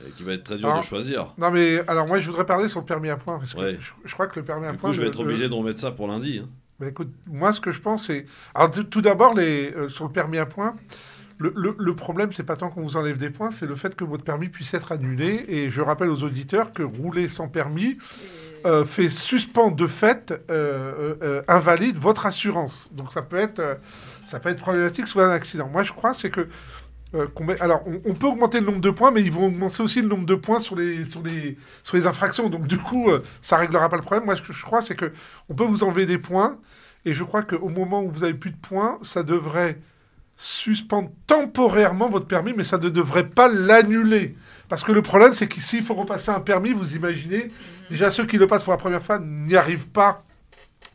Et qu'il va être très dur de choisir. Non mais, alors moi je voudrais parler sur le permis à points, parce que je crois que le permis à points... Du coup, je vais être obligé de remettre ça pour lundi. Hein. Écoute, moi ce que je pense c'est... Alors tout d'abord, sur le permis à points, le problème c'est pas tant qu'on vous enlève des points, c'est le fait que votre permis puisse être annulé. Et je rappelle aux auditeurs que rouler sans permis... fait suspendre de fait, invalide votre assurance. Donc ça peut être problématique soit un accident. Moi je crois c'est que alors on peut augmenter le nombre de points, mais ils vont augmenter aussi le nombre de points sur les infractions. Donc du coup ça réglera pas le problème. Moi ce que je crois c'est que on peut vous enlever des points, et je crois qu'au moment où vous avez plus de points, ça devrait suspendre temporairement votre permis, mais ça ne devrait pas l'annuler. Parce que le problème, c'est qu'ici, il faut repasser un permis, vous imaginez. Déjà, ceux qui le passent pour la première fois n'y arrivent pas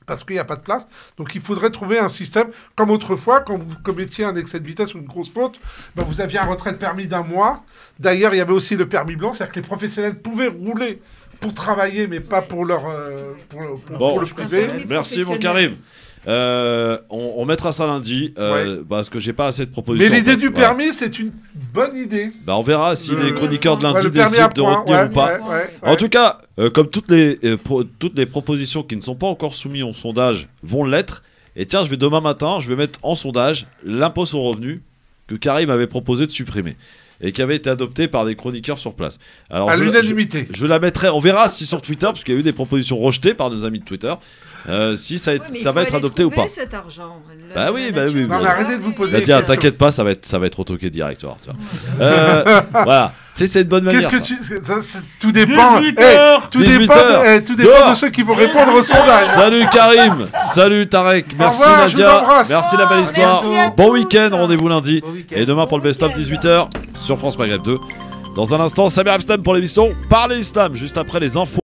parce qu'il n'y a pas de place. Donc, il faudrait trouver un système, comme autrefois, quand vous commettiez un excès de vitesse ou une grosse faute, vous aviez un retrait de permis d'1 mois. D'ailleurs, il y avait aussi le permis blanc, c'est-à-dire que les professionnels pouvaient rouler pour travailler, mais pas pour leur pour le privé. Merci, mon Karim. On mettra ça lundi parce que j'ai pas assez de propositions. Mais l'idée du permis, c'est une bonne idée. On verra si les chroniqueurs de lundi décident de retenir ou pas. En tout cas, comme toutes les propositions qui ne sont pas encore soumises au sondage vont l'être. Et tiens, demain matin, je vais mettre en sondage l'impôt sur le revenu que Karim avait proposé de supprimer et qui avait été adopté par des chroniqueurs sur place. Alors, à l'unanimité. Je la mettrai, on verra si sur Twitter, parce qu'il y a eu des propositions rejetées par nos amis de Twitter, si ça va être adopté ou pas. Cet argent. Oui. Non, mais arrêtez de vous poser des questions. T'inquiète pas, ça va être retoqué directoire. Voilà. C'est une bonne manière. Tout dépend. Tout dépend de ceux qui vont répondre au sondage. Salut Karim. Salut Tarek. Merci Nadia. Merci la belle histoire. Bon week-end. Rendez-vous lundi. Et demain pour le best-of 18h sur France Maghreb 2. Dans un instant, Samir Abstam pour l'émission Parler Islam. Juste après les infos.